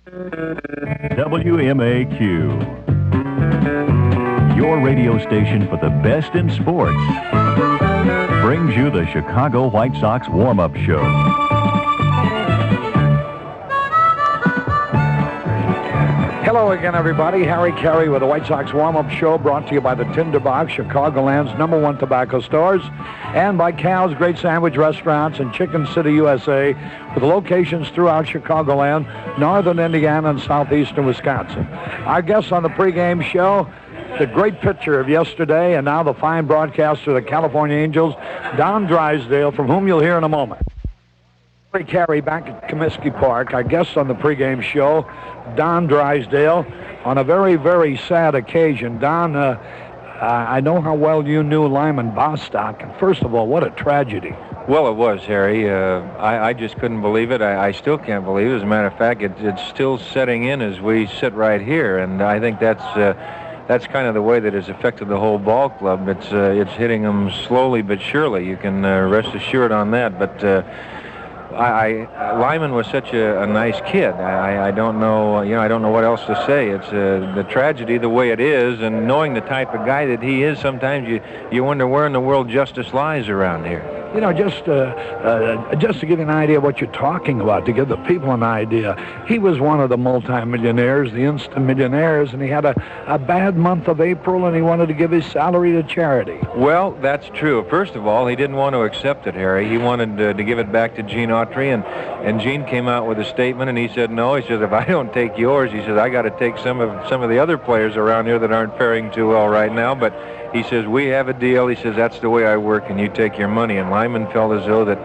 WMAQ, your radio station for the best in sports, brings you the Chicago White Sox warm-up show. Hello again, everybody. Harry Caray with the White Sox warm-up show, brought to you by the Tinderbox, Chicagoland's #1 tobacco stores, and by Cal's Great Sandwich Restaurants in Chicken City, USA, with locations throughout Chicagoland, northern Indiana, and southeastern Wisconsin. Our guests on the pregame show, the great pitcher of yesterday, and now the fine broadcaster of the California Angels, Don Drysdale, from whom you'll hear in a moment. Harry Caray back at Comiskey Park. Our guest on the pregame show, Don Drysdale, on a very, very sad occasion. Don, I know how well you knew Lyman Bostock, and first of all, what a tragedy. Well, it was, Harry. I just couldn't believe it. I still can't believe it. As a matter of fact, it's still setting in as we sit right here, and I think that's kind of the way that it's affected the whole ball club. It's hitting them slowly but surely. You can rest assured on that. But Lyman was such a nice kid. I don't know, I don't know what else to say. It's the tragedy the way it is, and knowing the type of guy that he is, sometimes you wonder where in the world justice lies around here. You know, just to give you an idea of what you're talking about, to give the people an idea, he was one of the multimillionaires, the instant millionaires, and he had a bad month of April, and he wanted to give his salary to charity. Well, that's true. First of all, he didn't want to accept it, Harry. He wanted to give it back to Gene Autry, and Gene came out with a statement, and he said, no, he says, if I don't take yours, he says, I got to take some of the other players around here that aren't faring too well right now, but he says, we have a deal. He says, that's the way I work, and you take your money. And Lyman felt as though that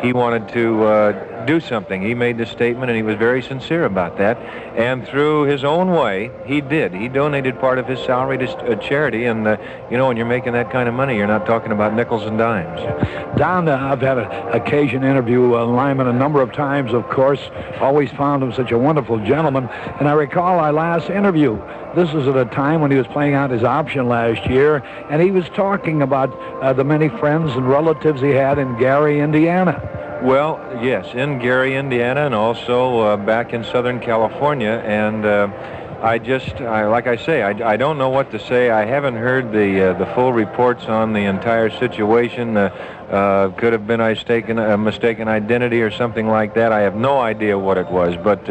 he wanted to do something. He made this statement, and he was very sincere about that. And through his own way, he did. He donated part of his salary to charity. And, when you're making that kind of money, you're not talking about nickels and dimes. Don, I've had an occasion to interview Lyman a number of times, of course. Always found him such a wonderful gentleman. And I recall our last interview. This was at a time when he was playing out his option last year, and he was talking about the many friends and relatives he had in Gary, Indiana. Well, yes, in Gary, Indiana, and also back in Southern California. And like I say, I don't know what to say. I haven't heard the full reports on the entire situation. Could have been a mistaken identity or something like that. I have no idea what it was, but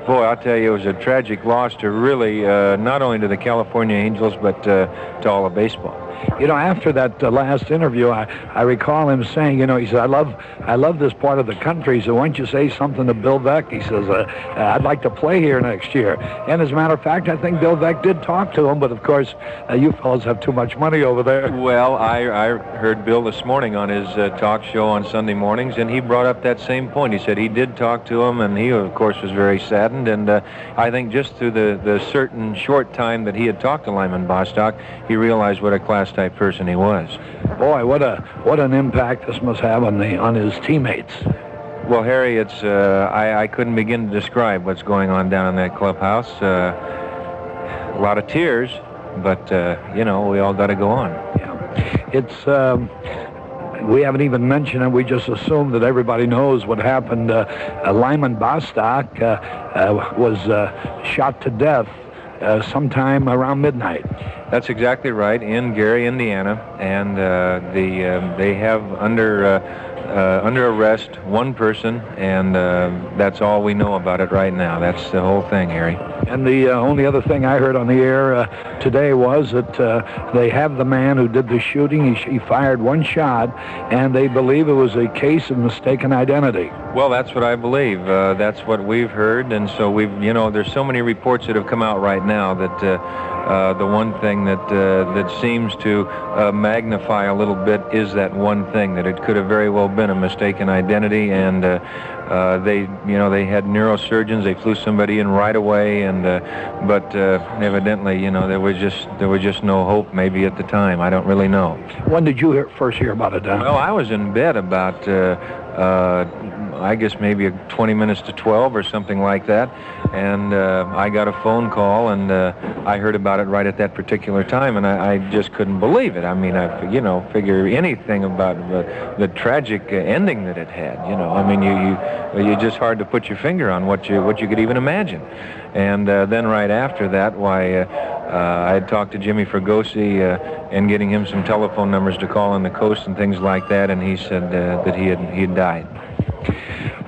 boy, I'll tell you, it was a tragic loss to really not only to the California Angels, but to all of baseball. You know, after that last interview, I recall him saying, he said, I love this part of the country, so why don't you say something to Bill Veeck? He says, I'd like to play here next year. And as a matter of fact, I think Bill Veeck did talk to him, but of course, you fellows have too much money over there. Well, I heard Bill this morning on his talk show on Sunday mornings, and he brought up that same point. He said he did talk to him, and he, of course, was very saddened. And I think just through the certain short time that he had talked to Lyman Bostock, he realized what a class-type person he was. Boy, what an impact this must have on his teammates. Well, Harry, it's I couldn't begin to describe what's going on down in that clubhouse. A lot of tears, but we all got to go on. Yeah, it's. We haven't even mentioned it. We just assume that everybody knows what happened. Lyman Bostock was shot to death sometime around midnight. That's exactly right, in Gary, Indiana, and they have under arrest one person, and that's all we know about it right now. That's the whole thing, Harry. And the only other thing I heard on the air today was that they have the man who did the shooting. He fired one shot, and they believe it was a case of mistaken identity. Well, that's what I believe. That's what we've heard, and so there's so many reports that have come out right now that the one thing that seems to magnify a little bit is that one thing, that it could have very well been a mistaken identity, and they had neurosurgeons. They flew somebody in right away, and but evidently, there was just no hope. Maybe at the time, I don't really know. When did you first hear about it, Don? Well, I was in bed about I guess maybe 20 minutes to 12 or something like that. And I got a phone call, and I heard about it right at that particular time, and I just couldn't believe it. I mean, figure anything about the tragic ending that it had. I mean, you just hard to put your finger on what you could even imagine. And then right after that, I had talked to Jimmy Fregosi and getting him some telephone numbers to call on the coast and things like that, and he said that he had died.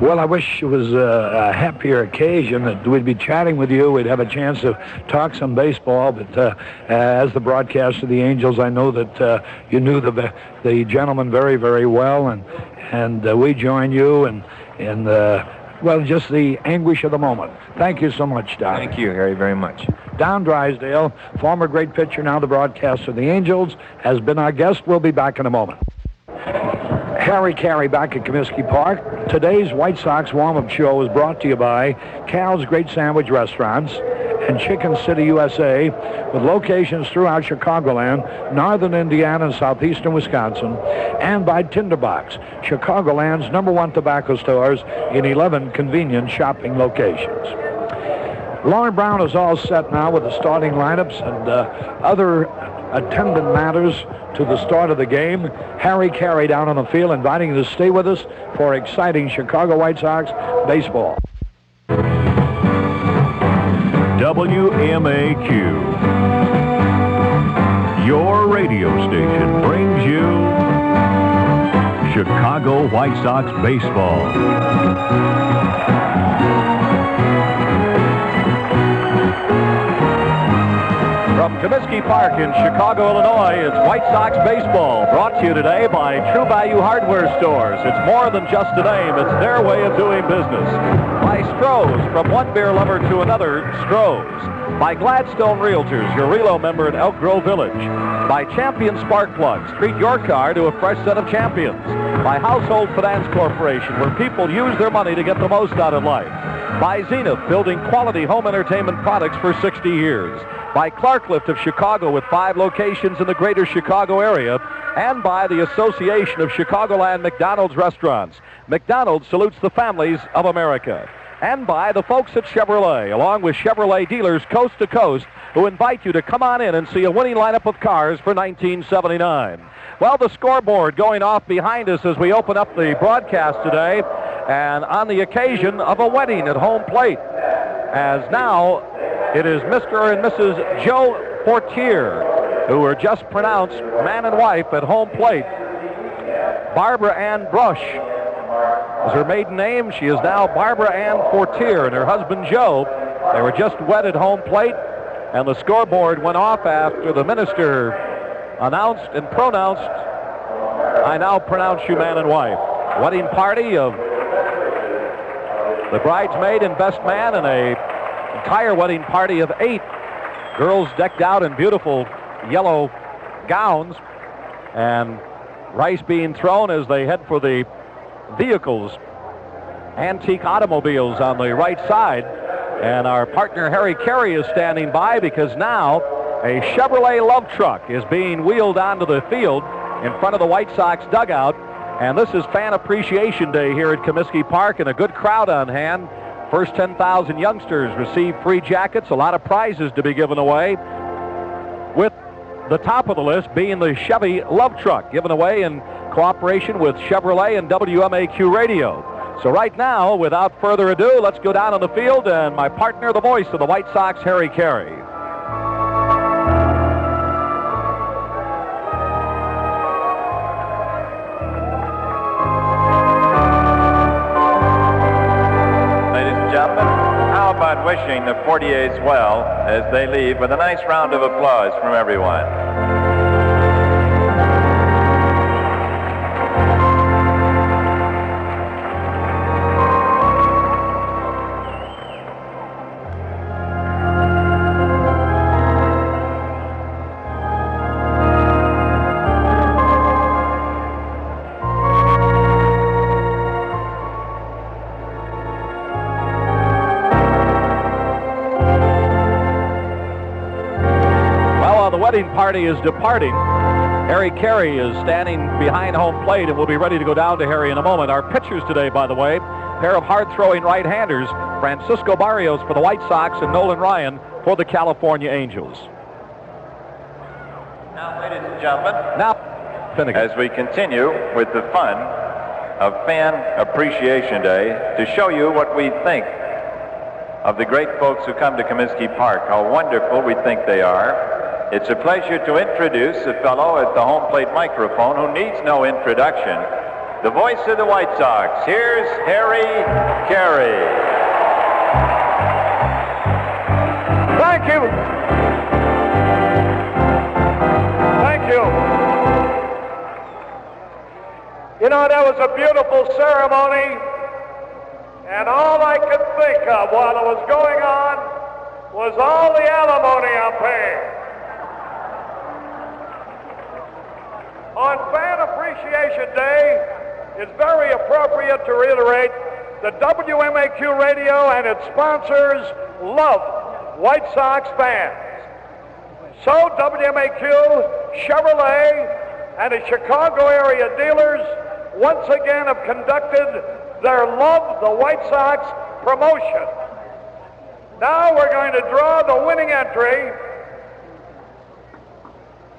Well, I wish it was a happier occasion that we'd be chatting with you. We'd have a chance to talk some baseball, but as the broadcaster of the Angels, I know that you knew the gentleman very, very well, and we join you and well, just the anguish of the moment. Thank you so much, Don. Thank you, Harry, very much. Don Drysdale, former great pitcher, now the broadcaster of the Angels, has been our guest. We'll be back in a moment. Harry Caray back at Comiskey Park. Today's White Sox warm-up show is brought to you by Cal's Great Sandwich Restaurants and Chicken City, USA, with locations throughout Chicagoland, northern Indiana, and southeastern Wisconsin, and by Tinderbox, Chicagoland's #1 tobacco stores in 11 convenient shopping locations. Lorn Brown is all set now with the starting lineups and other attendant matters to the start of the game. Harry Caray down on the field, inviting you to stay with us for exciting Chicago White Sox baseball. WMAQ, your radio station, brings you Chicago White Sox baseball. From Comiskey Park in Chicago, Illinois, it's White Sox baseball, brought to you today by True Value Hardware Stores. It's more than just a name, it's their way of doing business. By Stroh's, from one beer lover to another, Stroh's. By Gladstone Realtors, your Relo member in Elk Grove Village. By Champion Spark Plugs, treat your car to a fresh set of champions. By Household Finance Corporation, where people use their money to get the most out of life. By Zenith, building quality home entertainment products for 60 years. By Clark Lift of Chicago, with 5 locations in the greater Chicago area, and by the Association of Chicagoland McDonald's Restaurants. McDonald's salutes the families of America. And by the folks at Chevrolet, along with Chevrolet dealers coast to coast, who invite you to come on in and see a winning lineup of cars for 1979. Well, the scoreboard going off behind us as we open up the broadcast today, and on the occasion of a wedding at home plate, as now it is Mr. and Mrs. Joe Fortier, who were just pronounced man and wife at home plate. Barbara Ann Brush is her maiden name. She is now Barbara Ann Fortier, and her husband Joe. They were just wed at home plate, and the scoreboard went off after the minister announced and pronounced, "I now pronounce you man and wife." Wedding party of the bridesmaid and best man, and a entire wedding party of 8 girls decked out in beautiful yellow gowns, and rice being thrown as they head for the vehicles, antique automobiles on the right side. And our partner Harry Caray is standing by, because now a Chevrolet love truck is being wheeled onto the field in front of the White Sox dugout. And this is Fan Appreciation Day here at Comiskey Park, and a good crowd on hand. First 10,000 youngsters receive free jackets, a lot of prizes to be given away, with the top of the list being the Chevy love truck, given away in cooperation with Chevrolet and WMAQ Radio. So right now, without further ado, let's go down on the field, and my partner, the voice of the White Sox, Harry Caray. Wishing the 48s well as they leave, with a nice round of applause from everyone. Party is departing. Harry Caray is standing behind home plate and will be ready to go down to Harry in a moment. Our pitchers today, by the way, pair of hard-throwing right-handers, Francisco Barrios for the White Sox and Nolan Ryan for the California Angels. Now, ladies and gentlemen, Finnegan. as we continue with the fun of Fan Appreciation Day, to show you what we think of the great folks who come to Comiskey Park, how wonderful we think they are. It's a pleasure to introduce a fellow at the home plate microphone who needs no introduction, the voice of the White Sox. Here's Harry Caray. Thank you. Thank you. You know, that was a beautiful ceremony, and all I could think of while it was going on was all the alimony I'm paying. On Fan Appreciation Day, it's very appropriate to reiterate that WMAQ Radio and its sponsors love White Sox fans. So WMAQ, Chevrolet, and the Chicago area dealers once again have conducted their Love the White Sox promotion. Now we're going to draw the winning entry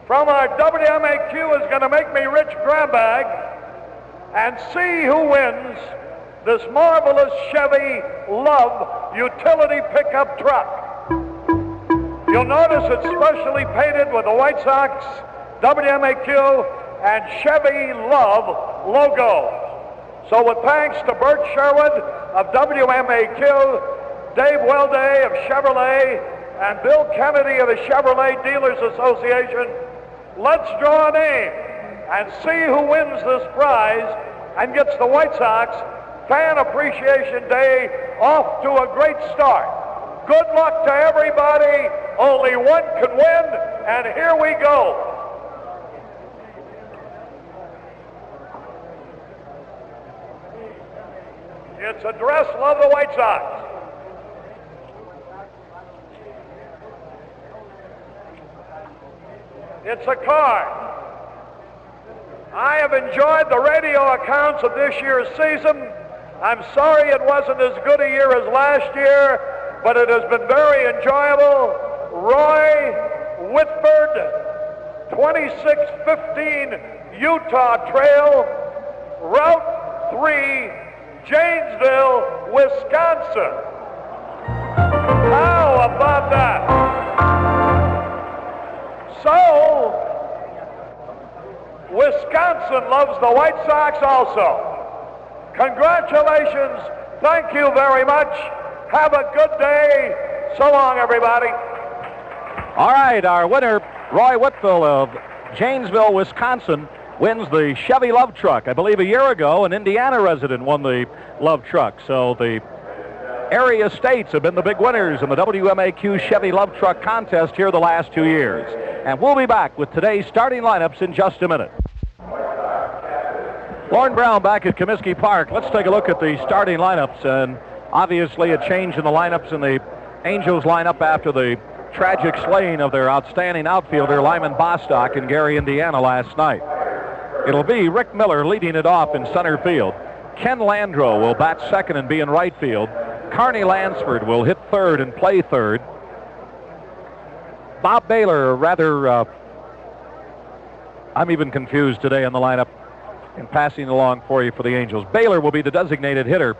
from our WMAQ is going to make me rich grab bag and see who wins this marvelous Chevy Love utility pickup truck. You'll notice it's specially painted with the White Sox, WMAQ, and Chevy Love logo. So with thanks to Bert Sherwood of WMAQ, Dave Welday of Chevrolet, and Bill Kennedy of the Chevrolet Dealers Association, let's draw a name and see who wins this prize and gets the White Sox Fan Appreciation Day off to a great start. Good luck to everybody. Only one can win, and here we go. It's addressed Love the White Sox. It's a card. I have enjoyed the radio accounts of this year's season. I'm sorry it wasn't as good a year as last year, but it has been very enjoyable. Roy Whitford, 2615 Utah Trail, Route 3, Janesville, Wisconsin. How about that? So, Wisconsin loves the White Sox also. Congratulations. Thank you very much. Have a good day. So long, everybody. All right, our winner, Roy Whitfield of Janesville, Wisconsin, wins the Chevy Love Truck. I believe a year ago, an Indiana resident won the Love Truck. So the area states have been the big winners in the WMAQ Chevy Love Truck contest here the last 2 years. And we'll be back with today's starting lineups in just a minute. Lorn Brown back at Comiskey Park. Let's take a look at the starting lineups, and obviously a change in the lineups in the Angels lineup after the tragic slaying of their outstanding outfielder Lyman Bostock in Gary, Indiana last night. It'll be Rick Miller leading it off in center field. Ken Landreau will bat second and be in right field. Carney Lansford will hit third and play third. Bob Baylor, I'm even confused today in the lineup and passing along for you for the Angels. Baylor will be the designated hitter.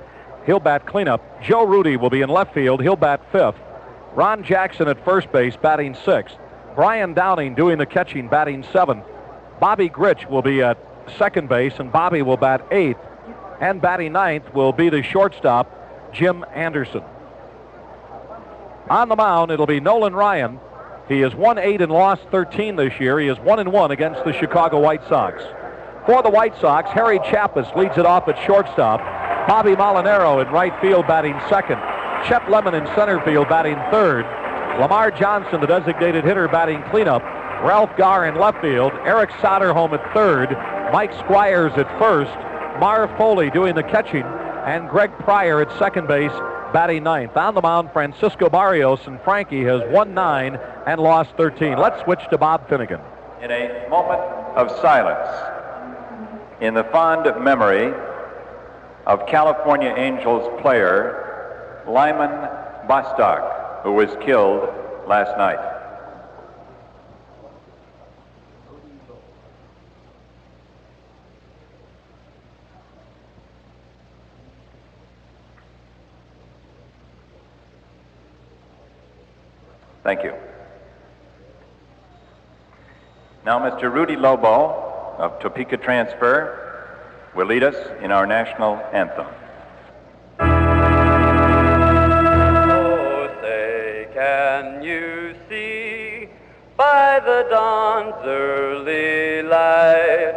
He'll bat cleanup. Joe Rudy will be in left field. He'll bat fifth. Ron Jackson at first base, batting sixth. Brian Downing doing the catching, batting seventh. Bobby Gritch will be at second base, and Bobby will bat eighth. And batting ninth will be the shortstop, Jim Anderson. On the mound, it'll be Nolan Ryan. He has won 8 and lost 13 this year. He is 1-1 against the Chicago White Sox. For the White Sox, Harry Chappis leads it off at shortstop. Bobby Molinaro in right field batting second. Chet Lemon in center field batting third. Lamar Johnson, the designated hitter, batting cleanup. Ralph Garr in left field. Eric Soderholm at third. Mike Squires at first. Marv Foley doing the catching. And Greg Pryor at second base batting ninth. On the mound, Francisco Barrios, and Frankie has won 9 and lost 13. Let's switch to Bob Finnegan. in a moment of silence in the fond memory of California Angels player Lyman Bostock, who was killed last night. Thank you. Now, Mr. Rudy Lobo of Topeka Transfer will lead us in our national anthem. Oh, say, can you see by the dawn's early light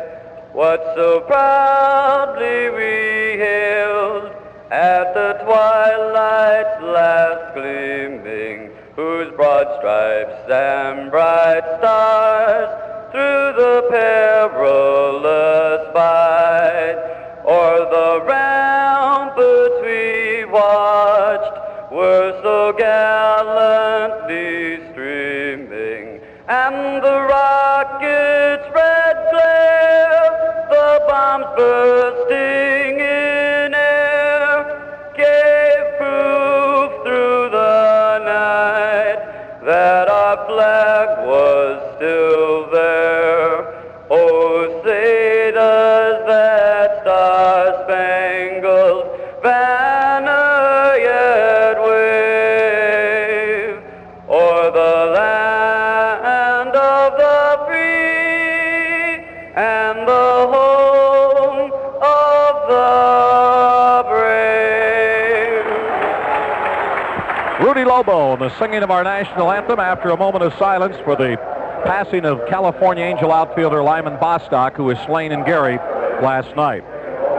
what so proudly we hailed at the twilight's last gleaming, whose broad stripes and bright stars through the perilous fight o'er the ramparts we watched were so gallantly streaming, and the rocket's red glare, the bombs bursting in air, gave proof through the night that our flag was still there. Oh, say does that star-spangled banner yet wave o'er the land of the free and the home of the brave. Rudy Lobo and the singing of our national anthem after a moment of silence for the passing of California Angel outfielder Lyman Bostock, who was slain in Gary last night.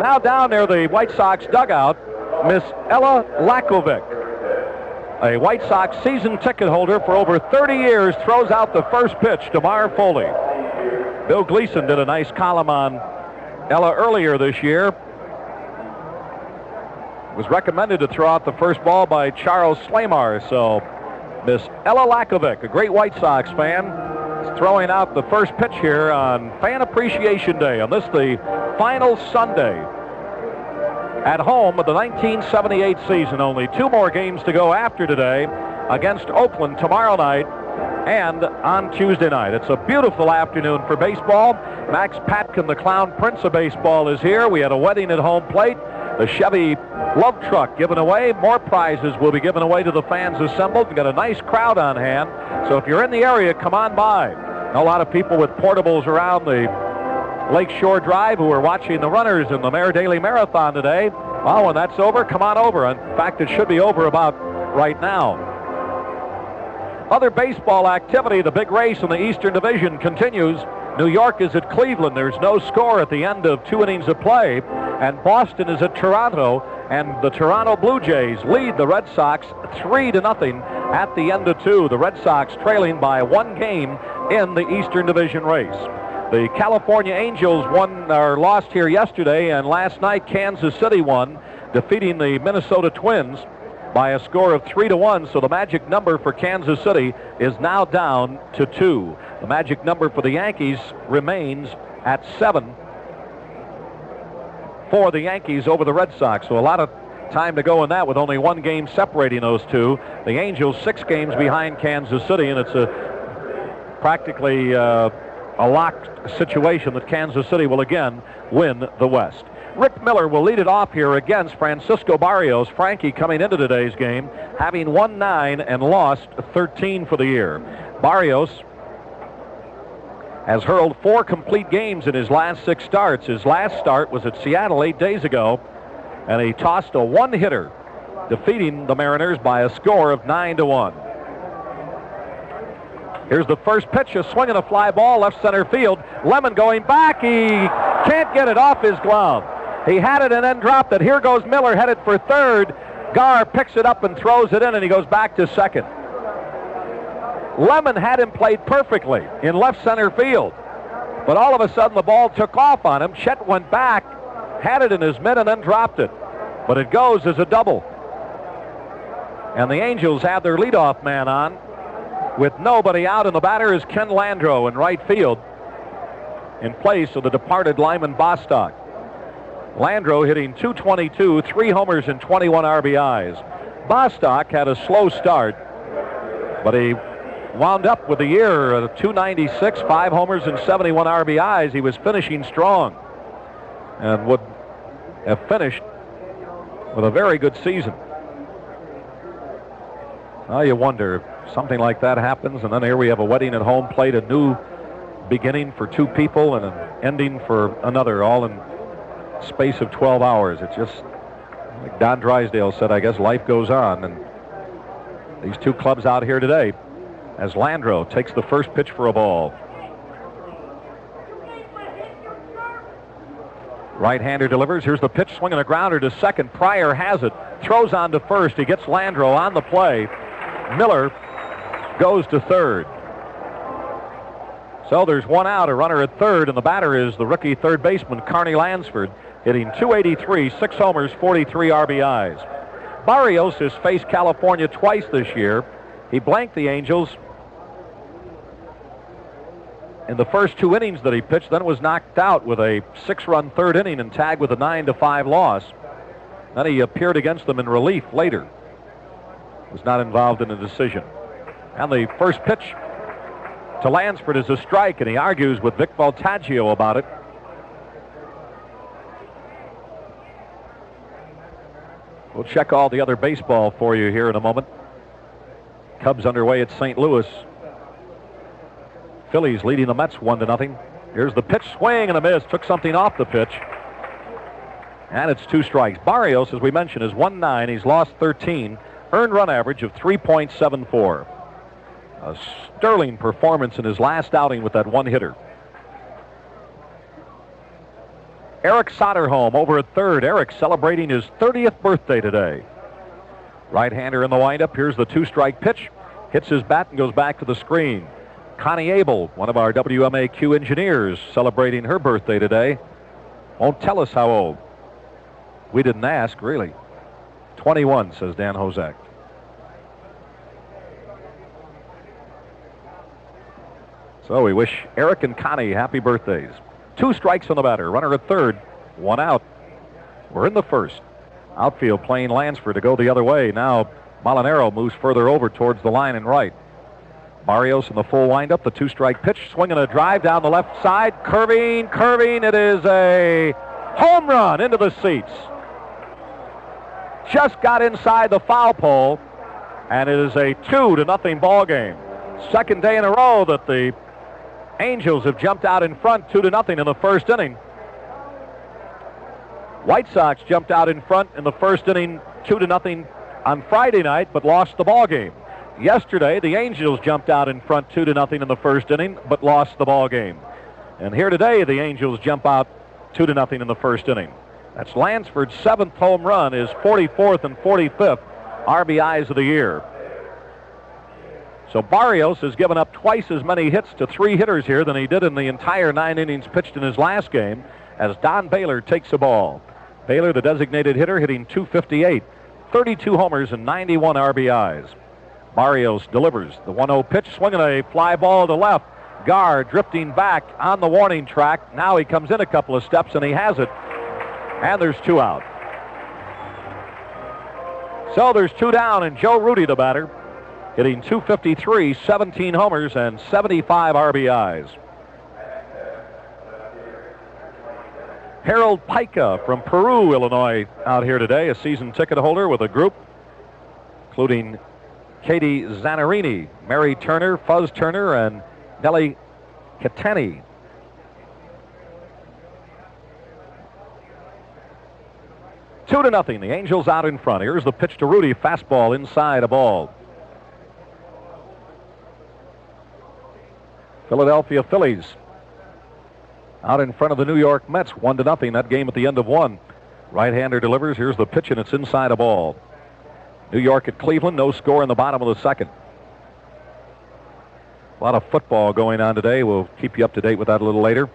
Now down near the White Sox dugout, Miss Ella Lakovic, a White Sox season ticket holder for over 30 years, throws out the first pitch to Mar Foley. Bill Gleason did a nice column on Ella earlier this year. Was recommended to throw out the first ball by Charles Slamar. So Miss Ella Lakovic, a great White Sox fan, is throwing out the first pitch here on Fan Appreciation Day, on this, the final Sunday at home of the 1978 season. Only 2 more games to go after today against Oakland tomorrow night and on Tuesday night. It's a beautiful afternoon for baseball. Max Patkin, the clown prince of baseball, is here. We had a wedding at home plate. The Chevy love truck given away. More prizes will be given away to the fans assembled. We've got a nice crowd on hand. So if you're in the area, come on by. A lot of people with portables around the Lakeshore Drive who are watching the runners in the Mayor Daily Marathon today. Well, when that's over, come on over. In fact, it should be over about right now. Other baseball activity, the big race in the Eastern Division continues. New York is at Cleveland. There's no score at the end of 2 innings of play. And Boston is at Toronto. And the Toronto Blue Jays lead the Red Sox 3-0 at the end of 2. The Red Sox trailing by 1 game in the Eastern Division race. The California Angels lost here yesterday, and last night Kansas City won, defeating the Minnesota Twins by a score of 3-1. So the magic number for Kansas City is now down to 2. The magic number for the Yankees remains at 7 for the Yankees over the Red Sox. So a lot of time to go in that, with only 1 game separating those two. The Angels 6 games behind Kansas City, and it's practically a locked situation that Kansas City will again win the West. Rick Miller will lead it off here against Francisco Barrios. Frankie coming into today's game having won 9 and lost 13 for the year. Barrios has hurled 4 complete games in his last 6 starts. His last start was at Seattle 8 days ago, and he tossed a 1-hitter, defeating the Mariners by a score of 9-1. Here's the first pitch, a swing and a fly ball, left center field. Lemon going back. He can't get it off his glove. He had it and then dropped it. Here goes Miller, headed for third. Garr picks it up and throws it in, and he goes back to second. Lemon had him played perfectly in left center field. But all of a sudden, the ball took off on him. Chet went back, had it in his mitt, and then dropped it. But it goes as a double. And the Angels have their leadoff man on with nobody out, and the batter is Ken Landreau in right field. in place of the departed Lyman Bostock. Landreau hitting .222, 3 homers and 21 RBIs. Bostock had a slow start, but he wound up with the year at .296, 5 homers and 71 RBIs. He was finishing strong and would have finished with a very good season. Now you wonder if something like that happens, and then here we have a wedding at home plate, a new beginning for 2 people and an ending for another, all in space of 12 hours. It's just, like Don Drysdale said, I guess life goes on. And these 2 clubs out here today as Landreau takes the first pitch for a ball. Right-hander delivers. Here's the pitch, swinging a grounder to second. Pryor has it, throws on to first. He gets Landreau on the play. Miller goes to third. So there's 1 out, a runner at third, and the batter is the rookie third baseman, Carney Lansford, hitting .283, 6 homers, 43 RBIs. Barrios has faced California twice this year. He blanked the Angels in the first 2 innings that he pitched, then was knocked out with a 6-run third inning and tagged with a 9-5 loss. Then he appeared against them in relief later. Was not involved in the decision. And the first pitch to Lansford is a strike, and he argues with Vic Voltaggio about it. We'll check all the other baseball for you here in a moment. Cubs underway at St. Louis. Phillies leading the Mets 1-0. Here's the pitch, swing and a miss. Took something off the pitch. And it's 2 strikes. Barrios, as we mentioned, is 1-9. He's lost 13. Earned run average of 3.74. A sterling performance in his last outing with that 1 hitter. Eric Soderholm over at third. Eric celebrating his 30th birthday today. Right-hander in the windup. Here's the 2-strike pitch. Hits his bat and goes back to the screen. Connie Abel, one of our WMAQ engineers, celebrating her birthday today. Won't tell us how old. We didn't ask, really. 21, says Dan Hozak. So we wish Eric and Connie happy birthdays. 2 strikes on the batter. Runner at third. 1 out. We're in the first. Outfield playing Lansford to go the other way. Now Molinaro moves further over towards the line and right. Barrios in the full windup. The 2-strike pitch. Swinging a drive down the left side. Curving. It is a home run into the seats. Just got inside the foul pole, and it is a 2-0 ball game. Second day in a row that the Angels have jumped out in front 2-0 in the first inning. White Sox jumped out in front in the first inning 2-0 on Friday night, but lost the ball game. Yesterday, the Angels jumped out in front 2-0 in the first inning, but lost the ball game. And here today, the Angels jump out 2-0 in the first inning. That's Lansford's 7th home run, his 44th and 45th RBIs of the year. So Barrios has given up twice as many hits to 3 hitters here than he did in the entire 9 innings pitched in his last game, as Don Baylor takes the ball. Baylor, the designated hitter, hitting .258, 32 homers and 91 RBIs. Barrios delivers the 1-0 pitch, swinging a fly ball to left. Gar drifting back on the warning track. Now he comes in a couple of steps and he has it. And there's 2 out. So there's 2 down, and Joe Rudy, the batter, hitting .253, 17 homers and 75 RBIs. Harold Pica from Peru, Illinois, out here today, a season ticket holder with a group, including Katie Zanarini, Mary Turner, Fuzz Turner, and Nellie Katani. Two to nothing. The Angels out in front. Here's the pitch to Rudy. Fastball inside, a ball. Philadelphia Phillies out in front of the New York Mets, 1-0. That game at the end of 1. Right-hander delivers. Here's the pitch, and it's inside, a ball. New York at Cleveland, no score in the bottom of the second. A lot of football going on today. We'll keep you up to date with that a little later.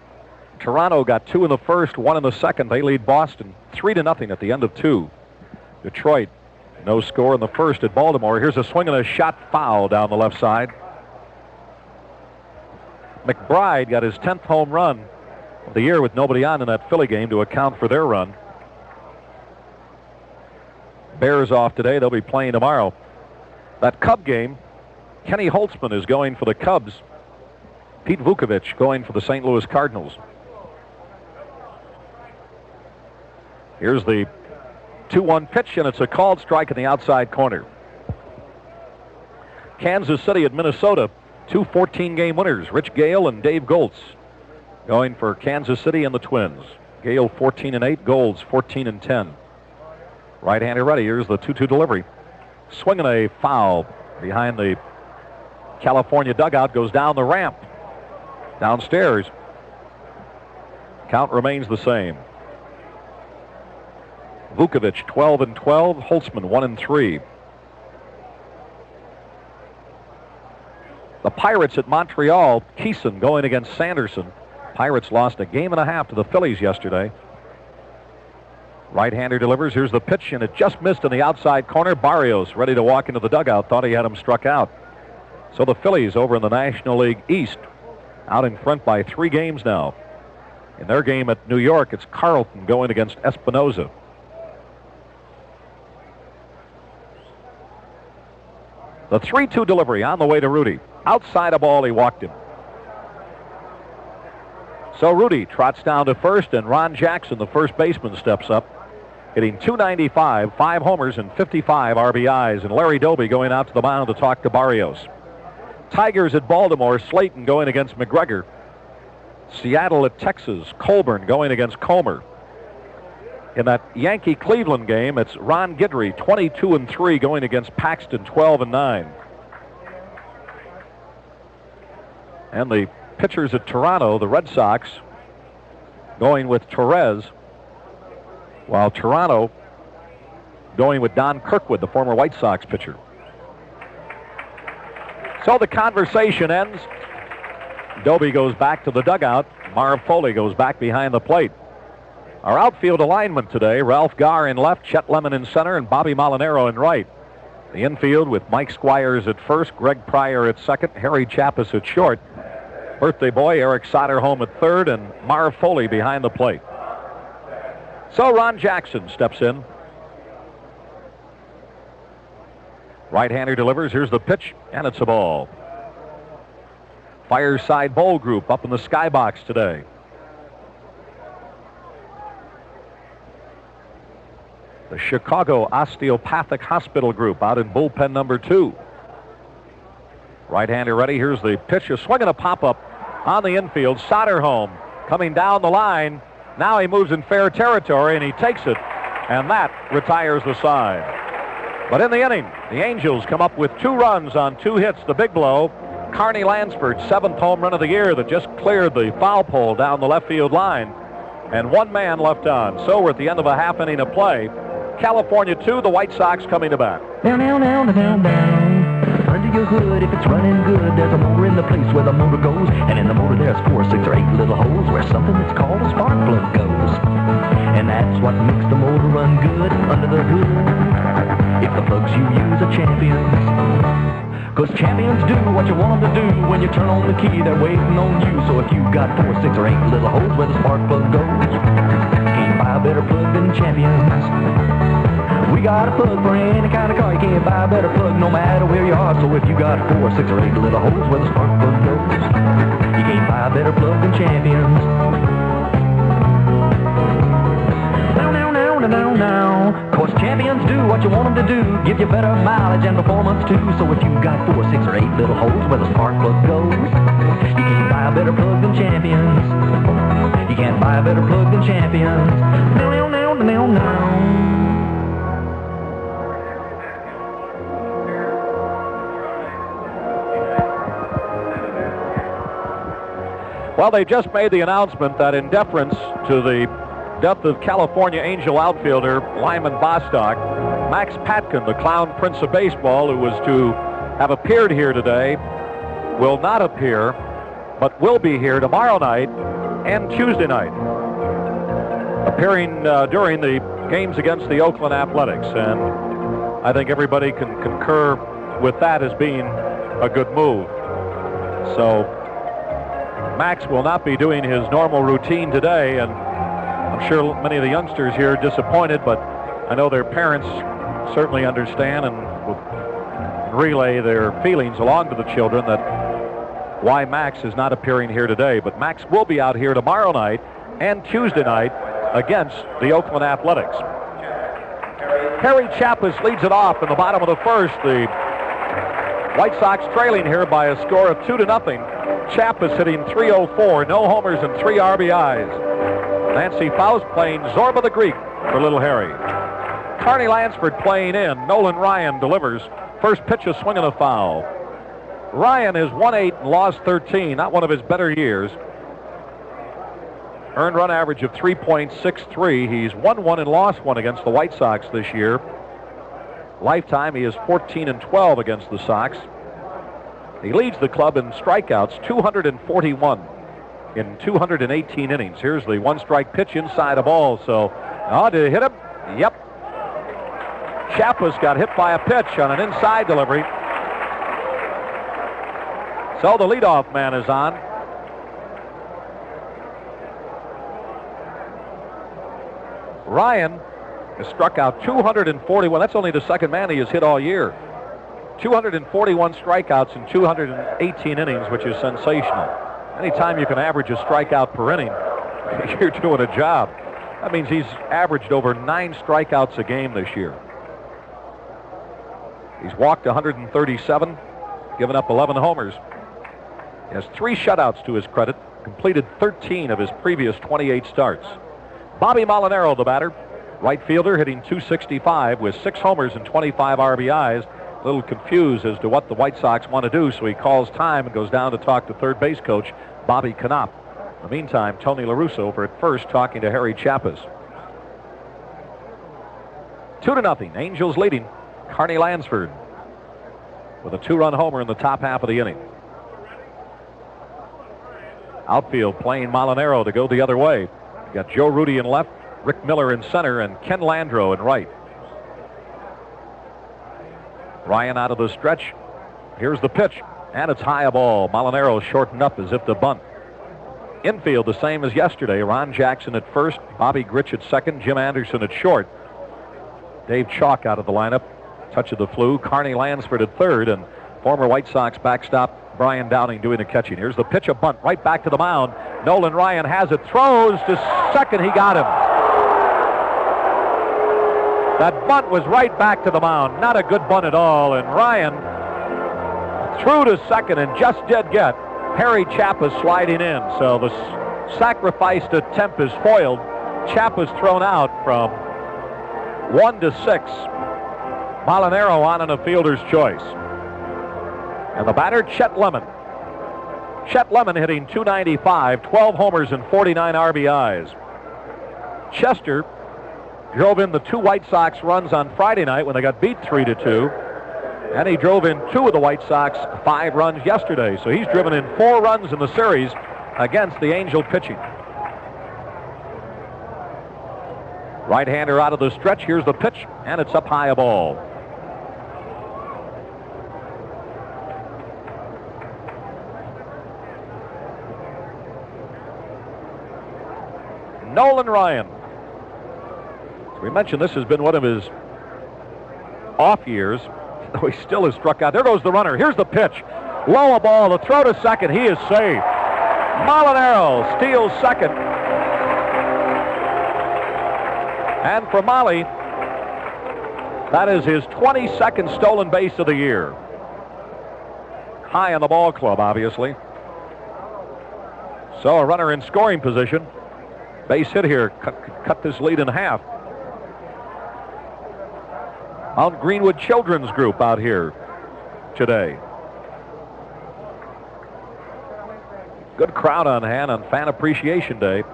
Toronto got 2 in the first, 1 in the second. They lead Boston 3-0 at the end of 2. Detroit, no score in the first at Baltimore. Here's a swing and a shot foul down the left side. McBride got his 10th home run of the year with nobody on in that Philly game to account for their run. Bears off today. They'll be playing tomorrow. That Cub game, Kenny Holtzman is going for the Cubs. Pete Vukovich going for the St. Louis Cardinals. Here's the 2-1 pitch, and it's a called strike in the outside corner. Kansas City at Minnesota, 2 14-game winners, Rich Gale and Dave Goltz, going for Kansas City and the Twins. Gale 14-8, Goltz 14-10. Right-hander ready. Here's the 2-2 delivery. Swinging a foul behind the California dugout, goes down the ramp. Downstairs. Count remains the same. Vukovich 12-12, Holtzman 1-3. The Pirates at Montreal, Keeson going against Sanderson. Pirates lost a game and a half to the Phillies yesterday. Right-hander delivers. Here's the pitch, and it just missed in the outside corner. Barrios ready to walk into the dugout. Thought he had him struck out. So the Phillies over in the National League East out in front by 3 games now. In their game at New York, it's Carlton going against Espinoza. The 3-2 delivery on the way to Rudy. Outside a ball, he walked him. So Rudy trots down to first, and Ron Jackson, the first baseman, steps up, hitting .295, 5 homers and 55 RBIs, and Larry Doby going out to the mound to talk to Barrios. Tigers at Baltimore, Slayton going against McGregor. Seattle at Texas, Colburn going against Comer. In that Yankee-Cleveland game, it's Ron Guidry, 22-3, going against Paxton, 12-9. And the pitchers at Toronto, the Red Sox, going with Torres, while Toronto going with Don Kirkwood, the former White Sox pitcher. So the conversation ends. Doby goes back to the dugout. Marv Foley goes back behind the plate. Our outfield alignment today, Ralph Garr in left, Chet Lemon in center, and Bobby Molinaro in right. The infield with Mike Squires at first, Greg Pryor at second, Harry Chappis at short. Birthday boy Eric Soderholm at third, and Marv Foley behind the plate. So Ron Jackson steps in. Right-hander delivers. Here's the pitch, and it's a ball. Fireside Bowl group up in the skybox today. The Chicago Osteopathic Hospital group out in bullpen number 2. Right-hander ready. Here's the pitch. A swing and a pop-up on the infield. Soderholm coming down the line. Now he moves in fair territory, and he takes it, and that retires the side. But in the inning, the Angels come up with 2 runs on 2 hits. The big blow, Carney Lansford's 7th home run of the year that just cleared the foul pole down the left field line, and 1 man left on. So we're at the end of a half inning of play. California 2, the White Sox coming to bat. Down. Under your hood, if it's running good, there's a motor in the place where the motor goes. And in the motor there's 4, 6, or 8 little holes where something that's called a spark plug goes. And that's what makes the motor run good under the hood. If the plugs you use are champions. 'Cause champions do what you want them to do. When you turn on the key, they're waiting on you. So if you've got 4, 6, or 8 little holes where the spark plug goes, can't buy a better plug than Champions. We got a plug for any kind of car. You can't buy a better plug no matter where you are. So if you got 4, 6, or 8 little holes where the spark plug goes, you can't buy a better plug than Champions. Now. 'Cause Champions do what you want them to do. Give you better mileage and performance too. So if you've got 4, 6, or 8 little holes where the spark plug goes, you can't buy a better plug than Champions. You can't buy a better plug than Champions. Now. Well, they just made the announcement that in deference to the death of California Angel outfielder Lyman Bostock, Max Patkin, the clown prince of baseball, who was to have appeared here today, will not appear, but will be here tomorrow night and Tuesday night, appearing during the games against the Oakland Athletics. And I think everybody can concur with that as being a good move. So Max will not be doing his normal routine today, and I'm sure many of the youngsters here are disappointed, but I know their parents certainly understand and will relay their feelings along to the children that why Max is not appearing here today. But Max will be out here tomorrow night and Tuesday night against the Oakland Athletics. Harry Chappas leads it off in the bottom of the first. The White Sox trailing here by a score of 2-0. Chappas hitting .304, no homers and 3 RBIs. Nancy Faust playing Zorba the Greek for little Harry. Carney Lansford playing in. Nolan Ryan delivers. First pitch, a swing and a foul. Ryan has won 8 and lost 13. Not one of his better years. Earned run average of 3.63. He's won 1 and lost 1 against the White Sox this year. Lifetime, he is 14-12 against the Sox. He leads the club in strikeouts, 241 in 218 innings. Here's the one-strike pitch inside a ball. So, did he hit him? Yep. Chappas got hit by a pitch on an inside delivery. So the leadoff man is on. Ryan has struck out 241. That's only the second man he has hit all year. 241 strikeouts in 218 innings, which is sensational. Anytime you can average a strikeout per inning, you're doing a job. That means he's averaged over 9 strikeouts a game this year. He's walked 137, given up 11 homers. He has 3 shutouts to his credit, completed 13 of his previous 28 starts. Bobby Molinaro, the batter, right fielder, hitting .265 with 6 homers and 25 RBIs. A little confused as to what the White Sox want to do, so he calls time and goes down to talk to third base coach Bobby Knopp. In the meantime, Tony La Russa over at first talking to Harry Chappas. 2-0, Angels leading. Carney Lansford with a 2-run homer in the top half of the inning. Outfield playing Molinaro to go the other way. You got Joe Rudy in left, Rick Miller in center, and Ken Landreau in right. Ryan out of the stretch. Here's the pitch, and it's high a ball. Molinaro shortened up as if to bunt. Infield the same as yesterday. Ron Jackson at first, Bobby Grich at second, Jim Anderson at short. Dave Chalk out of the lineup. Touch of the flu. Carney Lansford at third, and former White Sox backstop Brian Downing doing the catching. Here's the pitch, a bunt right back to the mound. Nolan Ryan has it, throws to second. He got him. That bunt was right back to the mound. Not a good bunt at all, and Ryan threw to second and just did get Harry Chappas sliding in. So the sacrificed attempt is foiled. Chappas thrown out from 1-6. Molinaro on a fielder's choice. And the batter, Chet Lemon. Chet Lemon hitting .295, 12 homers and 49 RBIs. Chester drove in the 2 White Sox runs on Friday night when they got beat 3-2. And he drove in 2 of the White Sox 5 runs yesterday. So he's driven in 4 runs in the series against the Angel pitching. Right-hander out of the stretch. Here's the pitch, and it's up high a ball. Nolan Ryan. We mentioned this has been one of his off years, though he still has struck out. There goes the runner. Here's the pitch. Low a ball. The throw to second. He is safe. Molinaro steals second. And for Molly, that is his 22nd stolen base of the year. High on the ball club, obviously. So a runner in scoring position. Base hit here. Cut this lead in half. Mount Greenwood Children's Group out here today. Good crowd on hand on Fan Appreciation Day.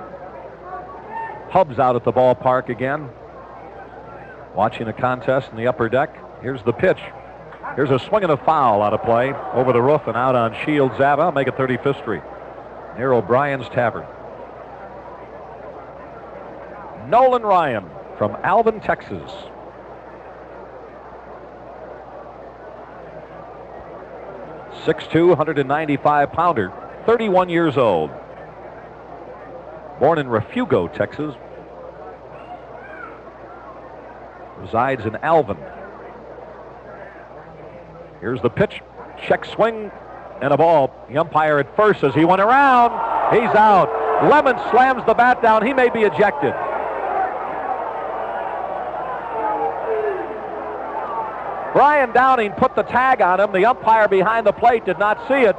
Hub's out at the ballpark again, watching a contest in the upper deck. Here's the pitch. Here's a swing and a foul out of play over the roof and out on Shields Ave. I'll make it 35th Street near O'Brien's Tavern. Nolan Ryan from Alvin, Texas. 6'2", 195-pounder. 31 years old. Born in Refugo, Texas. Resides in Alvin. Here's the pitch. Check swing and a ball. The umpire at first as he went around. He's out. Lemon slams the bat down. He may be ejected. Brian Downing put the tag on him. The umpire behind the plate did not see it.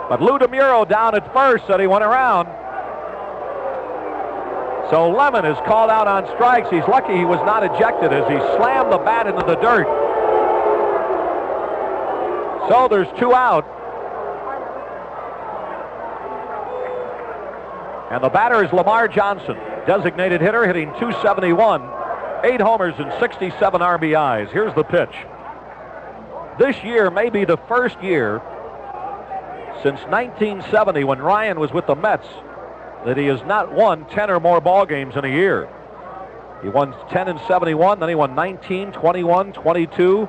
But Lou DeMuro down at first said he went around. So Lemon is called out on strikes. He's lucky he was not ejected as he slammed the bat into the dirt. So there's 2 out. And the batter is Lamar Johnson, designated hitter, hitting .271, 8 homers and 67 RBIs. Here's the pitch. This year may be the first year since 1970, when Ryan was with the Mets, that he has not won 10 or more ball games in a year. He won 10 in 71, then he won 19, 21, 22,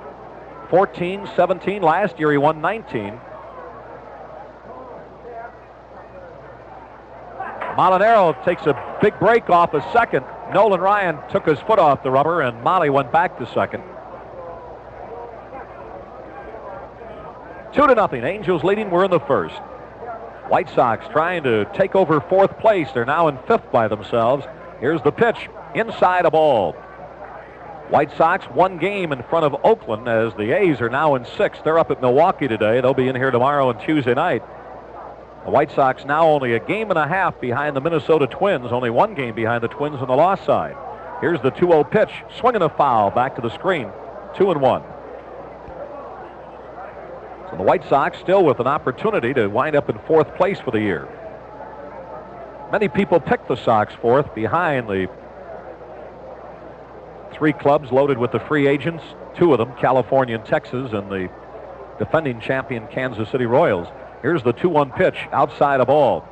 14, 17. Last year he won 19. Molinaro takes a big break off a second. Nolan Ryan took his foot off the rubber, and Molly went back to second. 2-0. Angels leading. We're in the first. White Sox trying to take over 4th place. They're now in 5th by themselves. Here's the pitch. Inside a ball. White Sox 1 game in front of Oakland as the A's are now in 6th. They're up at Milwaukee today. They'll be in here tomorrow and Tuesday night. The White Sox now only a game and a half behind the Minnesota Twins, only 1 game behind the Twins on the loss side. Here's the 2-0 pitch, swinging a foul back to the screen, 2-1. So the White Sox still with an opportunity to wind up in 4th place for the year. Many people picked the Sox 4th behind the 3 clubs loaded with the free agents, 2 of them, California and Texas, and the defending champion Kansas City Royals. Here's the 2-1 pitch, outside a ball.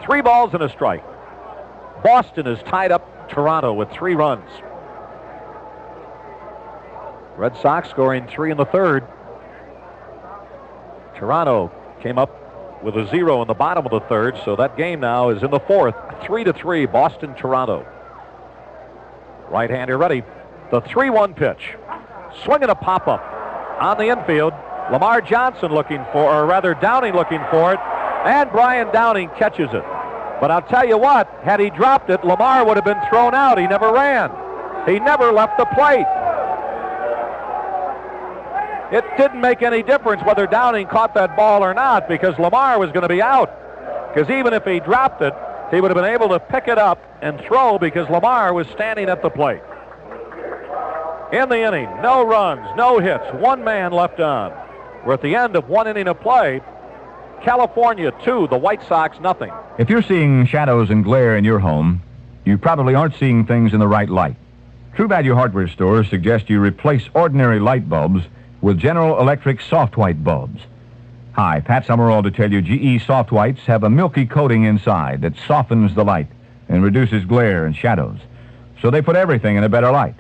3 balls and a strike. Boston has tied up Toronto with 3 runs. Red Sox scoring 3 in the 3rd. Toronto came up with a 0 in the bottom of the 3rd, so that game now is in the 4th. 3-3, Boston, Toronto. Right-hander ready. The 3-1 pitch. Swinging a pop-up on the infield. Lamar Johnson looking for, or rather Downing looking for it, and Brian Downing catches it. But I'll tell you what, had he dropped it, Lamar would have been thrown out. He never ran. He never left the plate. It didn't make any difference whether Downing caught that ball or not, because Lamar was going to be out. Because even if he dropped it, he would have been able to pick it up and throw because Lamar was standing at the plate. In the inning, no runs, no hits, 1 man left on. We're at the end of 1 inning of play. California 2, the White Sox nothing. If you're seeing shadows and glare in your home, you probably aren't seeing things in the right light. True Value Hardware stores suggest you replace ordinary light bulbs with General Electric soft white bulbs. Hi, Pat Summerall to tell you GE soft whites have a milky coating inside that softens the light and reduces glare and shadows. So they put everything in a better light.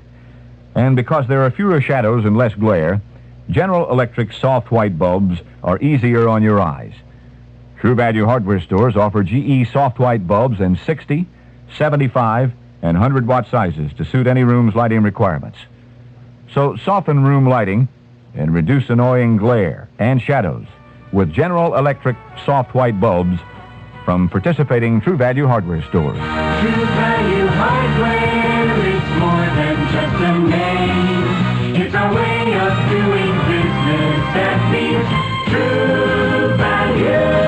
And because there are fewer shadows and less glare, General Electric soft white bulbs are easier on your eyes. True Value Hardware stores offer GE soft white bulbs in 60, 75, and 100-watt sizes to suit any room's lighting requirements. So soften room lighting and reduce annoying glare and shadows with General Electric soft white bulbs from participating True Value Hardware stores. True Value Hardware is more than just a name. It's a way of doing business that means True Value.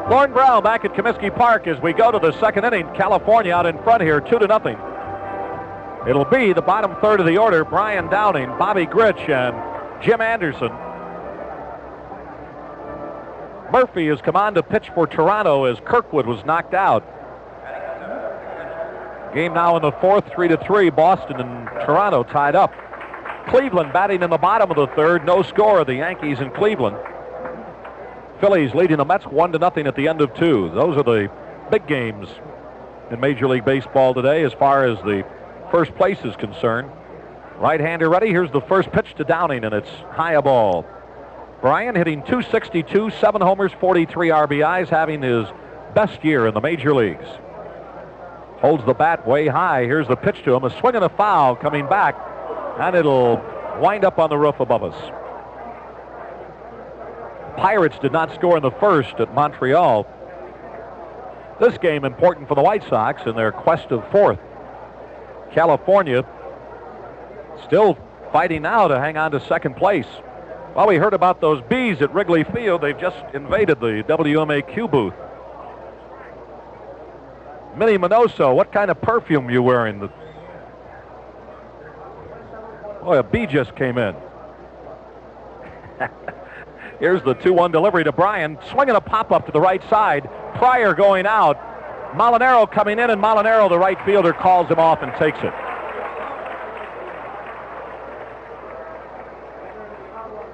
Lorn Brown back at Comiskey Park as we go to the 2nd inning. California out in front here, 2-0. It'll be the bottom 3rd of the order. Brian Downing, Bobby Grich, and Jim Anderson. Murphy has come on to pitch for Toronto as Kirkwood was knocked out. Game now in the 4th, 3-3. Boston and Toronto tied up. Cleveland batting in the bottom of the 3rd. No score, the Yankees in Cleveland. Phillies leading the Mets 1-0 at the end of 2. Those are the big games in Major League Baseball today as far as the first place is concerned. Right-hander ready. Here's the first pitch to Downing, and it's high a ball. Bryan hitting .262, 7 homers, 43 RBIs, having his best year in the major leagues. Holds the bat way high. Here's the pitch to him. A swing and a foul coming back, and it'll wind up on the roof above us. Pirates did not score in the first at Montreal. This game important for the White Sox in their quest of fourth. California still fighting now to hang on to second place. Well, we heard about those bees at Wrigley Field. They've just invaded the WMAQ booth. Minnie Minoso, what kind of perfume you wearing? Boy, a bee just came in. Here's the 2-1 delivery to Bryan. Swinging a pop-up to the right side. Pryor going out. Molinaro coming in, and Molinaro, the right fielder, calls him off and takes it.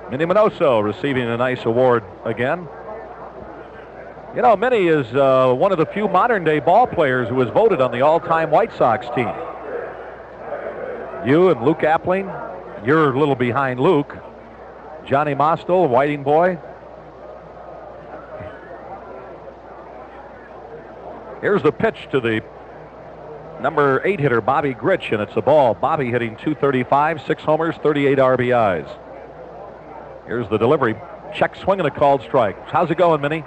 Minnie Minoso receiving a nice award again. You know, Minnie is one of the few modern-day ball players who was voted on the all-time White Sox team. You and Luke Appling, you're a little behind Luke. Johnny Mostel, Whiting boy. Here's the pitch to the number 8 hitter, Bobby Grich, and it's a ball. Bobby hitting .235, 6 homers, 38 RBIs. Here's the delivery. Check swing and a called strike. How's it going, Minnie?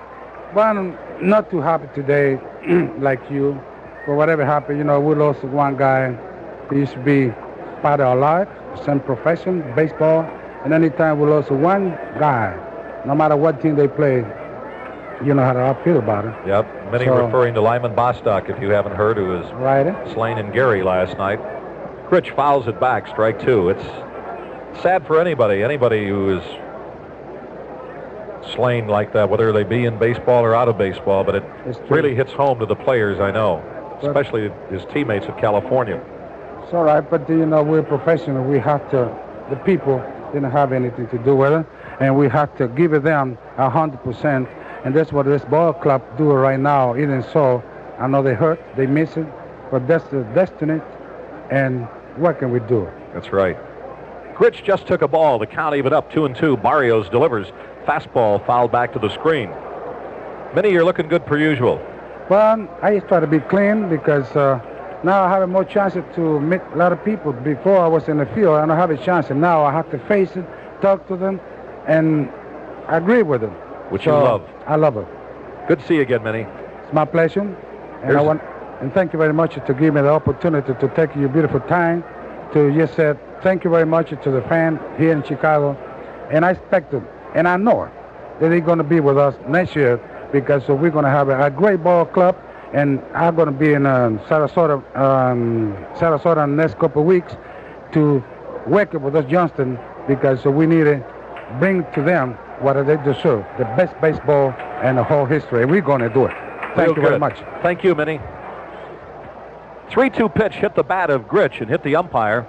Well, I'm not too happy today, like you. For whatever happened, you know, we lost one guy who used to be part of our life, same profession, baseball. And anytime we lost one guy, no matter what team they play, you know how I feel about it. Yep. Minnie referring to Lyman Bostock, if you haven't heard, who was slain in Gary last night. Grich fouls it back, strike 2. It's sad for anybody who is slain like that, whether they be in baseball or out of baseball, but it really hits home to the players, I know, especially his teammates of California. It's all right, but, you know, we're professional. We have to, the people didn't have anything to do with it, and we have to give it them 100%, and that's what this ball club do right now. Even so, I know they hurt, they miss it, but that's the destiny, and what can we do? That's right. Grich just took a ball. The count even up, 2-2. Barrios delivers. Fastball fouled back to the screen. Minnie, you're looking good per usual. Well, I just try to be clean because now I have more chances to meet a lot of people. Before I was in the field, I don't have a chance, and now I have to face it, talk to them, and agree with them. Which you love. I love it. Good to see you again, Minnie. It's my pleasure, and thank you very much to give me the opportunity to take your beautiful time to just say thank you very much to the fan here in Chicago, and I expect it. And I know that they're going to be with us next year because we're going to have a great ball club, and I'm going to be in Sarasota in the next couple of weeks to work with us Johnston because we need to bring to them what they deserve, the best baseball in the whole history. We're going to do it. Thank you very much. Thank you, Minnie. 3-2 pitch hit the bat of Grich and hit the umpire.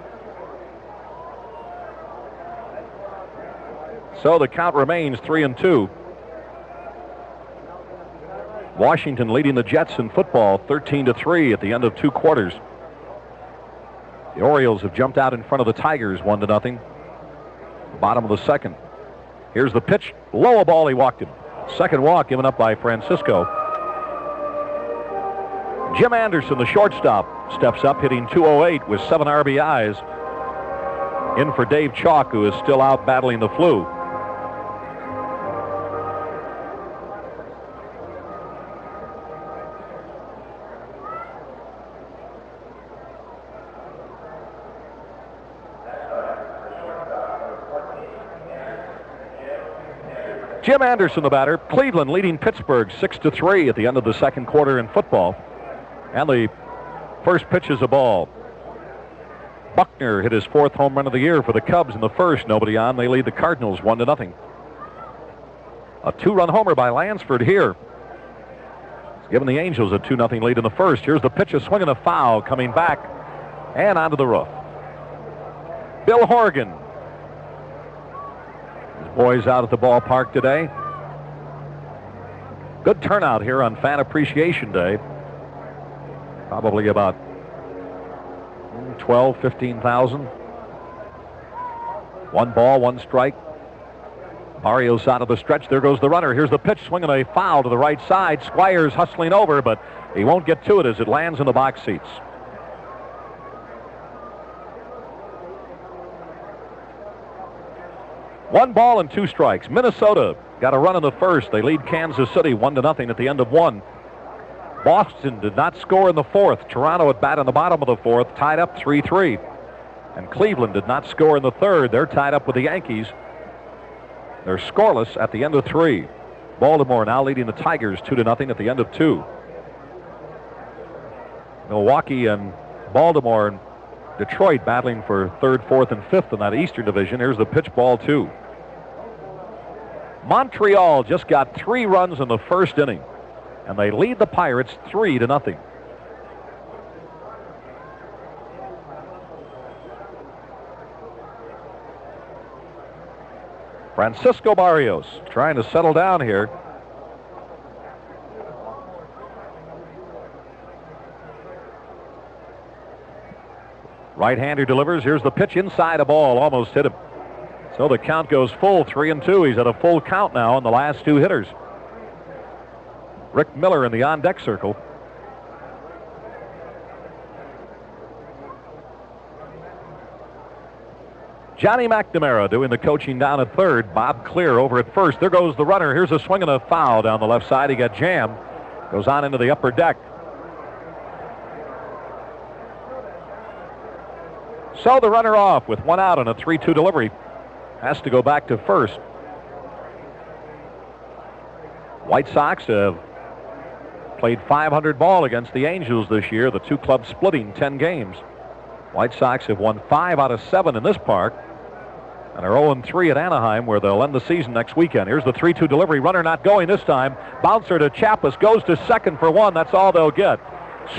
So the count remains 3-2. Washington leading the Jets in football 13-3 at the end of 2 quarters. The Orioles have jumped out in front of the Tigers 1-0. Bottom of the second. Here's the pitch. Low a ball, he walked him. Second walk given up by Francisco. Jim Anderson, the shortstop, steps up, hitting .208 with 7 RBIs. In for Dave Chalk, who is still out battling the flu. Jim Anderson, the batter. Cleveland leading Pittsburgh 6-3 at the end of the second quarter in football. And the first pitch is a ball. Buckner hit his 4th home run of the year for the Cubs in the first. Nobody on. They lead the Cardinals 1-0. A 2-run homer by Lansford here. It's given the Angels a 2-0 lead in the first. Here's the pitch, a swing and a foul coming back and onto the roof. Bill Horgan. His boys out at the ballpark today. Good turnout here on Fan Appreciation Day. Probably about 12, 15,000. 1 ball, 1 strike. Barrios out of the stretch. There goes the runner. Here's the pitch, swinging a foul to the right side. Squires hustling over, but he won't get to it as it lands in the box seats. One ball and 2 strikes. Minnesota got a run in the first. They lead Kansas City 1-0 at the end of 1. Boston did not score in the 4th. Toronto at bat in the bottom of the 4th, tied up 3-3. And Cleveland did not score in the 3rd. They're tied up with the Yankees. They're scoreless at the end of 3. Baltimore now leading the Tigers 2-0 at the end of 2. Milwaukee and Baltimore and Detroit battling for 3rd, 4th, and 5th in that Eastern Division. Here's the pitch, ball 2. Montreal just got 3 runs in the first inning, and they lead the Pirates 3-0. Francisco Barrios trying to settle down here. Right-hander delivers. Here's the pitch inside a ball. Almost hit him. So the count goes full, 3-2. He's at a full count now on the last 2 hitters. Rick Miller in the on-deck circle. Johnny McNamara doing the coaching down at 3rd. Bob Clear over at 1st. There goes the runner. Here's a swing and a foul down the left side. He got jammed. Goes on into the upper deck. So the runner off with 1 out on a 3-2 delivery. Has to go back to 1st. White Sox have played .500 ball against the Angels this year. The 2 clubs splitting 10 games. White Sox have won 5 out of 7 in this park and are 0-3 at Anaheim, where they'll end the season next weekend. Here's the 3-2 delivery. Runner not going this time. Bouncer to Chappis. Goes to 2nd for 1. That's all they'll get.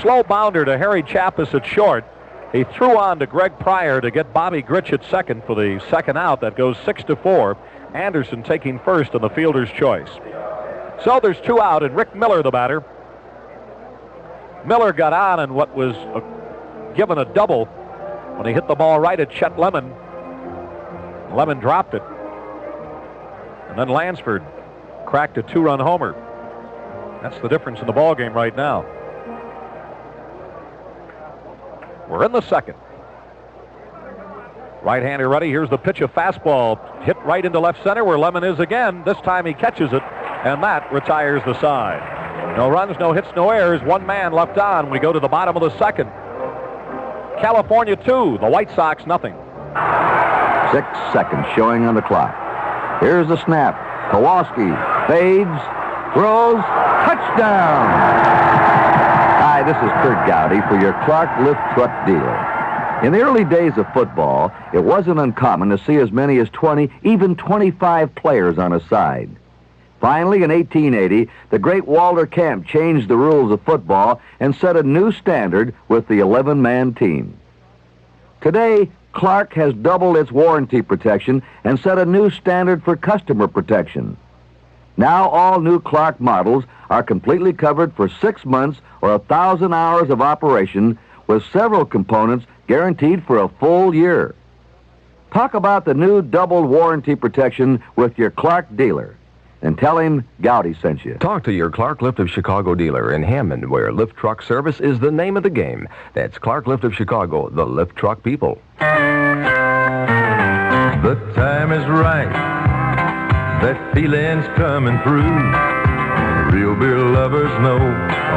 Slow bounder to Harry Chappis at short. He threw on to Greg Pryor to get Bobby Grich at 2nd for the 2nd out. That goes 6-4. Anderson taking 1st on the fielder's choice. So there's 2 out, and Rick Miller, the batter. Miller got on in what was given a double when he hit the ball right at Chet Lemon. Lemon dropped it. And then Lansford cracked a 2-run homer. That's the difference in the ball game right now. We're in the 2nd. Right-hander ready. Here's the pitch, a fastball hit right into left center where Lemon is again. This time he catches it, and that retires the side. No runs, no hits, no errors. 1 man left on. We go to the bottom of the 2nd. California 2, the White Sox nothing. 6 seconds showing on the clock. Here's the snap. Kowalski fades, throws, touchdown! Hi, this is Kurt Gowdy for your Clark Lift Truck dealer. In the early days of football, it wasn't uncommon to see as many as 20, even 25 players on a side. Finally, in 1880, the great Walter Camp changed the rules of football and set a new standard with the 11-man team. Today, Clark has doubled its warranty protection and set a new standard for customer protection. Now all new Clark models are completely covered for 6 months or 1,000 hours of operation with several components guaranteed for a full year. Talk about the new double warranty protection with your Clark dealer. And tell him Gowdy sent you. Talk to your Clark Lift of Chicago dealer in Hammond, where lift truck service is the name of the game. That's Clark Lift of Chicago, the lift truck people. The time is right. That feeling's coming through. Real beer lovers know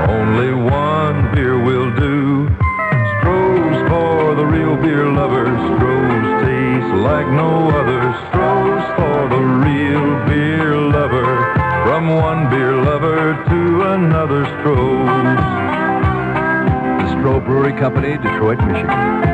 only one beer will do. Stroh's for the real beer lovers. Stroh's tastes like no other. Stroh's for the real beer lover. From one beer lover to another. Stroh's. The Stroh Brewery Company, Detroit, Michigan.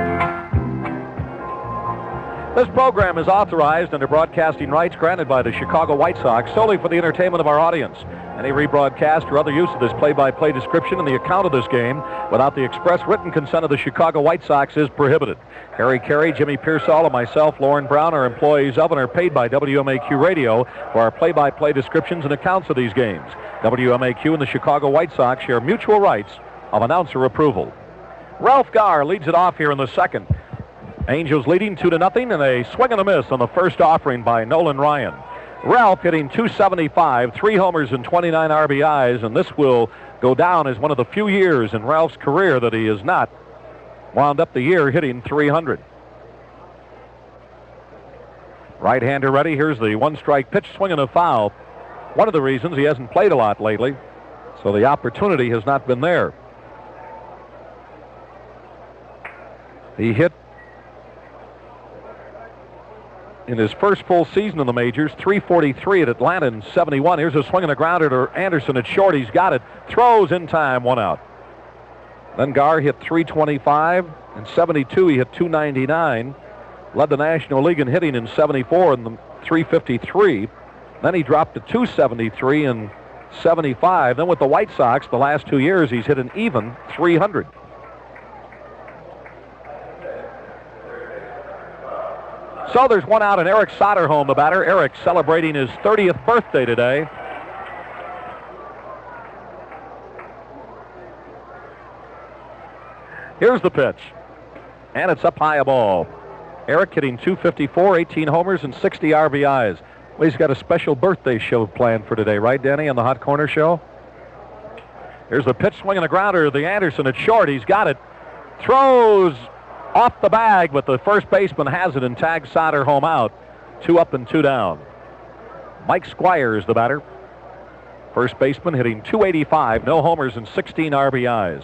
This program is authorized under broadcasting rights granted by the Chicago White Sox solely for the entertainment of our audience. Any rebroadcast or other use of this play-by-play description and the account of this game without the express written consent of the Chicago White Sox is prohibited. Harry Caray, Jimmy Piersall, and myself, Lorn Brown, are employees of and are paid by WMAQ Radio for our play-by-play descriptions and accounts of these games. WMAQ and the Chicago White Sox share mutual rights of announcer approval. Ralph Garr leads it off here in the 2nd. Angels leading 2-0, and a swing and a miss on the first offering by Nolan Ryan. Ralph hitting .275, 3 homers and 29 RBIs, and this will go down as one of the few years in Ralph's career that he has not wound up the year hitting .300. Right-hander ready. Here's the one-strike pitch, swing and a foul. One of the reasons he hasn't played a lot lately, so the opportunity has not been there. He hit in his first full season in the majors, .343 at Atlanta in '71. Here's a swing and a grounder to Anderson at short. He's got it. Throws in time, 1 out. Then Gar hit .325. In '72, he hit .299. Led the National League in hitting in '74 in the .353. Then he dropped to .273 in '75. Then with the White Sox, the last 2 years, he's hit an even .300. So there's 1 out, and Eric Soderholm, the batter. Eric celebrating his 30th birthday today. Here's the pitch, and it's up high a ball. Eric hitting .254, 18 homers, and 60 RBIs. Well, he's got a special birthday show planned for today, right, Danny, on the Hot Corner Show? Here's the pitch, swing and a grounder. The Anderson at short. He's got it. Throws off the bag, but the first baseman has it and tags Soderholm out. 2 up and 2 down. Mike Squires, the batter. First baseman hitting .285, no homers and 16 RBIs.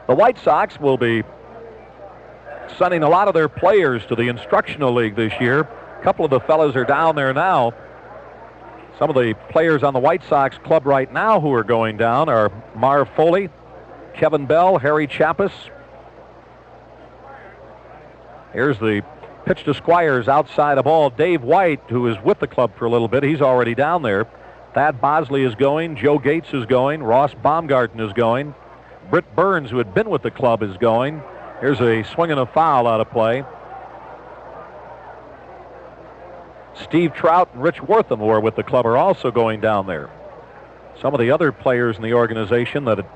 The White Sox will be sending a lot of their players to the Instructional League this year. A couple of the fellas are down there now. Some of the players on the White Sox club right now who are going down are Marv Foley, Kevin Bell, Harry Chappis. Here's the pitch to Squires, outside a ball. Dave White, who is with the club for a little bit, he's already down there. Thad Bosley is going. Joe Gates is going. Ross Baumgarten is going. Britt Burns, who had been with the club, is going. Here's a swing and a foul out of play. Steve Trout and Rich Wortham, who are with the club, are also going down there. Some of the other players in the organization that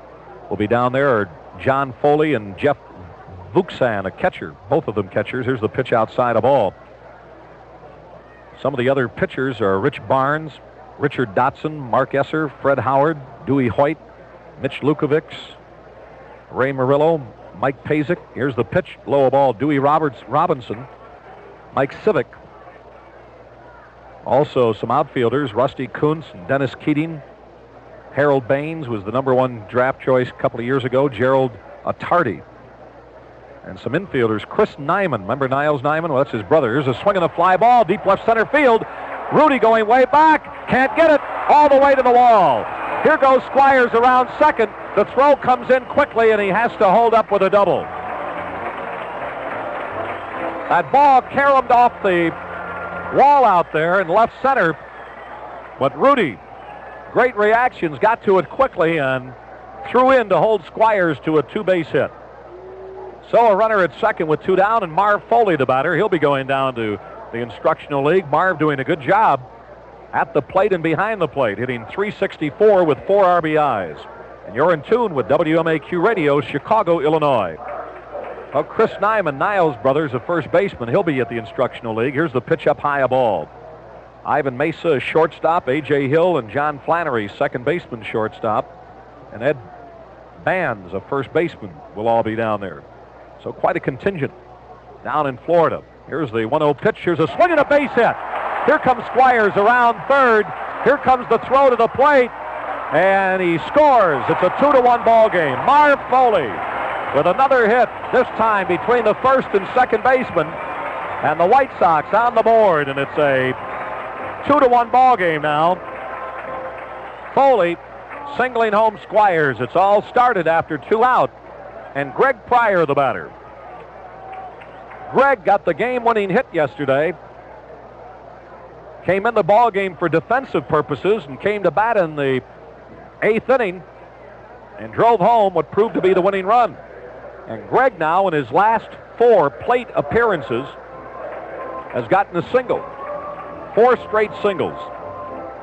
will be down there are John Foley and Jeff Vuxan, a catcher, both of them catchers. Here's the pitch outside a ball. Some of the other pitchers are Rich Barnes, Richard Dotson, Mark Esser, Fred Howard, Dewey Hoyt, Mitch Lukovics, Ray Murillo, Mike Pazik. Here's the pitch, low ball, Dewey Robinson, Mike Civic. Also some outfielders, Rusty Kuntz, Dennis Keating. Harold Baines was the #1 draft choice a couple of years ago, Gerald Attardi. And some infielders, Chris Nyman. Remember Niles Nyman? Well, that's his brother. Here's a swing and a fly ball, deep left center field. Rudy going way back. Can't get it. All the way to the wall. Here goes Squires around second. The throw comes in quickly, and he has to hold up with a double. That ball caromed off the wall out there in left center. But Rudy, great reactions, got to it quickly and threw in to hold Squires to a 2-base hit. So a runner at second with 2 down, and Marv Foley, the batter. He'll be going down to the Instructional League. Marv doing a good job at the plate and behind the plate, hitting .364 with 4 RBIs. And you're in tune with WMAQ Radio, Chicago, Illinois. Well, Chris Nyman, Niles brothers, a first baseman. He'll be at the Instructional League. Here's the pitch up high a ball. Ivan Mesa, a shortstop. A.J. Hill and John Flannery, second baseman, shortstop. And Ed Bands, a first baseman, will all be down there. So quite a contingent down in Florida. Here's the 1-0 pitch. Here's a swing and a base hit. Here comes Squires around third. Here comes the throw to the plate. And he scores. It's a 2-1 ball game. Marv Foley with another hit, this time between the first and second baseman. And the White Sox on the board. And it's a 2-1 ball game now. Foley singling home Squires. It's all started after 2 out. And Greg Pryor, the batter. Greg got the game-winning hit yesterday. Came in the ball game for defensive purposes and came to bat in the 8th inning and drove home what proved to be the winning run. And Greg now, in his last 4 plate appearances, has gotten a single. 4 straight singles.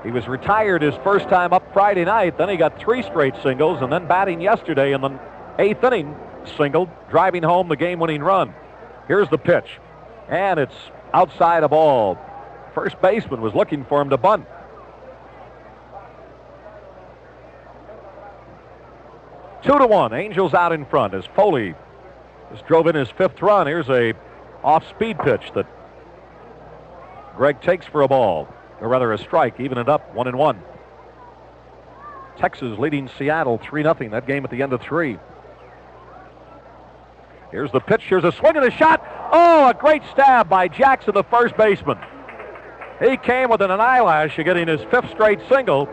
He was retired his first time up Friday night. Then he got 3 straight singles, and then batting yesterday in the 8th inning, singled, driving home the game-winning run. Here's the pitch. And it's outside of ball. First baseman was looking for him to bunt. Two to one. Angels out in front as Foley just drove in his 5th run. Here's a off-speed pitch that Greg takes for a ball, or rather a strike, even it up 1-1. Texas leading Seattle 3-0. That game at the end of 3. Here's the pitch. Here's a swing and a shot. Oh, a great stab by Jackson, the first baseman. He came within an eyelash of getting his 5th straight single.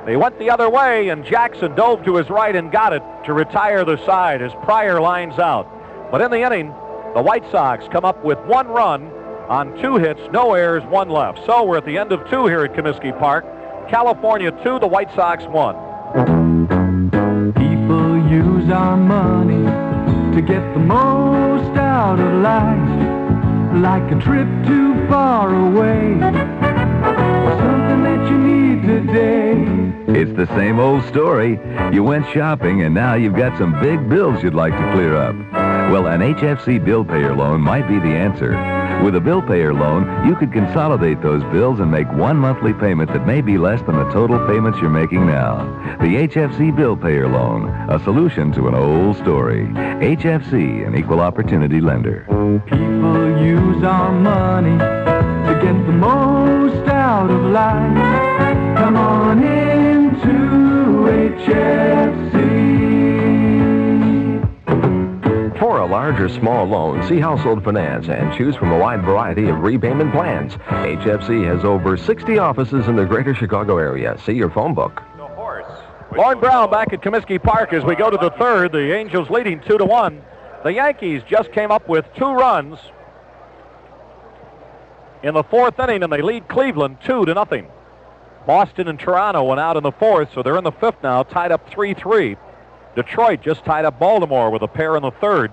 He went the other way, and Jackson dove to his right and got it to retire the side as Pryor lines out. But in the inning, the White Sox come up with 1 run on 2 hits, no errors, 1 left. So we're at the end of 2 here at Comiskey Park. California 2, the White Sox 1. People use our money to get the most out of life, like a trip too far away, or something that you need today. It's the same old story. You went shopping and now you've got some big bills you'd like to clear up. Well, an HFC bill payer loan might be the answer. With a bill payer loan, you could consolidate those bills and make 1 monthly payment that may be less than the total payments you're making now. The HFC bill payer loan, a solution to an old story. HFC, an equal opportunity lender. People use our money to get the most out of life. Come on into HFC. For a large or small loan, see Household Finance and choose from a wide variety of repayment plans. HFC has over 60 offices in the greater Chicago area. See your phone book. Lorn Brown back at Comiskey Park as we go to the 3rd. The Angels leading 2-1. The Yankees just came up with 2 runs in the 4th inning, and they lead Cleveland 2-0. Boston and Toronto went out in the 4th, so they're in the 5th now, tied up 3-3. Detroit just tied up Baltimore with a pair in the 3rd.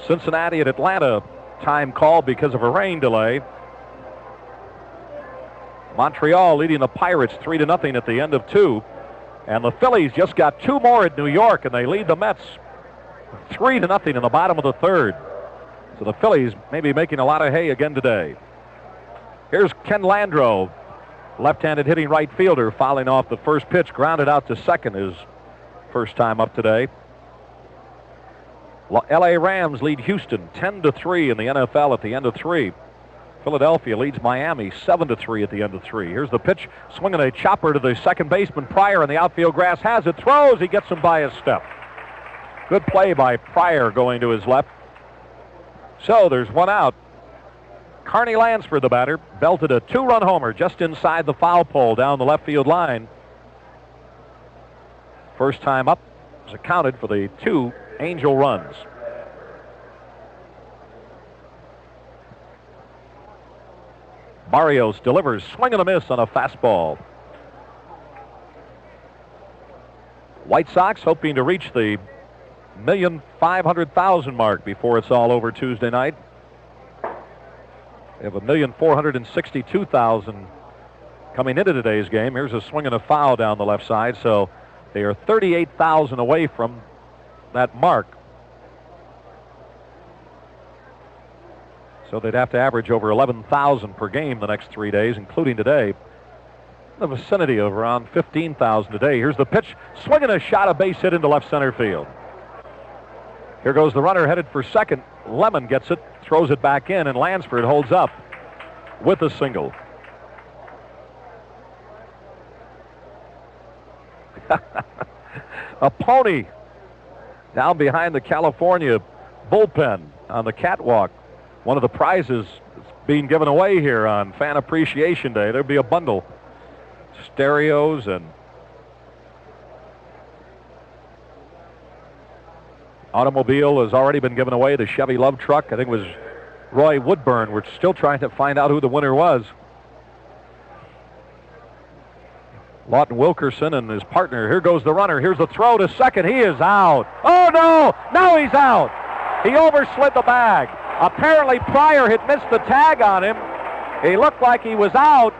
Cincinnati and Atlanta, time called because of a rain delay. Montreal leading the Pirates 3-0 at the end of 2. And the Phillies just got 2 more at New York, and they lead the Mets 3-0 in the bottom of the 3rd. So the Phillies may be making a lot of hay again today. Here's Ken Landreau, left-handed hitting right fielder, fouling off the first pitch, grounded out to second, his first time up today. L.A. Rams lead Houston 10-3 in the NFL at the end of 3. Philadelphia leads Miami 7-3 at the end of 3. Here's the pitch, swinging a chopper to the second baseman. Pryor in the outfield grass has it, throws, he gets him by his step. Good play by Pryor going to his left. So there's 1 out. Carney Lansford, the batter, belted a 2-run homer just inside the foul pole down the left field line. First time up is accounted for the 2 Angel runs. Barrios delivers, swing and a miss on a fastball. White Sox hoping to reach the 1,500,000 mark before it's all over Tuesday night. They have 1,462,000 coming into today's game. Here's a swing and a foul down the left side, so they are 38,000 away from that mark. So they'd have to average over 11,000 per game the next 3 days, including today. In the vicinity of around 15,000 today. Here's the pitch, swinging a shot, a base hit into left center field. Here goes the runner headed for second. Lemon gets it, throws it back in, and Lansford holds up with a single. A pony down behind the California bullpen on the catwalk. One of the prizes that's being given away here on Fan Appreciation Day. There'll be a bundle. Stereos and automobile has already been given away. The Chevy Love truck, I think it was Roy Woodburn. We're still trying to find out who the winner was. Lawton Wilkerson and his partner. Here goes the runner. Here's the throw to second. He is out. Oh, no. Now he's out. He overslid the bag. Apparently Pryor had missed the tag on him. He looked like he was out.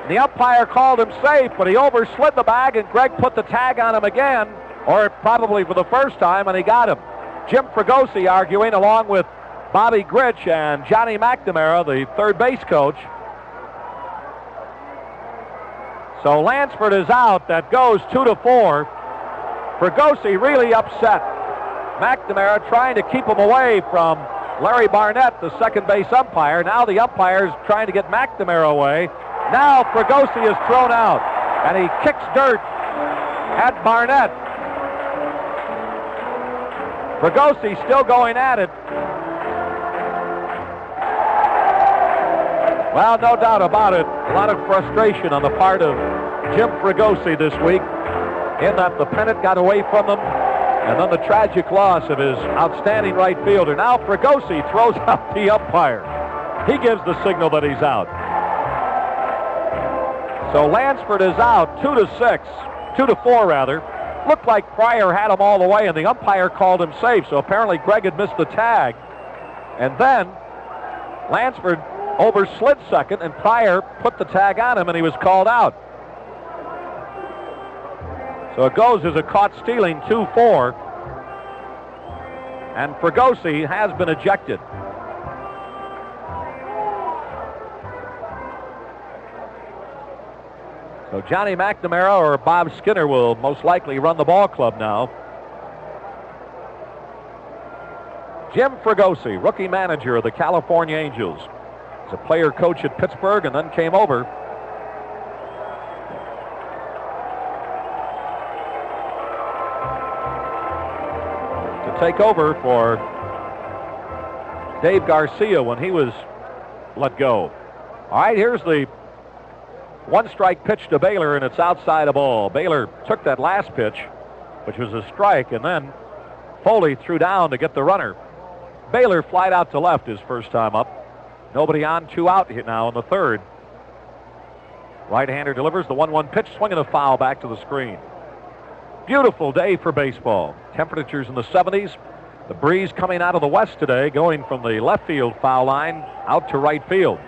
The umpire called him safe, but he overslid the bag, and Greg put the tag on him again, or probably for the first time, and he got him. Jim Fregosi arguing along with Bobby Gritch and Johnny McNamara, the third base coach. So Lansford is out. That goes 2-4. Fregosi really upset. McNamara trying to keep him away from Larry Barnett, the second base umpire. Now the umpire is trying to get McNamara away. Now Fregosi is thrown out, and he kicks dirt at Barnett. Fregosi still going at it. Well, no doubt about it. A lot of frustration on the part of Jim Fregosi this week in that the pennant got away from them, and then the tragic loss of his outstanding right fielder. Now Fregosi throws out the umpire. He gives the signal that he's out. So Lansford is out, 2-4 rather. Looked like Pryor had him all the way, and the umpire called him safe. So apparently Greg had missed the tag. And then Lansford overslid second, and Pryor put the tag on him, and he was called out. So it goes as a caught stealing, 2-4. And Fregosi has been ejected. So Johnny McNamara or Bob Skinner will most likely run the ball club now. Jim Fregosi, rookie manager of the California Angels. He's a player coach at Pittsburgh and then came over to take over for Dave Garcia when he was let go. All right, here's the one-strike pitch to Baylor, and it's outside a ball. Baylor took that last pitch, which was a strike, and then Foley threw down to get the runner. Baylor flied out to left his first time up. Nobody on, 2 out here now in the third. Right-hander delivers the 1-1 pitch, swinging a foul back to the screen. Beautiful day for baseball. Temperatures in the 70s. The breeze coming out of the west today, going from the left field foul line out to right field.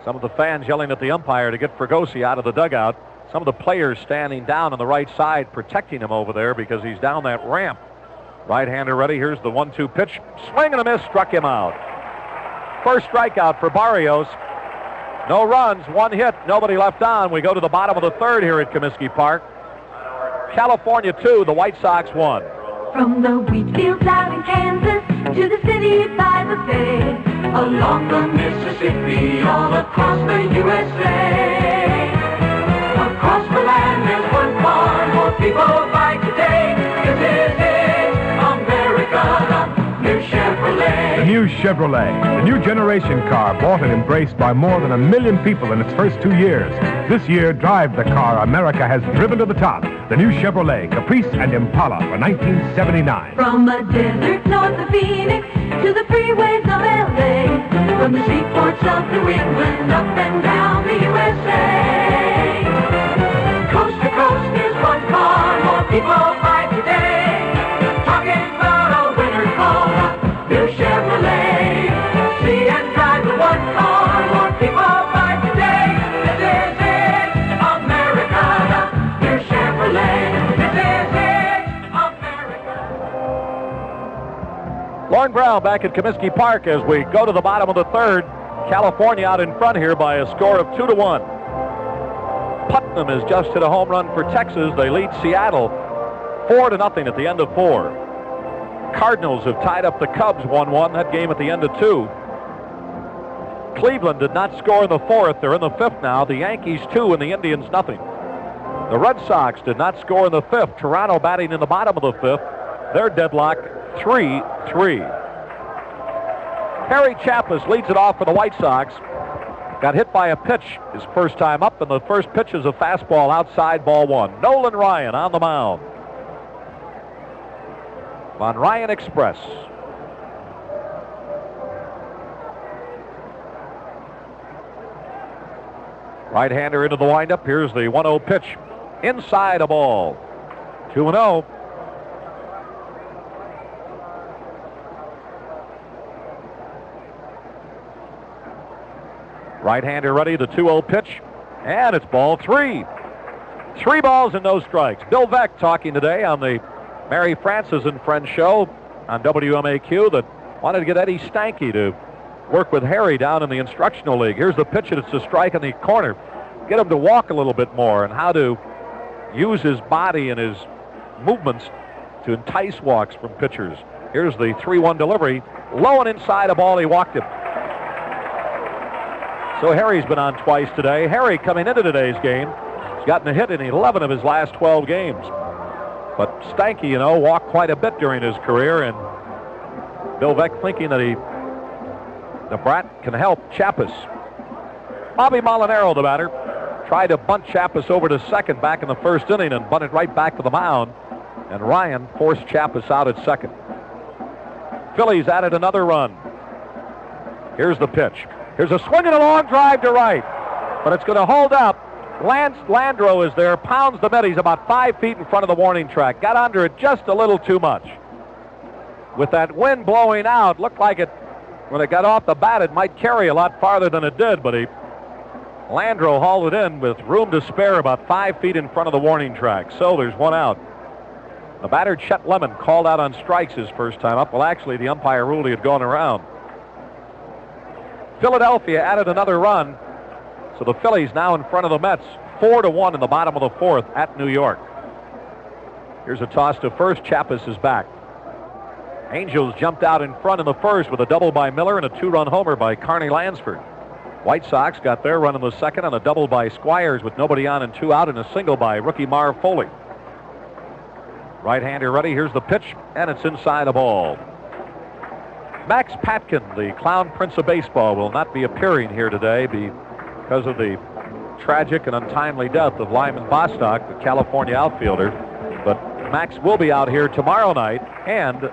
Some of the fans yelling at the umpire to get Fregosi out of the dugout. Some of the players standing down on the right side protecting him over there because he's down that ramp. Right-hander ready. Here's the 1-2 pitch. Swing and a miss. Struck him out. First strikeout for Barrios. No runs, 1 hit, nobody left on. We go to the bottom of the third here at Comiskey Park. California 2, the White Sox 1. From the wheat fields out in Kansas to the city by the bay, along the Mississippi, all across the USA. Across the land there's one car more people buy today. This is it, America, the new Chevrolet. The new Chevrolet, the new generation car bought and embraced by more than 1 million people in its first 2 years. This year, drive the car America has driven to the top. The new Chevrolet Caprice and Impala for 1979. From the desert north of Phoenix to the freeways of L.A., from the seaports of New England up and down the USA. Coast to coast, there's one car more people buy today. Talking about a winner called a new Chevrolet. See and drive the one car more people buy today. This is it, America, the new Chevrolet. This is it, America. Lorn Brown back at Comiskey Park as we go to the bottom of the third. California out in front here by a score of 2-1. Putnam has just hit a home run for Texas. They lead Seattle 4-0 at the end of 4. Cardinals have tied up the Cubs 1-1. That game at the end of 2. Cleveland did not score in the 4th. They're in the 5th now. The Yankees 2 and the Indians nothing. The Red Sox did not score in the 5th. Toronto batting in the bottom of the 5th. They're deadlocked 3-3. Harry Chappas leads it off for the White Sox. Got hit by a pitch his first time up, and the first pitch is a fastball outside, ball 1. Nolan Ryan on the mound. On Ryan Express. Right-hander into the windup. Here's the 1-0 pitch. Inside a ball. 2-0. Right-hander ready, the 2-0 pitch. And it's ball 3. 3 balls and no strikes. Bill Veeck talking today on the Mary Frances and Friends show on WMAQ that wanted to get Eddie Stanky to work with Harry down in the instructional league. Here's the pitch, and it's a strike in the corner. Get him to walk a little bit more and how to use his body and his movements to entice walks from pitchers. Here's the 3-1 delivery. Low and inside a ball. He walked him. So Harry's been on twice today. Harry, coming into today's game, has gotten a hit in 11 of his last 12 games. But Stanky, you know, walked quite a bit during his career, and Bill Veeck thinking that the brat can help Chappis. Bobby Molinaro, the batter, tried to bunt Chappis over to second back in the first inning and bunted right back to the mound. And Ryan forced Chappis out at second. Phillies added another run. Here's the pitch. Here's a swing and a long drive to right. But it's going to hold up. Lance Landreau is there, pounds the mitt. He's about 5 feet in front of the warning track. Got under it just a little too much. With that wind blowing out, looked like it, when it got off the bat, it might carry a lot farther than it did, but Landreau hauled it in with room to spare about 5 feet in front of the warning track. So there's one out. The batter, Chet Lemon, called out on strikes his first time up. Well, actually, the umpire ruled he had gone around. Philadelphia added another run. So the Phillies now in front of the Mets, 4-1 in the bottom of the 4th at New York. Here's a toss to first. Chappis is back. Angels jumped out in front in the first with a double by Miller and a 2-run homer by Carney Lansford. White Sox got their run in the second on a double by Squires with nobody on and 2 out, and a single by rookie Marv Foley. Right-hander ready. Here's the pitch, and it's inside a ball. Max Patkin, the clown prince of baseball, will not be appearing here today because of the tragic and untimely death of Lyman Bostock, the California outfielder. But Max will be out here tomorrow night and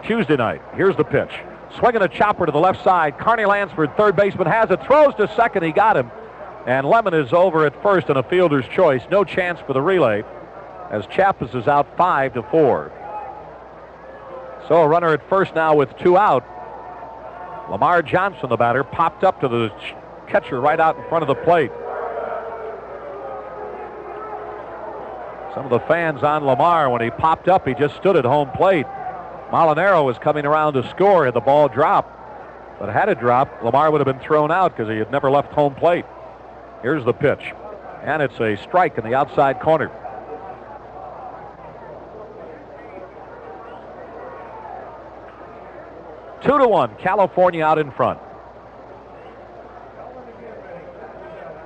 Tuesday night. Here's the pitch. Swinging a chopper to the left side. Carney Lansford, third baseman, has it. Throws to second. He got him. And Lemon is over at first in a fielder's choice. No chance for the relay as Chappis is out 5-4. So a runner at first now with 2 out. Lamar Johnson, the batter, popped up to the catcher right out in front of the plate. Some of the fans on Lamar, when he popped up, he just stood at home plate. Molinaro was coming around to score had the ball dropped. But had it dropped, Lamar would have been thrown out because he had never left home plate. Here's the pitch. And it's a strike in the outside corner. Two to 1, California out in front.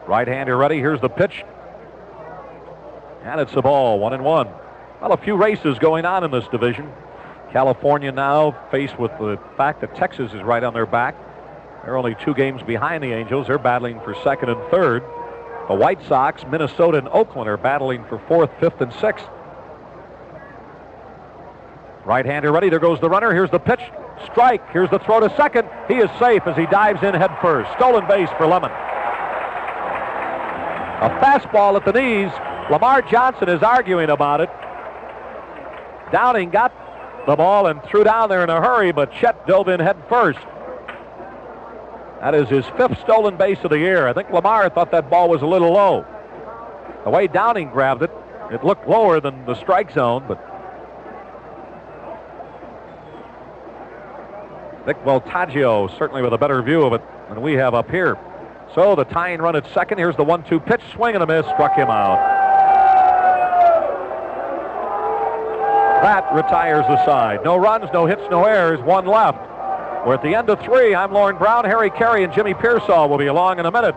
Right-hander ready. Here's the pitch. And it's a ball, 1-1. Well, a few races going on in this division. California now faced with the fact that Texas is right on their back. They're only 2 games behind the Angels. They're battling for second and third. The White Sox, Minnesota, and Oakland are battling for 4th, 5th, and 6th. Right-hander ready. There goes the runner. Here's the pitch. Strike. Here's the throw to second. He is safe as he dives in head first. Stolen base for Lemon. A fastball at the knees. Lamar Johnson is arguing about it. Downing got the ball and threw down there in a hurry, but Chet dove in head first. That is his 5th stolen base of the year. I think Lamar thought that ball was a little low. The way Downing grabbed it, it looked lower than the strike zone, but Vic Voltaggio certainly with a better view of it than we have up here. So the tying run at second. Here's the 1-2 pitch. Swing and a miss. Struck him out. That retires the side. No runs, no hits, no errors. 1 left. We're at the end of 3. I'm Lorn Brown. Harry Caray and Jimmy Piersall will be along in a minute.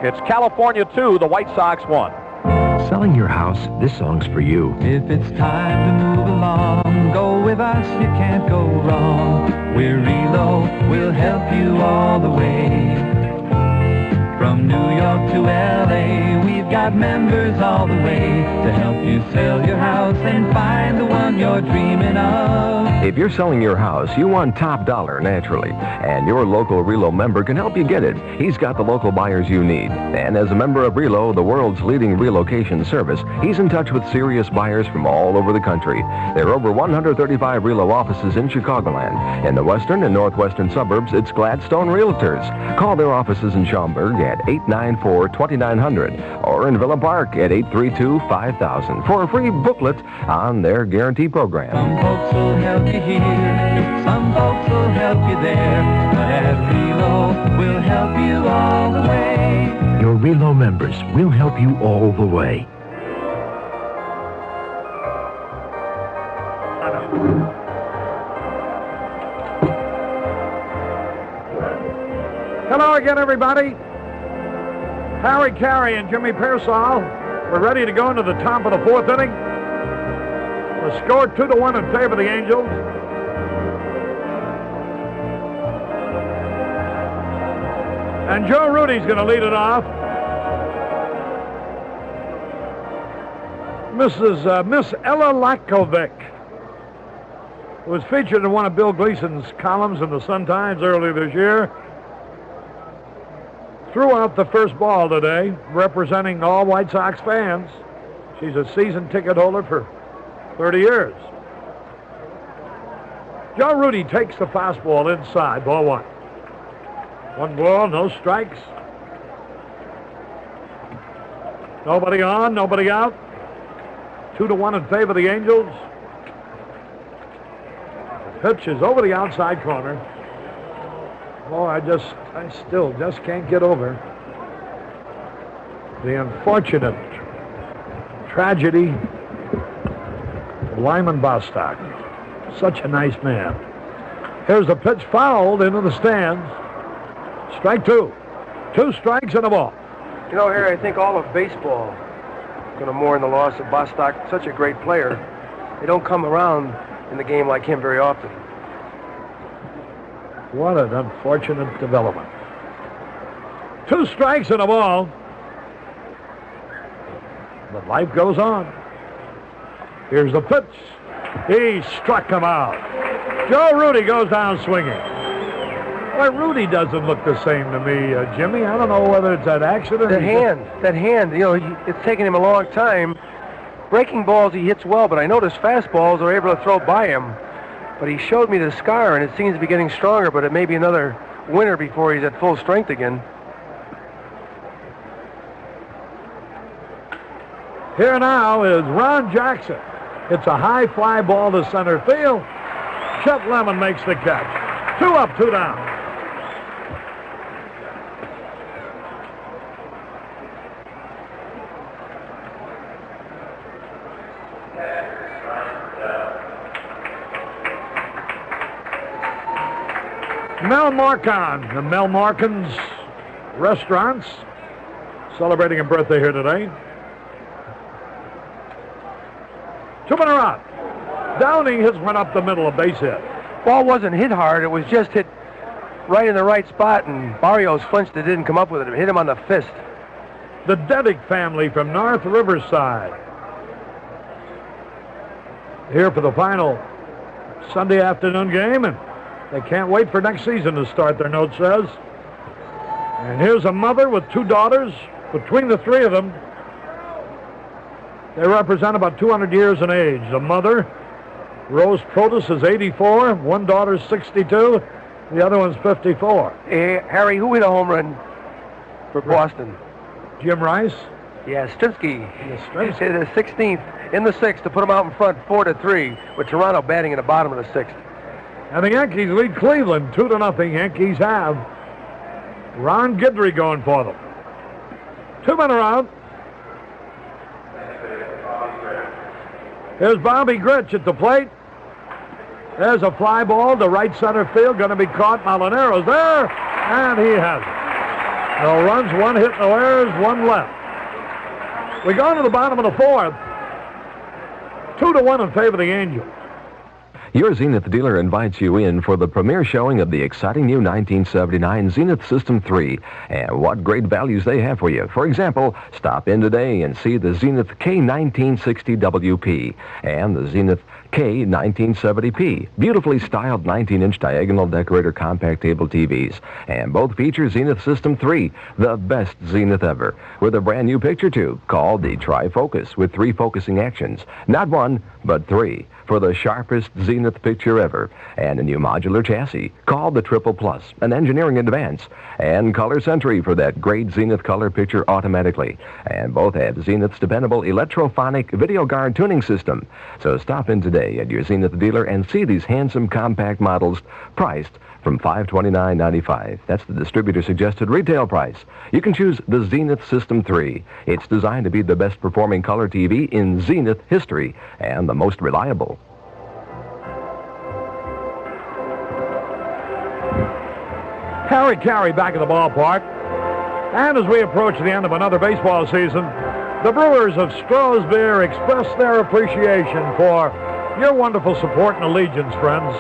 It's California 2, the White Sox 1. Selling your house, this song's for you. If it's time to move along, go with us, you can't go wrong. We're Relo, we'll help you all the way. From New York to L.A., we've got got members all the way to help you sell your house and find the one you're dreaming of. If you're selling your house, you want top dollar, naturally. And your local Relo member can help you get it. He's got the local buyers you need. And as a member of Relo, the world's leading relocation service, he's in touch with serious buyers from all over the country. There are over 135 Relo offices in Chicagoland. In the western and northwestern suburbs, it's Gladstone Realtors. Call their offices in Schaumburg at 894-2900 or in Villa Park at 832-5000 for a free booklet on their guarantee program. Some folks will help you here, some folks will help you there, but at Relo, we'll help you all the way. Your Relo members will help you all the way. Hello again, everybody. Harry Caray and Jimmy Piersall. We're ready to go into the top of the fourth inning. The score 2-1 in favor of the Angels. And Joe Rudy's going to lead it off. Miss Ella Lakovic was featured in one of Bill Gleason's columns in the Sun-Times earlier this year. Threw out the first ball today, representing all White Sox fans. She's a season ticket holder for 30 years. Joe Rudy takes the fastball inside, ball one. One ball, no strikes. Nobody on, nobody out. 2-1 in favor of the Angels. The pitch is over the outside corner. Oh, I still just can't get over the unfortunate tragedy of Lyman Bostock. Such a nice man. Here's the pitch fouled into the stands. Strike two. 2 strikes and a ball. You know, Harry, I think all of baseball is going to mourn the loss of Bostock. Such a great player. They don't come around in the game like him very often. What an unfortunate development. 2 strikes and a ball. But life goes on. Here's the pitch. He struck him out. Joe Rudy goes down swinging. Well, Rudy doesn't look the same to me, Jimmy. I don't know whether it's that accident. That hand, you know, it's taken him a long time. Breaking balls he hits well, but I noticed fastballs are able to throw by him. But he showed me the scar, and it seems to be getting stronger, but it may be another winter before he's at full strength again. Here now is Ron Jackson. It's a high fly ball to center field. Chet Lemon makes the catch. 2 up, 2 down. Mel Marcon, the Mel Marcon's Restaurants, celebrating a birthday here today. 2 men are out. Downing has run up the middle, a base hit. Ball wasn't hit hard. It was just hit right in the right spot, and Barrios flinched it, didn't come up with it. It hit him on the fist. The Dedick family from North Riverside here for the final Sunday afternoon game, and they can't wait for next season to start, their note says. And here's a mother with 2 daughters. Between the 3 of them, they represent about 200 years in age. The mother, Rose Protus, is 84. One daughter's 62. The other one's 54. Hey, Harry, who hit a home run for Boston? Jim Rice? Yeah, Strimsky. Hit the 16th in the 6th to put him out in front 4-3, with Toronto batting in the bottom of the 6th. And the Yankees lead Cleveland 2-0. Yankees have Ron Guidry going for them. 2 men are out. Here's Bobby Grich at the plate. There's a fly ball to right center field, going to be caught. Molinaro's there, and he has it. No runs, 1 hit, no errors, 1 left. We go to the bottom of the 4th. 2-1 in favor of the Angels. Your Zenith dealer invites you in for the premiere showing of the exciting new 1979 Zenith System 3 and what great values they have for you. For example, stop in today and see the Zenith K1960WP and the Zenith K1970P, beautifully styled 19-inch diagonal decorator compact table TVs. And both feature Zenith System 3, the best Zenith ever, with a brand new picture tube called the Tri-Focus with 3 focusing actions. Not 1, but 3, for the sharpest Zenith picture ever. And a new modular chassis called the Triple Plus, an engineering advance. And Color Sentry for that great Zenith color picture automatically. And both have Zenith's dependable electrophonic video guard tuning system. So stop in today at your Zenith dealer and see these handsome compact models priced from $529.95. That's the distributor-suggested retail price. You can choose the Zenith System 3. It's designed to be the best-performing color TV in Zenith history and the most reliable. Harry Caray back at the ballpark. And as we approach the end of another baseball season, the Brewers of Stroh's Beer express their appreciation for your wonderful support and allegiance, friends.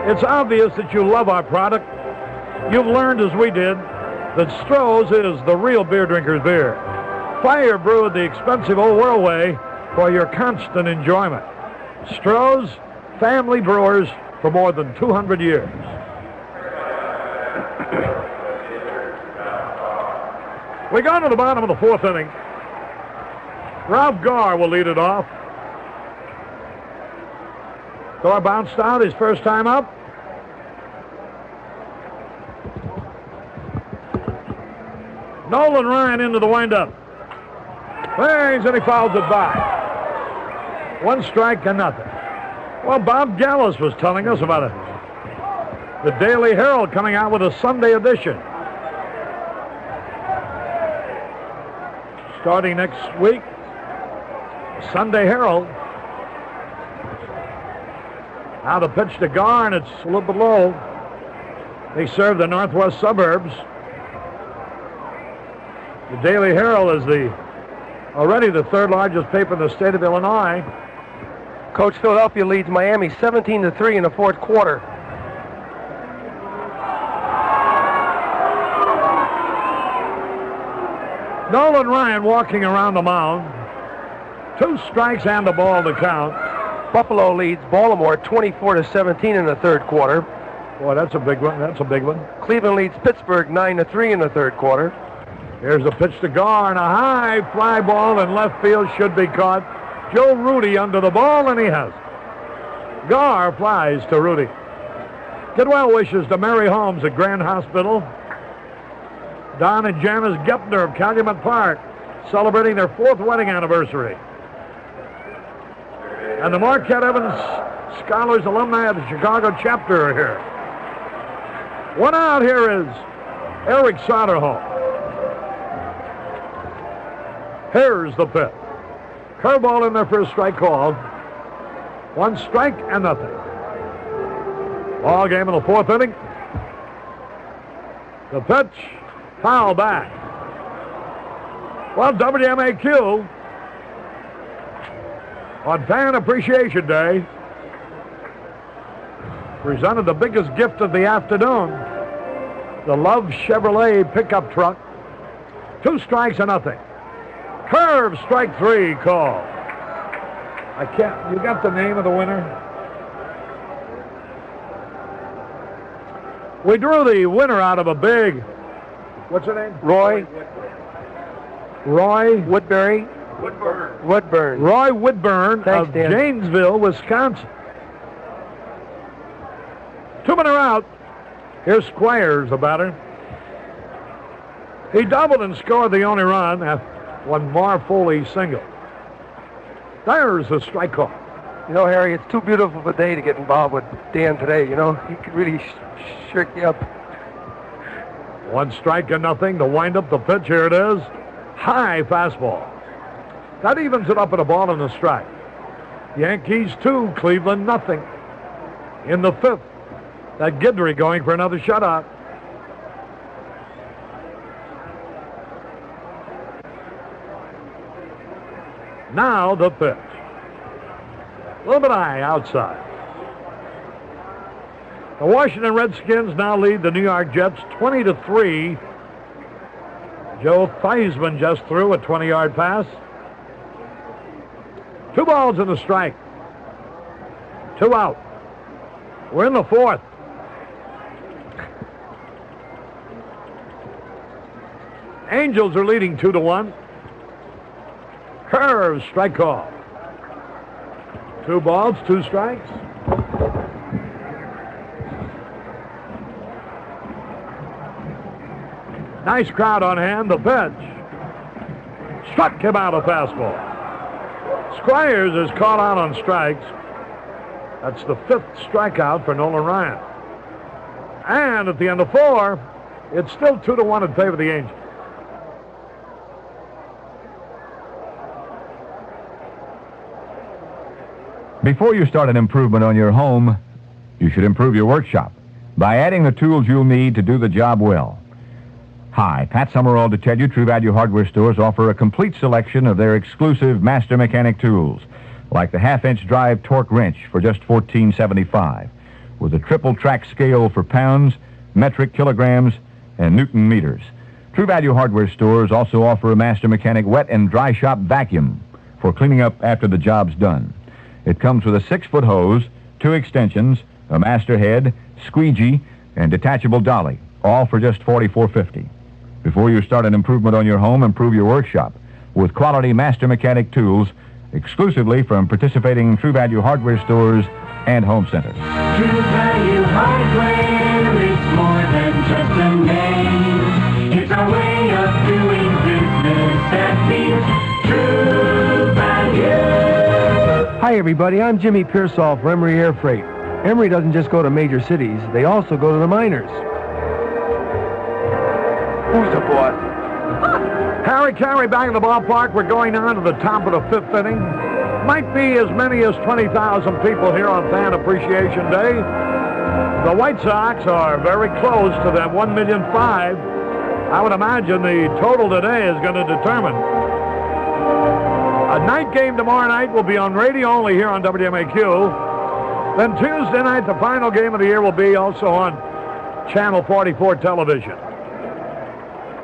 It's obvious that you love our product. You've learned, as we did, that Stroh's is the real beer drinker's beer. Fire brewed the expensive old world way for your constant enjoyment. Stroh's, family brewers for more than 200 years. We go to the bottom of the 4th inning. Ralph Garr will lead it off. Garr bounced out his first time up. Nolan Ryan into the windup. Bangs, and he fouls it by. 1 strike and nothing. Well, Bob Gallus was telling us about it. The Daily Herald coming out with a Sunday edition. Starting next week, Sunday Herald. Now the pitch to Garr, and it's a little bit low. They serve the northwest suburbs. The Daily Herald is already the 3rd largest paper in the state of Illinois. Coach, Philadelphia leads Miami 17-3 in the 4th quarter. Nolan Ryan walking around the mound. 2 strikes and a ball to count. Buffalo leads Baltimore 24-17 in the 3rd quarter. Boy, that's a big one. That's a big one. Cleveland leads Pittsburgh 9-3 in the 3rd quarter. Here's a pitch to Garr, and a high fly ball in left field should be caught. Joe Rudy under the ball, and he has it. Garr flies to Rudy. Get well wishes to Mary Holmes at Grand Hospital. Don and Janice Gepner of Calumet Park celebrating their 4th wedding anniversary. And the Marquette Evans Scholars alumni of the Chicago chapter are here. 1 out. Here is Eric Soderholm. Here's the pitch. Curveball in there for a strike call. 1 strike and nothing. Ball game in the 4th inning. The pitch, foul back. Well, WMAQ on Fan Appreciation Day presented the biggest gift of the afternoon, the Love Chevrolet pickup truck. 2 strikes and nothing. Curve, strike 3 call. You got the name of the winner? We drew the winner out of a big, what's her name? Roy Woodbury. Woodburn. Roy Woodburn. Thanks, of Dan. Janesville, Wisconsin. 2 men are out. Here's Squires, the batter. He doubled and scored the only run after one Mar Foley single. There's the strike call. You know, Harry, it's too beautiful of a day to get involved with Dan today. You know, he could really shirk you up. 1 strike and nothing. The windup, the pitch, here it is. High fastball. That evens it up at a ball and a strike. Yankees 2, Cleveland nothing. In the 5th, that Guidry going for another shutout. Now the pitch. A little bit high outside. The Washington Redskins now lead the New York Jets 20-3. Joe Theismann just threw a 20-yard pass. 2 balls and a strike. 2 out. We're in the 4th. Angels are leading 2-1. Curve, strike call. 2 balls, 2 strikes. Nice crowd on hand. The pitch struck him out a fastball. Squires is caught out on strikes. That's the 5th strikeout for Nolan Ryan. And at the end of 4, it's still 2-1 in favor of the Angels. Before you start an improvement on your home, you should improve your workshop by adding the tools you'll need to do the job well. Hi, Pat Summerall to tell you True Value Hardware Stores offer a complete selection of their exclusive master mechanic tools, like the half-inch drive torque wrench for just $14.75, with a triple track scale for pounds, metric kilograms, and Newton meters. True Value Hardware Stores also offer a master mechanic wet and dry shop vacuum for cleaning up after the job's done. It comes with a 6-foot hose, 2 extensions, a master head, squeegee, and detachable dolly, all for just $44.50. Before you start an improvement on your home, improve your workshop with quality master mechanic tools exclusively from participating True Value Hardware Stores and home centers. True Value Hardware is more than just a name. It's a way of doing business that means True Value. Hi, everybody. I'm Jimmy Piersall for Emery Air Freight. Emery doesn't just go to major cities. They also go to the minors. Who's the boss? Harry Caray back in the ballpark. We're going on to the top of the 5th inning. Might be as many as 20,000 people here on Fan Appreciation Day. The White Sox are very close to that 1.5 million. I would imagine the total today is going to determine. A night game tomorrow night will be on radio only here on WMAQ. Then Tuesday night, the final game of the year will be also on Channel 44 television.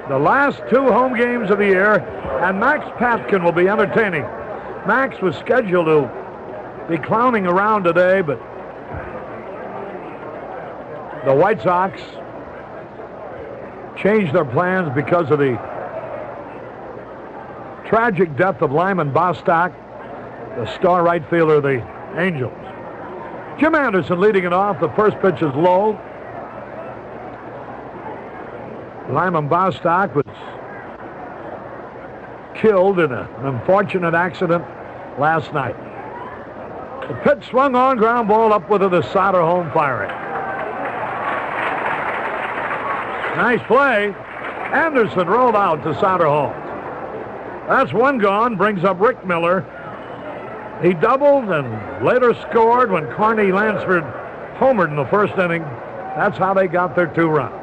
The last 2 home games of the year, and Max Patkin will be entertaining. Max was scheduled to be clowning around today, but the White Sox changed their plans because of the tragic death of Lyman Bostock, the star right fielder of the Angels. Jim Anderson leading it off. The first pitch is low. Lyman Bostock was killed in an unfortunate accident last night. The pitch swung on, ground ball up with the Sauter home firing. Nice play. Anderson rolled out to Sauter home. That's 1 gone, brings up Rick Miller. He doubled and later scored when Carney Lansford homered in the first inning. That's how they got their 2 runs.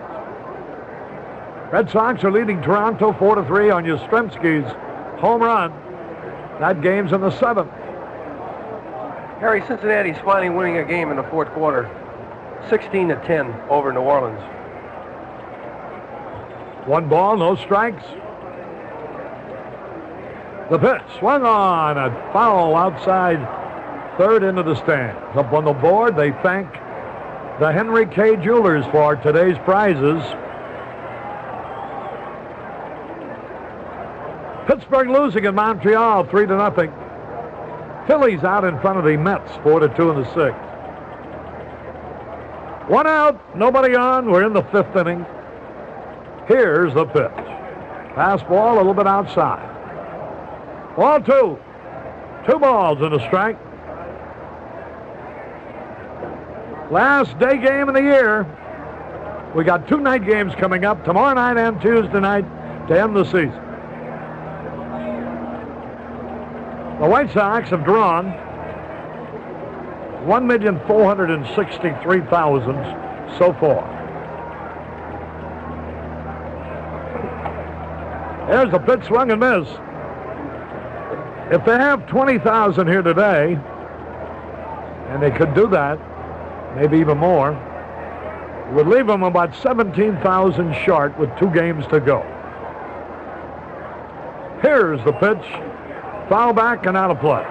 Red Sox are leading Toronto 4-3 on Yastrzemski's home run. That game's in the 7th. Harry, Cincinnati's finally winning a game in the 4th quarter. 16-10 over New Orleans. 1 ball, no strikes. The pitch swung on, a foul outside third into the stands. Up on the board, they thank the Henry K. Jewelers for today's prizes. Pittsburgh losing in Montreal 3-0. Phillies out in front of the Mets 4-2 in the 6th. 1 out, nobody on. We're in the 5th inning. Here's the pitch. Fastball a little bit outside. Ball 2. 2 balls and a strike. Last day game of the year. We got 2 night games coming up, tomorrow night and Tuesday night, to end the season. The White Sox have drawn 1,463,000 so far. There's the pitch, swung and miss. If they have 20,000 here today, and they could do that, maybe even more, would leave them about 17,000 short with 2 games to go. Here's the pitch. Foul back and out of play.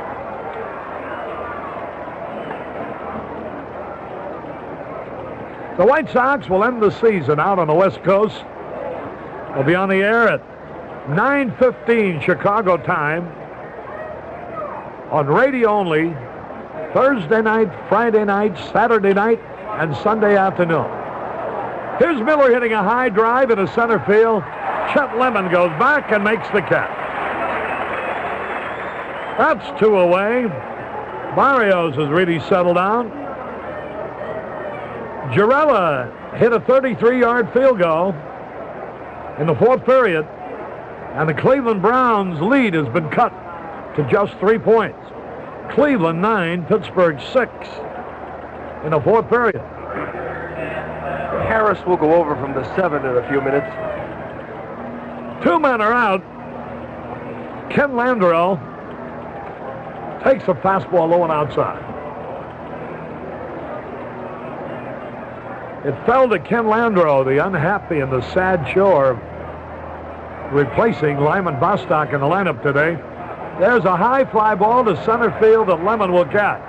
The White Sox will end the season out on the West Coast. They'll be on the air at 9:15 Chicago time on radio only, Thursday night, Friday night, Saturday night, and Sunday afternoon. Here's Miller hitting a high drive into center field. Chet Lemon goes back and makes the catch. That's 2 away. Barrios has really settled down. Girella hit a 33-yard field goal in the 4th period, and the Cleveland Browns' lead has been cut to just 3 points. Cleveland 9, Pittsburgh 6 in the 4th period. Harris will go over from the 7 in a few minutes. 2 men are out. Ken Landreau takes a fastball low and outside. It fell to Ken Landreau, the unhappy and the sad chore of replacing Lyman Bostock in the lineup today. There's a high fly ball to center field that Lemon will catch.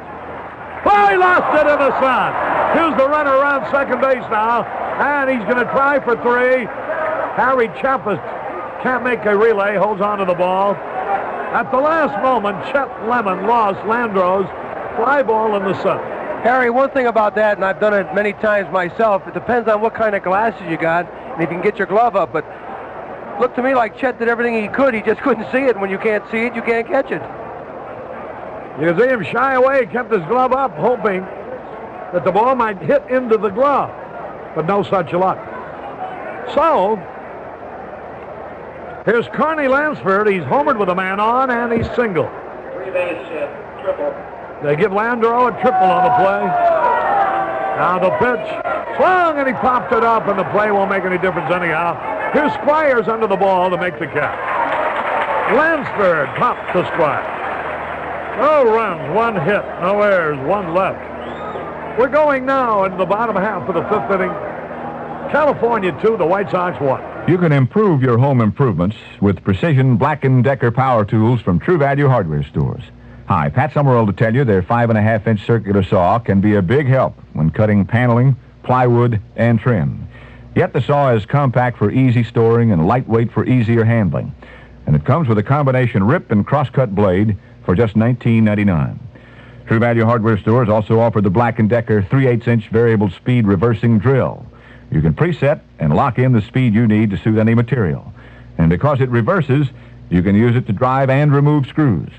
Oh, he lost it in the sun. Here's the runner around second base now, and he's going to try for 3. Harry Chappis can't make a relay, holds on to the ball. At the last moment, Chet Lemon lost Landreau's fly ball in the sun. Harry, one thing about that, and I've done it many times myself, it depends on what kind of glasses you got, and if you can get your glove up, but looked to me like Chet did everything he could. He just couldn't see it. When you can't see it, you can't catch it. You can see him shy away, kept his glove up, hoping that the ball might hit into the glove, but no such luck. So, here's Carney Lansford. He's homered with a man on, and he's single. 3-base triple. They give Landreau a triple on the play. Now the pitch. Swung, and he popped it up, and the play won't make any difference anyhow. Here's Squires under the ball to make the catch. Lansford popped to Squires. No runs, 1 hit, no errors, 1 left. We're going now into the bottom half of the 5th inning. California 2, the White Sox 1. You can improve your home improvements with precision Black & Decker power tools from True Value Hardware Stores. Hi, Pat Summerall to tell you their 5.5-inch circular saw can be a big help when cutting paneling, plywood, and trim. Yet the saw is compact for easy storing and lightweight for easier handling. And it comes with a combination rip and cross-cut blade for just $19.99. True Value Hardware Stores also offer the Black & Decker 3/8-inch variable speed reversing drill. You can preset and lock in the speed you need to suit any material. And because it reverses, you can use it to drive and remove screws.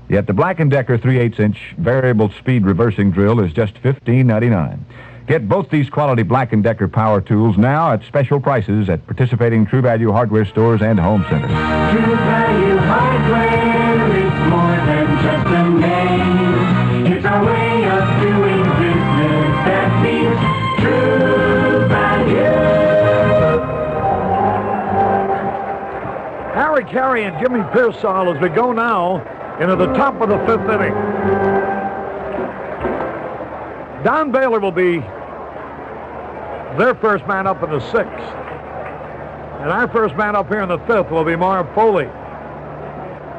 Yet the Black & Decker 3/8-inch variable speed reversing drill is just $15.99. Get both these quality Black & Decker power tools now at special prices at participating True Value Hardware Stores and home centers. True Value Hardware, it's more than just a name. It's a way of doing business that means True Value. Harry Caray and Jimmy Piersall as we go now into the top of the 5th inning. Don Baylor will be their first man up in the 6th. And our first man up here in the 5th will be Marv Foley.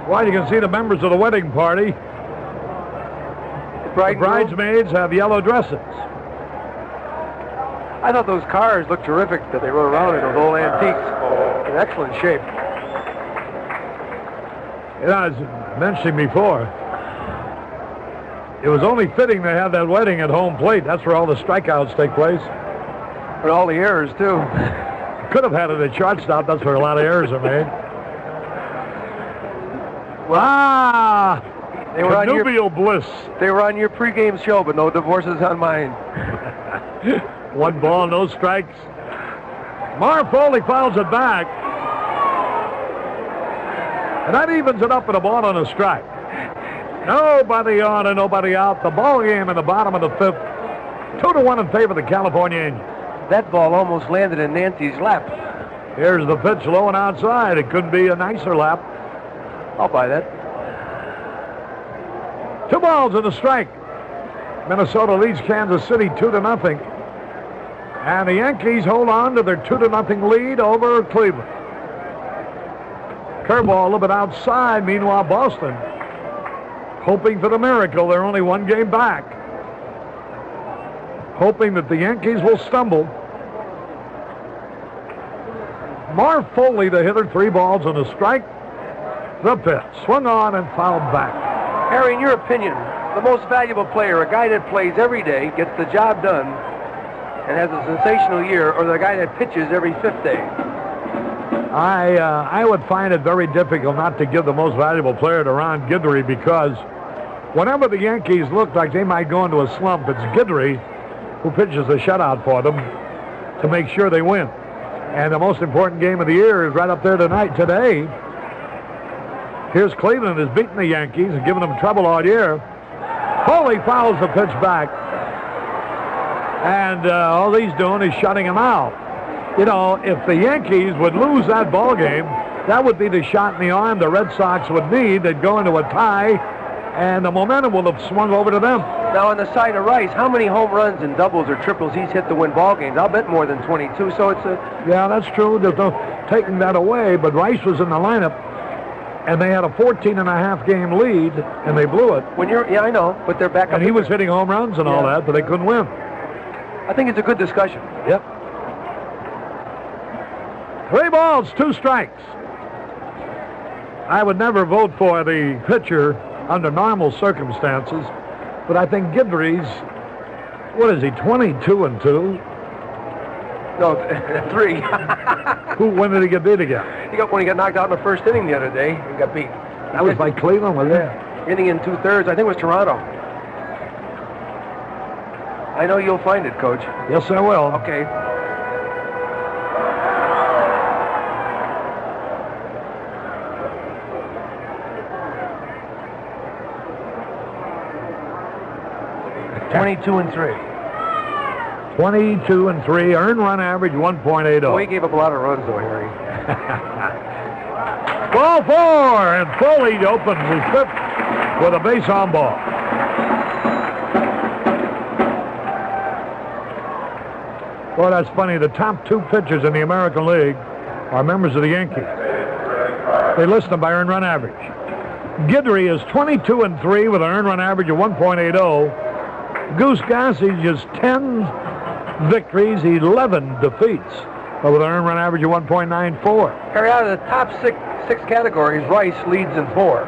Well, you can see the members of the wedding party. The bridesmaids have yellow dresses. I thought those cars looked terrific that they rode around in, those old antiques. In excellent shape. You know, as I mentioned before, it was only fitting they have that wedding at home plate. That's where all the strikeouts take place. And all the errors, too. Could have had it at shortstop. That's where a lot of errors are made. They were connubial bliss. They were on your pregame show, but no divorces on mine. 1 ball, no strikes. Marv Foley fouls it back. And that evens it up at a ball and a strike. Nobody on and nobody out. The ball game in the bottom of the 5th. 2-1 in favor of the California Angels. That ball almost landed in Nancy's lap. Here's the pitch low and outside. It couldn't be a nicer lap. I'll buy that. 2 balls and a strike. Minnesota leads Kansas City 2-0. And the Yankees hold on to their 2-0 lead over Cleveland. Curveball a little bit outside. Meanwhile, Boston, hoping for the miracle. They're only one game back. Hoping that the Yankees will stumble. Marv Foley, the hitter, 3 balls and a strike. The pitch, swung on and fouled back. Harry, in your opinion, the most valuable player, a guy that plays every day, gets the job done, and has a sensational year, or the guy that pitches every 5th day? I would find it very difficult not to give the most valuable player to Ron Guidry, because whenever the Yankees look like they might go into a slump, it's Guidry who pitches the shutout for them to make sure they win. And the most important game of the year is right up there today. Here's Cleveland has beaten the Yankees and given them trouble all year. Foley fouls the pitch back. And all he's doing is shutting him out. You know, if the Yankees would lose that ball game, that would be the shot in the arm the Red Sox would need. They'd go into a tie, and the momentum will have swung over to them. Now, on the side of Rice, how many home runs and doubles or triples he's hit to win ball games? I'll bet more than 22, so it's a... Yeah, that's true. There's no taking that away, but Rice was in the lineup, and they had a 14.5 game lead, and they blew it. Yeah, I know, but they're back up. And he was hitting home runs and all that, but they couldn't win. I think it's a good discussion. Yep. 3 balls, 2 strikes. I would never vote for the pitcher under normal circumstances, but I think Guidry's, what is he, 22-2? No, 3. When did he get beat again? When he got knocked out in the first inning the other day. He got beat. That was by Cleveland, wasn't it? Yeah. Inning in 2/3. I think it was Toronto. I know you'll find it, Coach. Yes, I will. Okay. (22-3). 22-3, earned run average 1.80. Oh, he gave up a lot of runs, though, Harry. Ball 4, and Foley opens his 5th with a base on ball. Well, that's funny. The top 2 pitchers in the American League are members of the Yankees. They list them by earned run average. Guidry is 22-3 with an earned run average of 1.80. Goose Gossage is 10 victories, 11 defeats, but with an earned run average of 1.94. Harry, out of the top six categories, Rice leads in 4.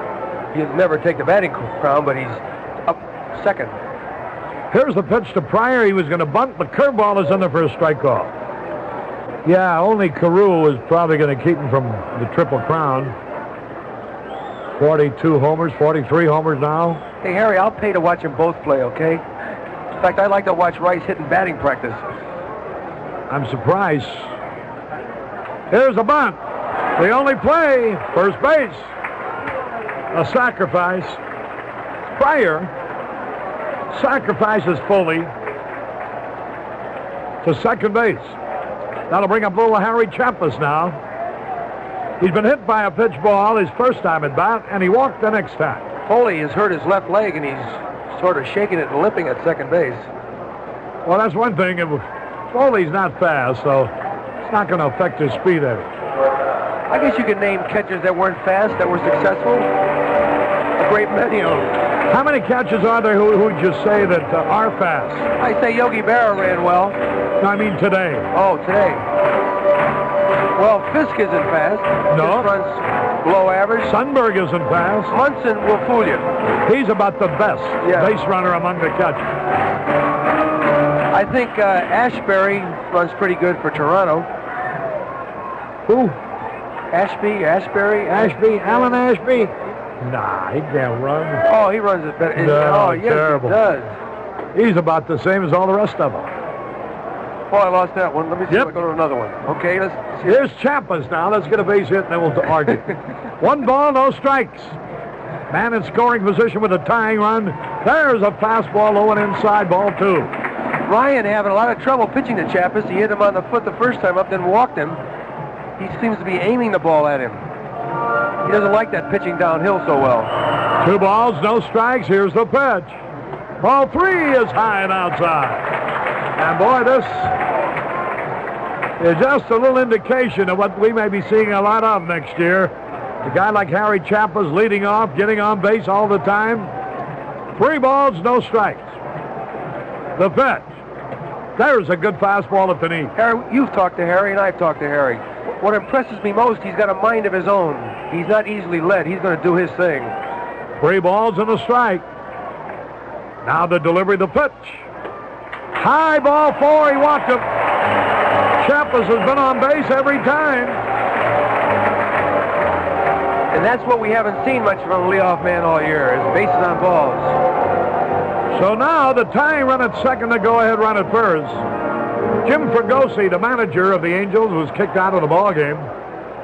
He'll never take the batting crown, but he's up 2nd. Here's the pitch to Pryor. He was going to bunt. The curveball is in there for a strike call. Yeah, only Carew is probably going to keep him from the Triple Crown. 42 homers, 43 homers now. Hey, Harry, I'll pay to watch them both play, okay? In fact, I like to watch Rice hitting batting practice. I'm surprised. Here's a bunt. The only play, first base. A sacrifice. Pryor sacrifices Foley to second base. That'll bring up little Harry Chappis now. He's been hit by a pitch ball his first time at bat, and he walked the next time. Foley has hurt his left leg, and he's sort of shaking it and limping at second base. Well, that's one thing. Foley's not fast, so it's not going to affect his speed any. I guess you could name catchers that weren't fast, that were successful. A great many of them. How many catchers are there who would you say that are fast? I say Yogi Berra ran well. No, I mean today. Oh, today. Well, Fisk isn't fast. No. Just runs below average. Sundberg isn't fast. Munson will fool you. He's about the best base runner among the catchers. I think Ashbury runs pretty good for Toronto. Who? Ashby, Alan Ashby. Nah, he can't run. Oh, he runs it better. No, yes, terrible. He does. He's about the same as all the rest of them. Oh, I lost that one. Let me see if I go to another one. Okay, let's see. Here's Chappis now. Let's get a base hit, and then we'll argue. 1 ball, no strikes. Man in scoring position with a tying run. There's a fastball low and inside, ball 2. Ryan having a lot of trouble pitching to Chappis. He hit him on the foot the first time up, then walked him. He seems to be aiming the ball at him. He doesn't like that pitching downhill so well. 2 balls, no strikes. Here's the pitch. Ball 3 is high and outside. And boy, this is just a little indication of what we may be seeing a lot of next year. A guy like Harry Chapa's leading off, getting on base all the time. 3 balls, no strikes. The pitch. There's a good fastball at the knee. Harry, you've talked to Harry, and I've talked to Harry. What impresses me most, he's got a mind of his own. He's not easily led. He's going to do his thing. 3 balls and a strike. Now the delivery, the pitch. High ball 4, he walked him. Chapas has been on base every time. And that's what we haven't seen much from a leadoff man all year, is bases on balls. So now the tying run at second, the go-ahead run at first. Jim Fregosi, the manager of the Angels, was kicked out of the ball game,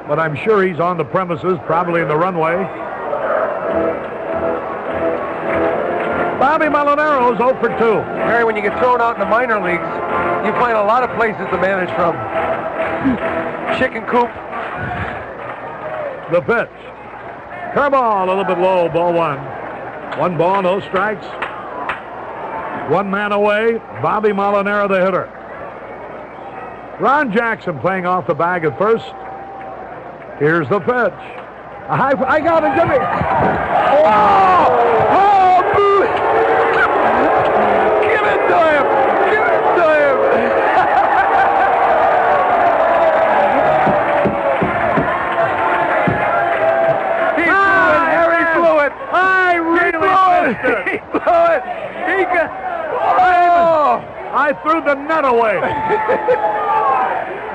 but I'm sure he's on the premises, probably in the runway. Bobby Molinaro's 0 for 2. Harry, when you get thrown out in the minor leagues, you find a lot of places to manage from. Chicken coop. The pitch. Curveball, a little bit low, ball 1. 1 ball, no strikes. 1 man away, Bobby Molinaro, the hitter. Ron Jackson playing off the bag at first. Here's the pitch. I got it, Jimmy. Oh! Oh! Give it to him! Give it to him! Harry blew it! I really missed it! He blew it! He got... Oh! I threw the net away.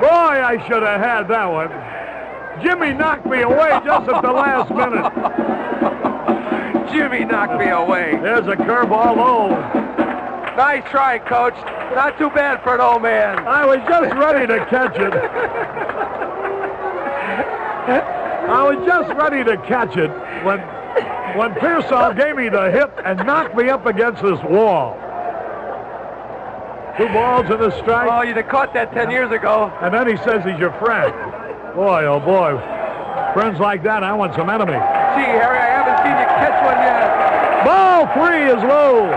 Boy, I should have had that one. Jimmy knocked me away just at the last minute. Jimmy knocked me away. There's a curveball low. Nice try, Coach. Not too bad for an old man. I was just ready to catch it. I was just ready to catch it when Piersall gave me the hit and knocked me up against this wall. 2 balls and a strike. Oh, you'd have caught that 10 years ago. And then he says he's your friend. Boy, oh boy. Friends like that, I want some enemies. Gee, Harry, I haven't seen you catch one yet. Ball 3 is low.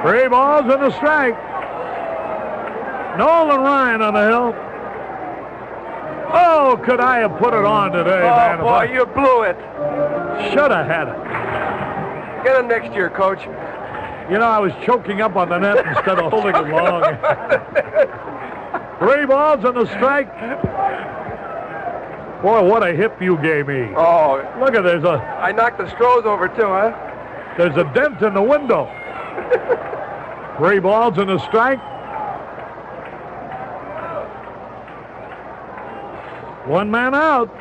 3 balls and a strike. Nolan Ryan on the hill. Oh, could I have put it on today, man? Oh, boy, you blew it. Should have had it. Get him next year, Coach. You know, I was choking up on the net instead of holding it long. 3 balls and a strike. Boy, what a hip you gave me. Oh. Look at this. I knocked the Strohs over, too, huh? There's a dent in the window. 3 balls and a strike. 1 man out.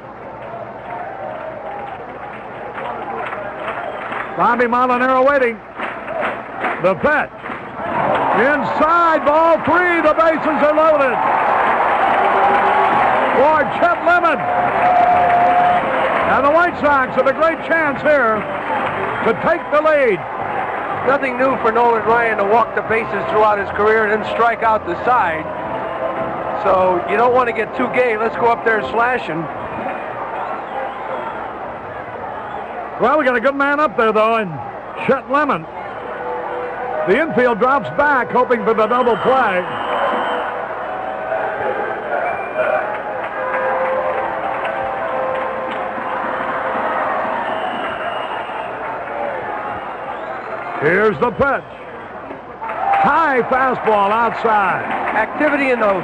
Bobby Molinaro waiting. The pitch. Inside, ball 3. The bases are loaded. For Chet Lemon. And the White Sox have a great chance here to take the lead. Nothing new for Nolan Ryan to walk the bases throughout his career and then strike out the side. So you don't want to get too gay. Let's go up there slashing. Well, we got a good man up there, though, and Chet Lemon. The infield drops back, hoping for the double play. Here's the pitch. High fastball outside. Activity in the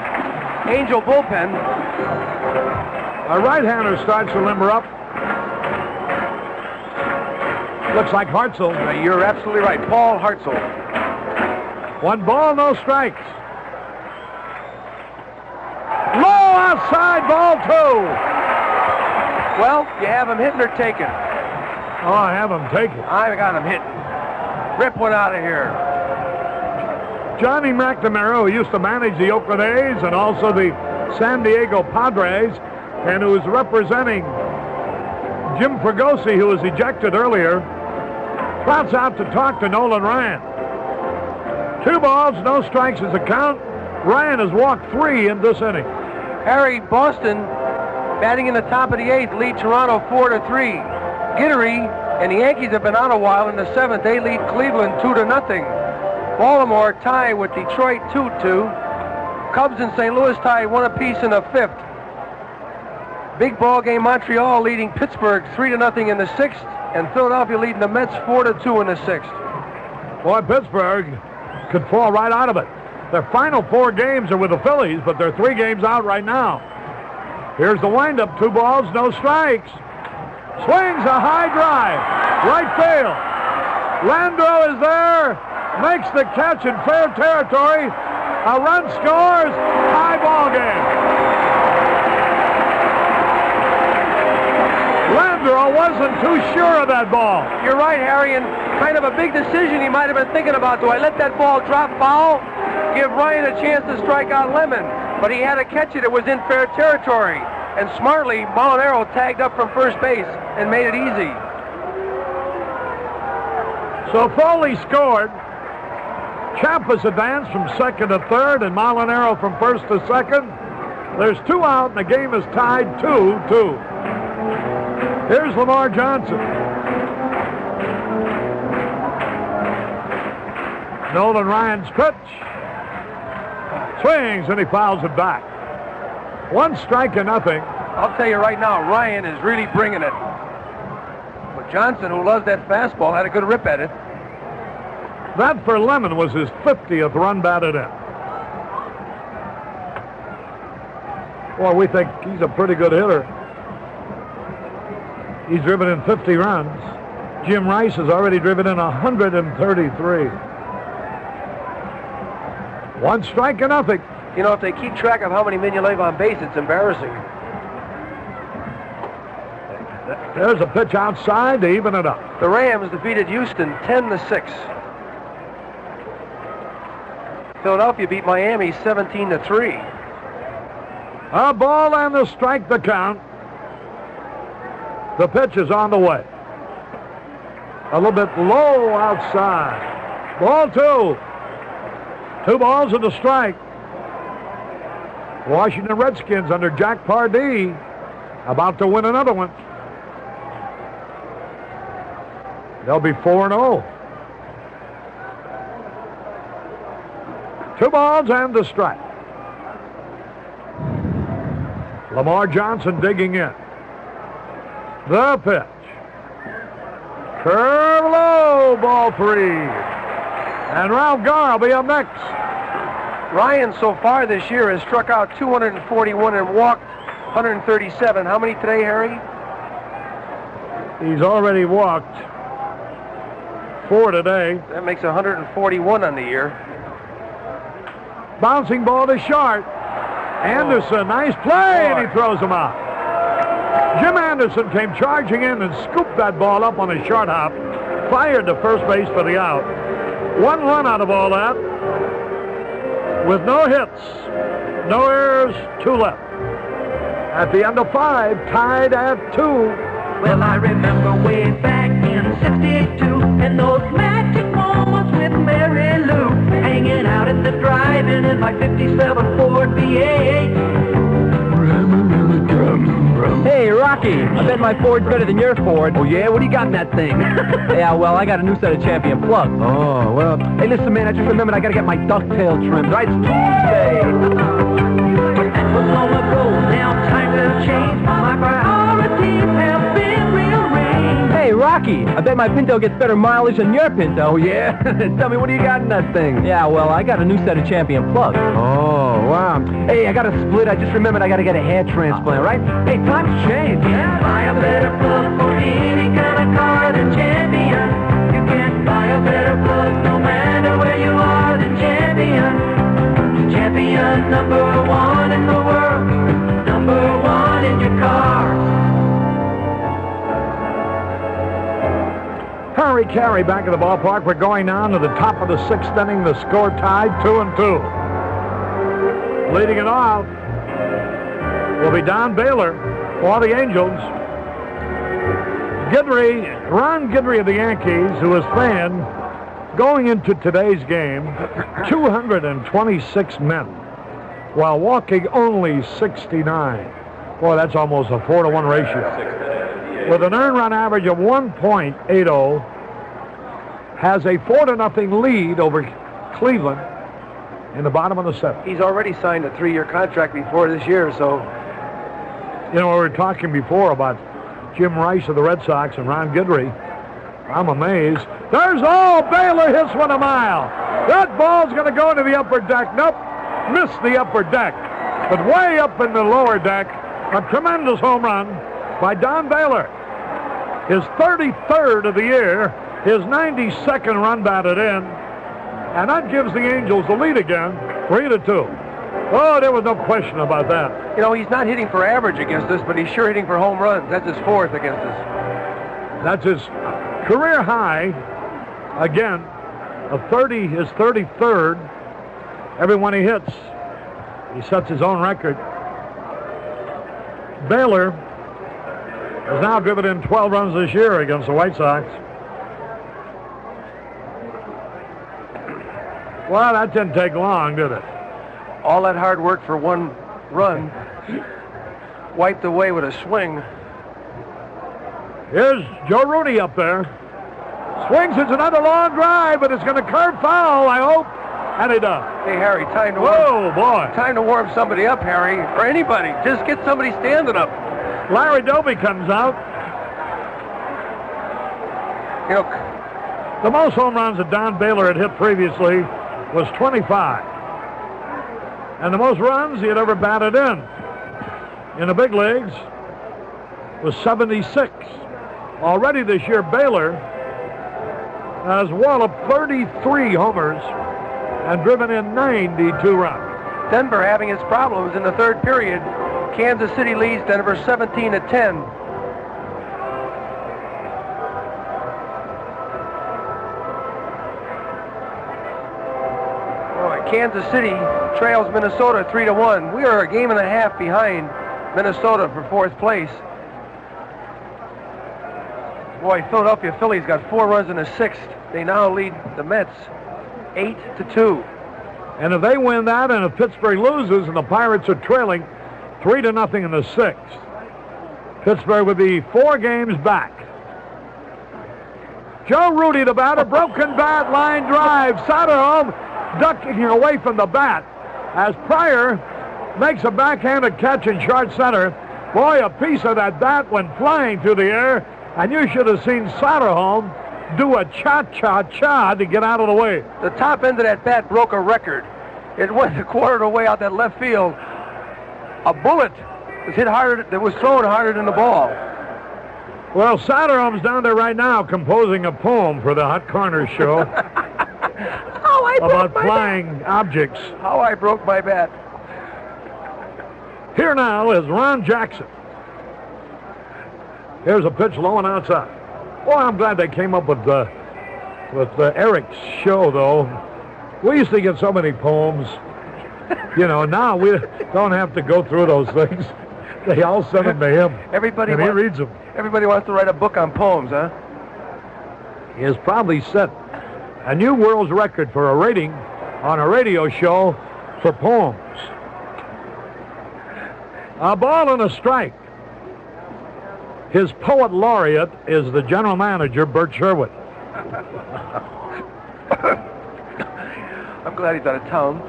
Angel bullpen. A right-hander starts to limber up. Looks like Hartzell. You're absolutely right. Paul Hartzell. 1 ball, no strikes. Low outside, ball 2. Well, you have him hitting or taking? Oh, I have him taken. I got him hitting. Rip one out of here. Johnny McNamara, who used to manage the Oakland A's and also the San Diego Padres, and who is representing Jim Fregosi, who was ejected earlier, trots out to talk to Nolan Ryan. 2 balls, no strikes is the count. Ryan has walked 3 in this inning. Harry, Boston, batting in the top of the 8th, lead Toronto 4-3. Guidry and the Yankees have been out a while. In the 7th, they lead Cleveland 2-0. Baltimore tie with Detroit 2-2. Cubs in St. Louis tied 1 apiece in the 5th. Big ball game, Montreal leading Pittsburgh 3-0 in the 6th, and Philadelphia leading the Mets 4-2 in the 6th. Boy, Pittsburgh could fall right out of it. Their final 4 games are with the Phillies, but they're 3 games out right now. Here's the windup, 2 balls, no strikes. Swings a high drive, right field. Landreau is there, makes the catch in fair territory. A run scores, tie ball game. Landreau wasn't too sure of that ball. You're right, Harry, and kind of a big decision he might have been thinking about. Do I let that ball drop foul? Give Ryan a chance to strike out Lemon. But he had to catch it. It was in fair territory. And smartly, Molinaro tagged up from first base and made it easy. So Foley scored. Champas advanced from second to third, and Molinaro from first to second. There's 2 out, and the game is tied 2-2. Here's Lamar Johnson. Nolan Ryan's pitch. Swings, and he fouls it back. 1 strike to nothing. I'll tell you right now, Ryan is really bringing it. But Johnson, who loves that fastball, had a good rip at it. That for Lemon was his 50th run batted in. Well, we think he's a pretty good hitter. He's driven in 50 runs. Jim Rice has already driven in 133. 1 strike to nothing. You know, if they keep track of how many men you leave on base, it's embarrassing. There's a pitch outside to even it up. The Rams defeated Houston 10-6. Philadelphia beat Miami 17-3. A ball and the strike to count. The pitch is on the way. A little bit low outside. Ball 2. 2 balls and a strike. Washington Redskins under Jack Pardee about to win another one. They'll be 4-0. 2 balls and the strike. Lamar Johnson digging in. The pitch. Curve low, ball 3. And Ralph Garr will be up next. Ryan so far this year has struck out 241 and walked 137. How many today, Harry? He's already walked 4 today. That makes 141 on the year. Bouncing ball to short. Anderson, nice play, and he throws him out. Jim Anderson came charging in and scooped that ball up on a short hop, fired to first base for the out. 1 run out of all that, with no hits, no errors, 2 left. At the end of 5, tied at 2. Well, I remember way back in '62, and those magic moments with Mary Lou, hanging out at the drive-in in my '57 Ford V8. Hey, Rocky, I bet my Ford's better than your Ford. Oh, yeah? What do you got in that thing? Yeah, well, I got a new set of Champion plugs. Oh, well, hey, listen, man, I just remembered I got to get my ducktail trimmed, right? It's Tuesday. That was long ago. Now time will change. My priorities have been rearranged. Hey, Rocky, I bet my Pinto gets better mileage than your Pinto. Oh, yeah? Tell me, what do you got in that thing? Yeah, well, I got a new set of Champion plugs. Oh, wow. Hey, I got a split. I just remembered I got to get a hair transplant, right? Hey, times change. Buy a better plug for any kind of car than Champion. You can't buy a better plug no matter where you are than Champion. Champion #1 in the world, #1 in your car. Harry Caray back at the ballpark. We're going on to the top of the 6th inning. The score tied 2-2. Leading it off will be Don Baylor for the Angels. Ron Guidry of the Yankees, who is fan, going into today's game, 226 men, while walking only 69. Boy, that's almost a 4-to-1 ratio. With an earned run average of 1.80, has a 4-0 lead over Cleveland. in the bottom of the 7th. He's already signed a 3-year contract before this year, so... You know, we were talking before about Jim Rice of the Red Sox and Ron Guidry. I'm amazed. Baylor hits one a mile. That ball's going to go into the upper deck. Nope, missed the upper deck. But way up in the lower deck, a tremendous home run by Don Baylor. His 33rd of the year, his 92nd run batted in, and that gives the Angels the lead again, 3-2. Oh, there was no question about that. You know, he's not hitting for average against us, but he's sure hitting for home runs. That's his 4th against us. That's his career high. Again, his 33rd. Every one he hits, he sets his own record. Baylor has now driven in 12 runs this year against the White Sox. Well, that didn't take long, did it? All that hard work for one run wiped away with a swing. Here's Joe Rooney up there. Swings, it's another long drive, but it's going to curve foul, I hope. And it does. Hey, Harry, time to warm somebody up, Harry, or anybody. Just get somebody standing up. Larry Doby comes out. You know, the most home runs that Don Baylor had hit previously was 25. And the most runs he had ever batted in the big leagues was 76. Already this year, Baylor has walloped 33 homers and driven in 92 runs. Denver having its problems in the 3rd period. Kansas City leads Denver 17-10. Kansas City trails Minnesota 3-1. We are a game and a half behind Minnesota for 4th place. Boy, Philadelphia Phillies got 4 runs in the 6th. They now lead the Mets 8-2. And if they win that, and if Pittsburgh loses, and the Pirates are trailing 3-0 in the 6th, Pittsburgh would be 4 games back. Joe Rooney, the batter, broken bat, line drive, Soderholm ducking away from the bat as Pryor makes a backhanded catch in short center. Boy, a piece of that bat went flying through the air, and you should have seen Soderholm do a cha-cha-cha to get out of the way. The top end of that bat broke a record. It went a quarter of the way out that left field. A bullet was hit harder, that was thrown harder than the ball. Well, Soderholm's down there right now composing a poem for the Hot Corner show. About flying objects. How I broke my bat. Here now is Ron Jackson. Here's a pitch low and outside. Well, I'm glad they came up with Eric's show, though. We used to get so many poems. You know, now we don't have to go through those things. They all send them to him. He reads them. Everybody wants to write a book on poems, huh? He has probably set a new world's record for a rating on a radio show for poems. A ball and a strike. His poet laureate is the general manager, Bert Sherwood. I'm glad he's out of town.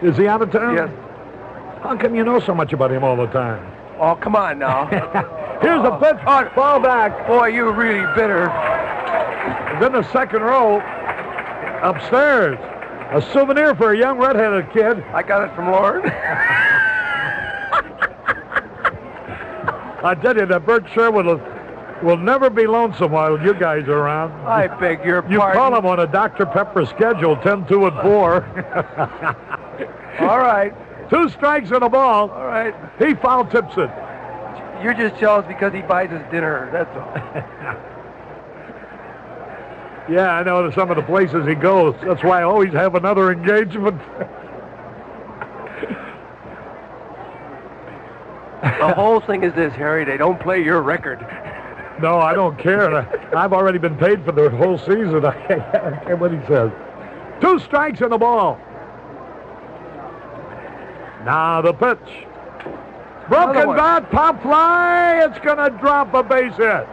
Is he out of town? Yes. How come you know so much about him all the time? Oh, come on now. Here's a pitch. Ball back. Boy, you're really bitter. And then the 2nd row. Upstairs. A souvenir for a young redheaded kid. I got it from Lorn. I tell you that Bert Sherwood will never be lonesome while you guys are around. I beg your pardon. You call him on a Dr. Pepper schedule, 10, 2, and 4. All right. 2 strikes and a ball. All right. He foul tips it. You're just jealous because he buys his dinner. That's all. Yeah, I know some of the places he goes. That's why I always have another engagement. The whole thing is this, Harry. They don't play your record. No, I don't care. I've already been paid for the whole season. I don't care what he says. 2 strikes and a ball. Now the pitch. Broken bat, pop fly. It's going to drop a base hit.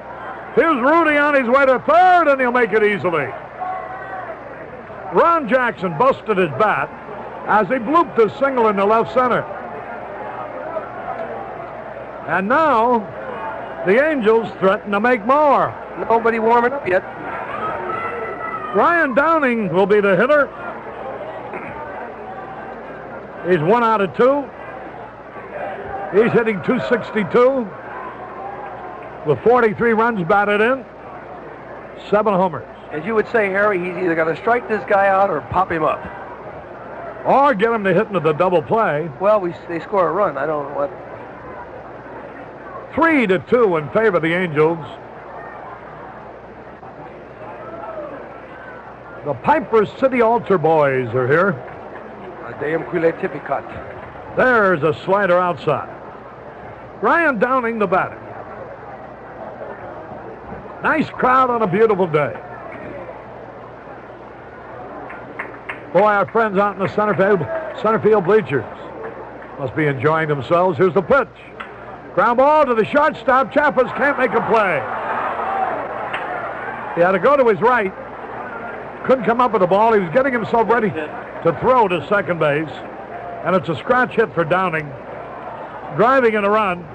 Here's Rudy on his way to 3rd, and he'll make it easily. Ron Jackson busted his bat as he blooped a single in the left center. And now the Angels threaten to make more. Nobody warming up yet. Ryan Downing will be the hitter. He's 1 out of 2. He's hitting .262 with 43 runs batted in, 7 homers. As you would say, Harry, he's either got to strike this guy out or pop him up. Or get him to hit into the double play. Well, they score a run. I don't know what. 3-2 in favor of the Angels. The Piper City Altar Boys are here. Deum Quile Tipicat. There's a slider outside. Ryan Downing, the batter. Nice crowd on a beautiful day. Boy, our friends out in the center field bleachers must be enjoying themselves. Here's the pitch. Ground ball to the shortstop. Chaffetz can't make a play. He had to go to his right. Couldn't come up with the ball. He was getting himself ready to throw to second base. And it's a scratch hit for Downing. Driving in a run.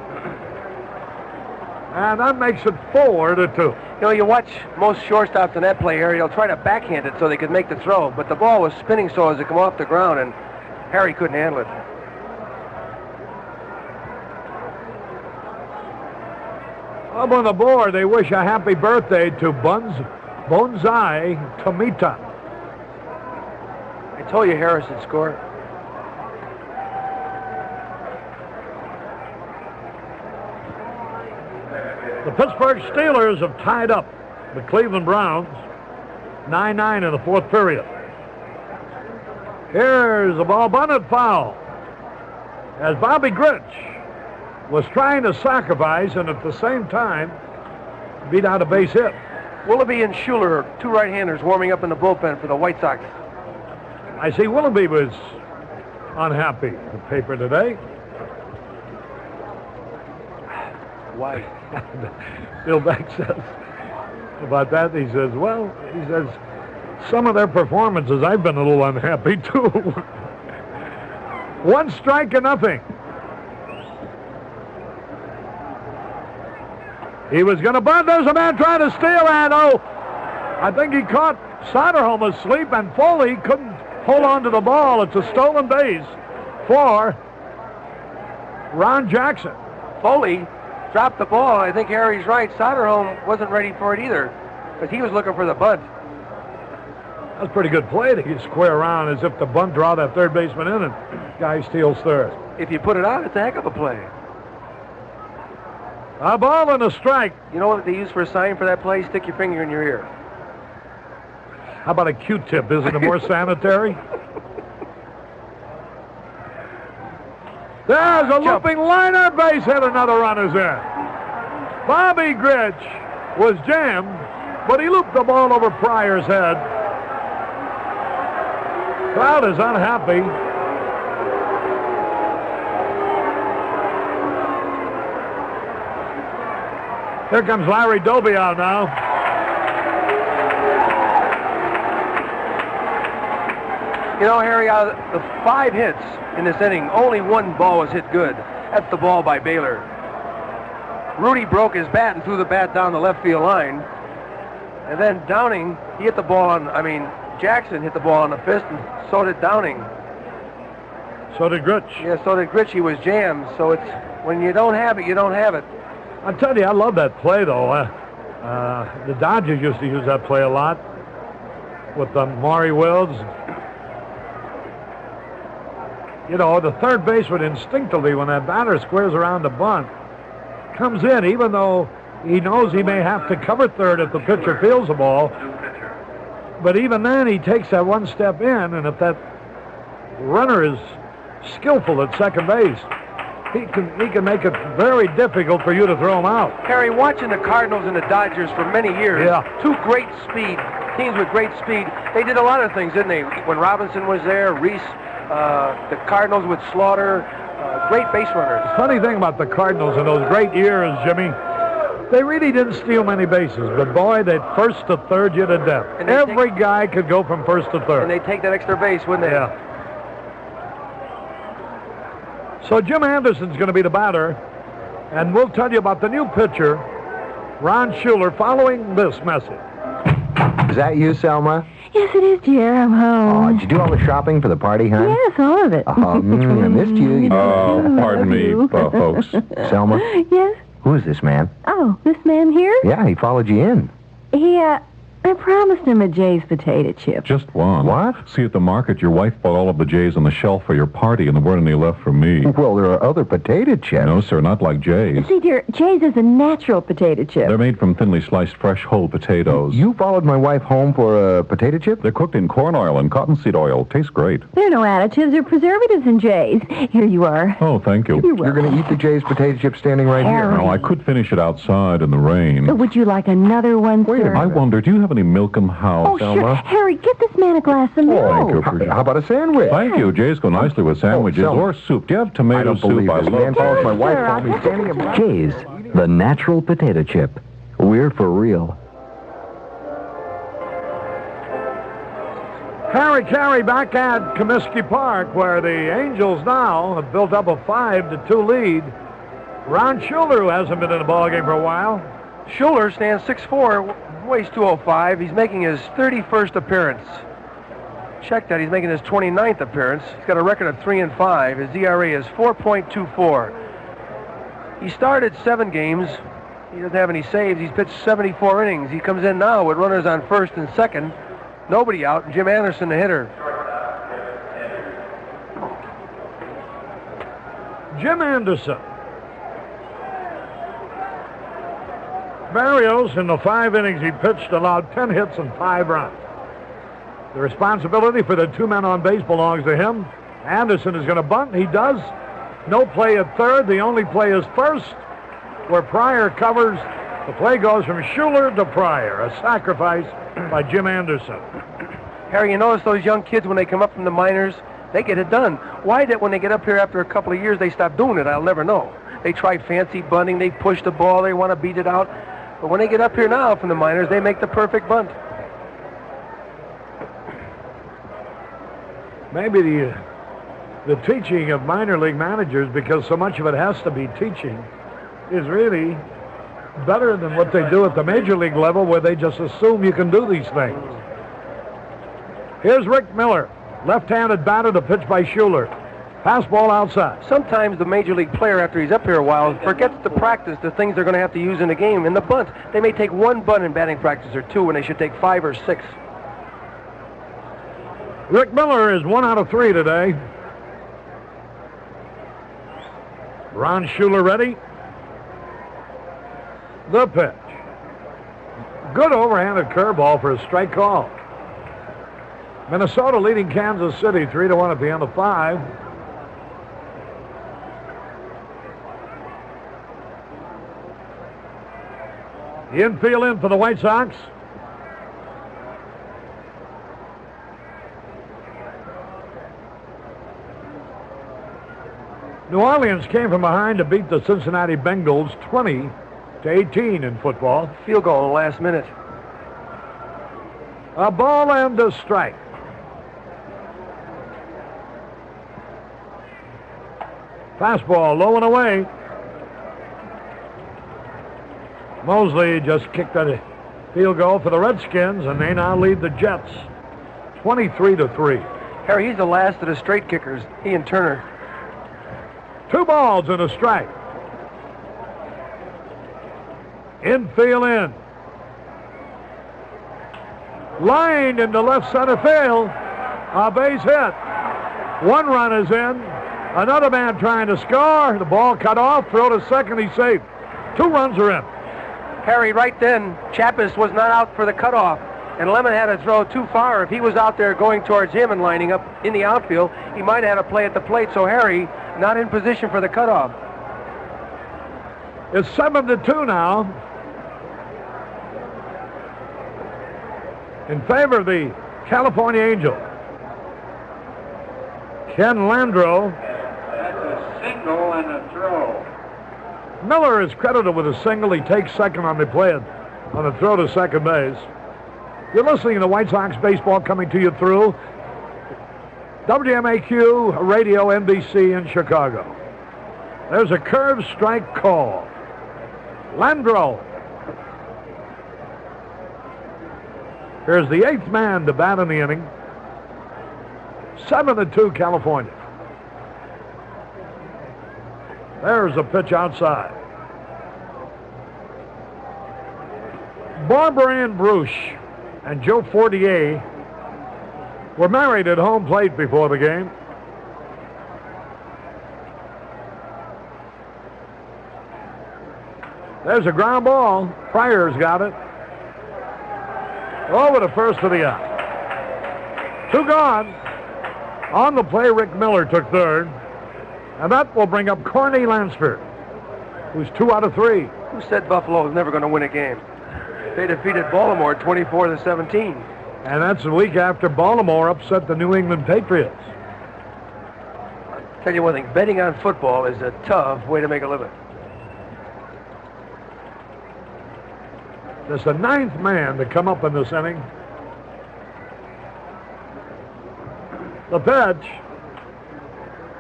And that makes it 4-2. You know, you watch most shortstops in that play area, they'll try to backhand it so they could make the throw. But the ball was spinning so as it come off the ground, and Harry couldn't handle it. Up on the board, they wish a happy birthday to Bonsai Tomita. I told you Harris would score. The Pittsburgh Steelers have tied up the Cleveland Browns 9-9 in the fourth period. Here's a ball bunted foul as Bobby Gritch was trying to sacrifice and at the same time beat out a base hit. Willoughby and Schuler, 2 right-handers warming up in the bullpen for the White Sox. I see Willoughby was unhappy in the paper today. Why? Bill Beck says about that, he says, well, he says, some of their performances, I've been a little unhappy too. 1 strike and nothing. He was going to bunt. There's a man trying to steal, and I think he caught Soderholm asleep, and Foley couldn't hold on to the ball. It's a stolen base for Ron Jackson. Foley dropped the ball. I think Harry's right. Soderholm wasn't ready for it either, because he was looking for the bunt. That's a pretty good play to get square around as if the bunt draw that third baseman in and guy steals third. If you put it out, it's a heck of a play. A ball and a strike. You know what they use for a sign for that play? Stick your finger in your ear. How about a Q-tip? Isn't it more sanitary? There's a looping liner. Base hit. Another run is in. Bobby Gritch was jammed, but he looped the ball over Pryor's head. Crowd is unhappy. Here comes Larry Doby out now. You know, Harry, out of the 5 hits in this inning, only 1 ball was hit good. That's the ball by Baylor. Rudy broke his bat and threw the bat down the left field line. And then Downing, he hit the ball on, Jackson hit the ball on the fist, and so did Downing. So did Gritch. Yeah, so did Gritch. He was jammed. So it's, when you don't have it, you don't have it. I tell you, I love that play, though. The Dodgers used to use that play a lot with Maury Wills. You know, the third baseman instinctively, when that batter squares around the bunt, comes in, even though he knows he may have to cover third if the pitcher fields the ball. But even then, he takes that 1 step in, and if that runner is skillful at second base, he can make it very difficult for you to throw him out. Harry, watching the Cardinals and the Dodgers for many years, yeah. 2 great speed teams with great speed. They did a lot of things, didn't they? When Robinson was there, Reese, the Cardinals with Slaughter, great base runners. The funny thing about the Cardinals in those great years, Jimmy, they really didn't steal many bases, but boy, they'd first to third you to death. Every guy could go from first to third. And they'd take that extra base, wouldn't they? Yeah. So Jim Anderson's going to be the batter, and we'll tell you about the new pitcher, Ron Schuler, following this message. Is that you, Selma? Yes, it is, dear. I'm home. Oh, did you do all the shopping for the party, huh? Yes, all of it. I missed you. Pardon me, folks. Selma? Yes? Who is this man? Oh, this man here? Yeah, he followed you in. I promised him a Jay's potato chip. Just one. What? See, at the market, your wife bought all of the J's on the shelf for your party, and there weren't any left for me. Well, there are other potato chips. No, sir, not like Jay's. See, dear, Jay's is a natural potato chip. They're made from thinly sliced fresh whole potatoes. You followed my wife home for a potato chip? They're cooked in corn oil and cottonseed oil. Tastes great. There are no additives or preservatives in Jay's. Here you are. Oh, thank you. You're going to eat the Jay's potato chip standing right here. No, I could finish it outside in the rain. Would you like another one, Wait a sir? minute. I wonder, do you have any Milkum House, Oh, Selma? sure. Harry, get this man a glass of milk. Thank you. Appreciate it. How about a sandwich? Thank you. Jay's go nicely with sandwiches Selma. or soup. Do you have tomato I don't soup? believe I this love man follows my wife home. He's standing in Jay's, the natural potato chip. We're for real. Harry Caray back at Comiskey Park, where the Angels now have built up a 5-2 lead. Ron Schuler, who hasn't been in the ballgame for a while. Schuler stands 6'4", weighs 205. He's making his 31st appearance. Check that. He's making his 29th appearance. He's got a record of 3-5. His ERA is 4.24. He started 7 games. He doesn't have any saves. He's pitched 74 innings. He comes in now with runners on first and second. Nobody out, and Jim Anderson, the hitter. Jim Anderson. Barrios, in the 5 innings he pitched, allowed 10 hits and 5 runs. The responsibility for the 2 men on base belongs to him. Anderson is going to bunt. He does. No play at third. The only play is first, where Pryor covers. The play goes from Schuler to Pryor, a sacrifice by Jim Anderson. Harry, you notice those young kids, when they come up from the minors, they get it done. Why that when they get up here after a couple of years, they stop doing it, I'll never know. They try fancy bunting. They push the ball. They want to beat it out. But when they get up here now from the minors, they make the perfect bunt. Maybe the teaching of minor league managers, because so much of it has to be teaching, is really better than what they do at the major league level, where they just assume you can do these things. Here's Rick Miller, left-handed batter to pitch by Schuler. Fastball outside. Sometimes the major league player, after he's up here a while, forgets to practice the things they're going to have to use in the game. In the bunt, they may take 1 bunt in batting practice or 2 when they should take 5 or 6. Rick Miller is 1 out of 3 today. Ron Schuler ready. The pitch. Good overhanded curveball for a strike call. Minnesota leading Kansas City 3-1 at the end of 5. Infield in for the White Sox. New Orleans came from behind to beat the Cincinnati Bengals 20-18 in football. Field goal in the last minute. A ball and a strike. Fastball low and away. Mosley just kicked a field goal for the Redskins, and they now lead the Jets 23-3. Harry, he's the last of the straight kickers, he and Turner. 2 balls and a strike. Infield in. Lined into left center field. A base hit. 1 run is in. Another man trying to score. The ball cut off. Throw to second. He's safe. 2 runs are in. Harry, right then, Chappis was not out for the cutoff, and Lemon had to throw too far. If he was out there going towards him and lining up in the outfield, he might have had a play at the plate. So Harry, not in position for the cutoff. It's 7-2 now. In favor of the California Angels. Ken Landreau. That's a single and a throw. Miller is credited with a single. He takes second on the play on the throw to second base. You're listening to White Sox baseball coming to you through WMAQ Radio NBC in Chicago. There's a curve strike call. Landro. Here's the 8th man to bat in the inning. 7-2 California. There's a pitch outside. Barbara Ann Bruce and Joe Fortier were married at home plate before the game. There's a ground ball. Pryor's got it. Over to first for the out. 2 gone. On the play, Rick Miller took third. And that will bring up Corny Lansford, who's 2 out of 3. Who said Buffalo was never going to win a game? They defeated Baltimore 24-17. And that's a week after Baltimore upset the New England Patriots. I'll tell you one thing, betting on football is a tough way to make a living. There's the 9th man to come up in this inning. The pitch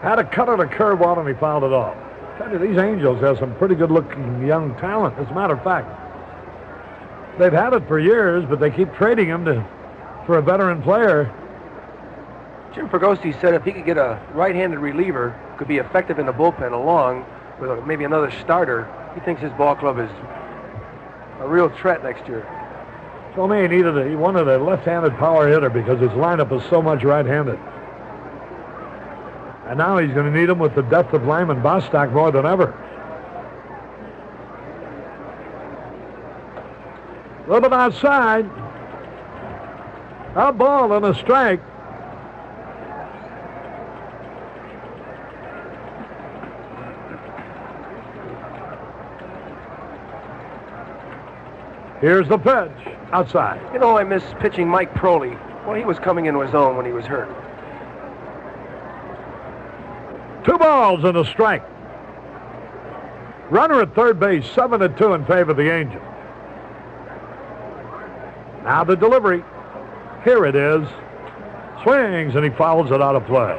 had a cut on a curveball and he fouled it off. I tell you, these Angels have some pretty good-looking young talent. As a matter of fact, they've had it for years, but they keep trading him for a veteran player. Jim Fregosi said if he could get a right-handed reliever, could be effective in the bullpen along with maybe another starter, he thinks his ball club is a real threat next year. Told me he wanted a left-handed power hitter because his lineup is so much right-handed. And now he's going to need him with the depth of Lyman Bostock more than ever. A little bit outside. A ball and a strike. Here's the pitch. Outside. You know, I miss pitching Mike Proley. Well, he was coming into his own when he was hurt. 2 balls and a strike. Runner at third base, 7-2 in favor of the Angels. Now the delivery. Here it is. Swings, and he fouls it out of play.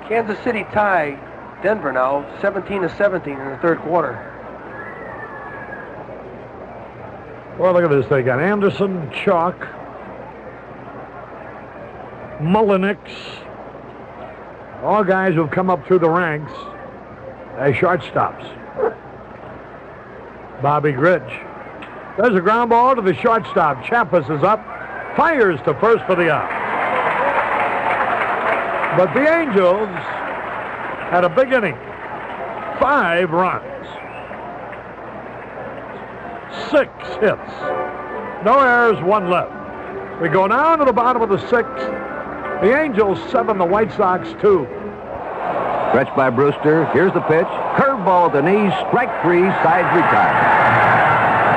Kansas City tie Denver now, 17-17 in the third quarter. Well, look at this. They got Anderson, Chalk, Mullenix, all guys who've come up through the ranks as shortstops. Bobby Gridge. There's a ground ball to the shortstop. Chappis is up, fires to first for the out. But the Angels had a big inning. 5 runs. 6 hits. No errors, 1 left. We go down to the bottom of the 6th. The Angels 7, the White Sox 2. Stretch by Brewster. Here's the pitch. Curveball at the knees. Strike 3. Sides retired.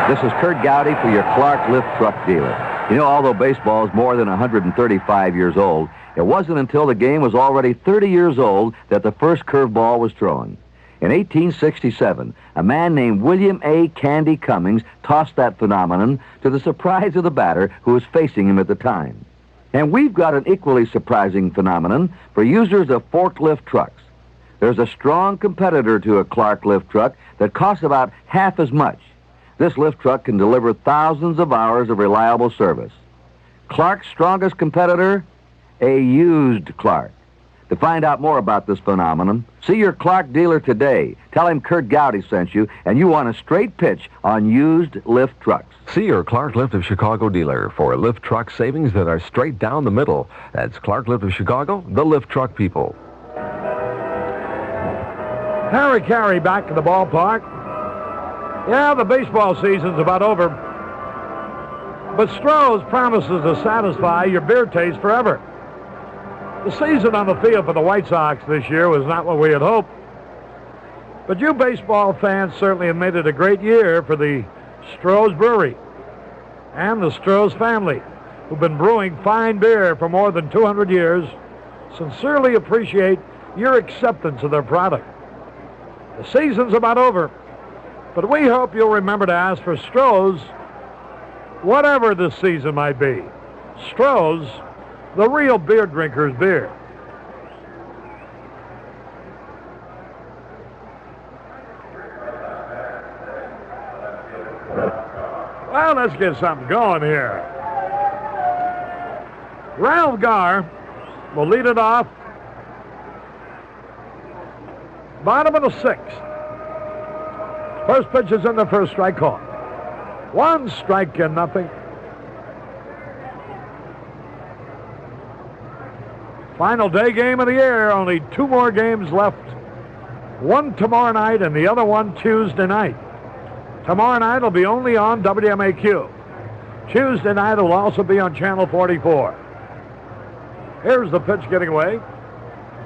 This is Kurt Gowdy for your Clark lift truck dealer. You know, although baseball is more than 135 years old, it wasn't until the game was already 30 years old that the first curveball was thrown. In 1867, a man named William A. Candy Cummings tossed that phenomenon to the surprise of the batter who was facing him at the time. And we've got an equally surprising phenomenon for users of forklift trucks. There's a strong competitor to a Clark lift truck that costs about half as much. This lift truck can deliver thousands of hours of reliable service. Clark's strongest competitor? A used Clark. To find out more about this phenomenon, see your Clark dealer today. Tell him Kurt Gowdy sent you, and you want a straight pitch on used lift trucks. See your Clark Lift of Chicago dealer for lift truck savings that are straight down the middle. That's Clark Lift of Chicago, the lift truck people. Harry Caray back to the ballpark. Yeah, the baseball season's about over. But Stroh's promises to satisfy your beer taste forever. The season on the field for the White Sox this year was not what we had hoped. But you baseball fans certainly have made it a great year for the Stroh's Brewery and the Stroh's family, who've been brewing fine beer for more than 200 years. Sincerely appreciate your acceptance of their product. The season's about over, but we hope you'll remember to ask for Stroh's whatever the season might be. Stroh's, the real beer drinker's beer. let's get something going here. Ralph Garr will lead it off. Bottom of the 6th. First pitch is in the first, strike call. 1 strike and nothing. Final day game of the year. Only 2 more games left. One tomorrow night and the other one Tuesday night. Tomorrow night will be only on WMAQ. Tuesday night will also be on Channel 44. Here's the pitch getting away.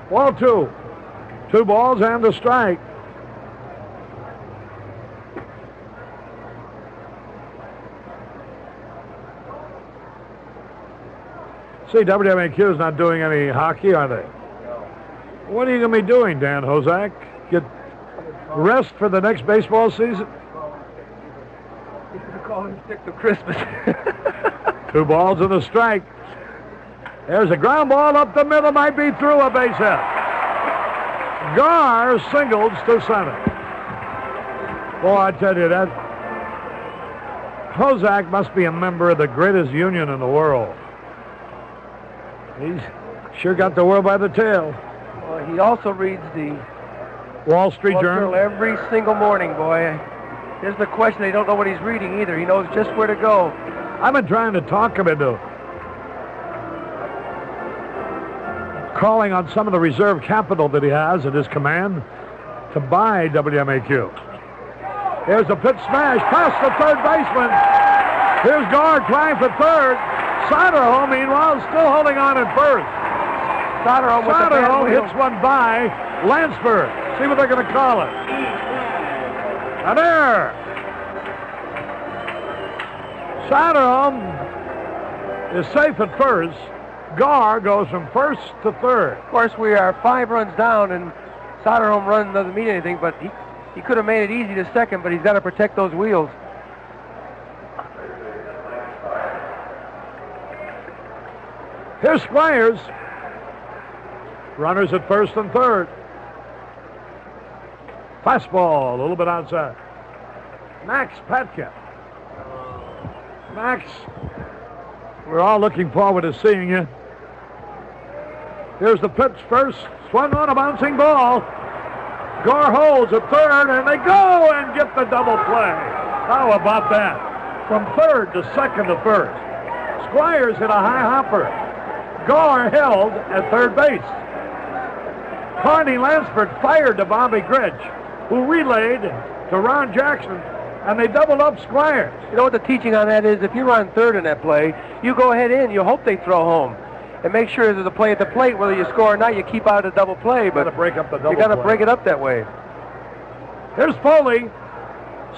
Ball 2. 2 balls and a strike. See, WMAQ is not doing any hockey, are they? What are you going to be doing, Dan Hozak? Get rest for the next baseball season? You could call him stick to Christmas. 2 balls and a strike. There's a ground ball up the middle, might be through, a base hit. Garr singles to center. Boy, I tell you that, Hozak must be a member of the greatest union in the world. He's sure got the world by the tail. Well, he also reads the Wall Street Journal every single morning, boy. Here's the question. They don't know what he's reading either. He knows just where to go. I've been trying to talk him into calling on some of the reserve capital that he has at his command to buy WMAQ. Here's a pitch smash past the third baseman. Here's Garr trying for third. Soderholm, meanwhile, still holding on at first. Soderholm hits one by Lansford. See what they're going to call it. An error. Soderholm is safe at first. Garr goes from first to third. Of course, we are 5 runs down, and Soderholm run doesn't mean anything, but he could have made it easy to second, but he's got to protect those wheels. Here's Squires. Runners at first and third. Fastball, a little bit outside. Max Patkin. Max, we're all looking forward to seeing you. Here's the pitch first. Swung on, a bouncing ball. Garr holds at third, and they go and get the double play. How about that? From third to second to first. Squires hit a high hopper. Garr held at third base. Carney Lansford fired to Bobby Gridge, who relayed to Ron Jackson, and they doubled up Squires. You know what the teaching on that is? If you're on third in that play, you go ahead in. You hope they throw home. And make sure there's a play at the plate, whether you score or not, you keep out of the double play. But you got to break up the double play. You got to play. break it up that way. Here's Foley.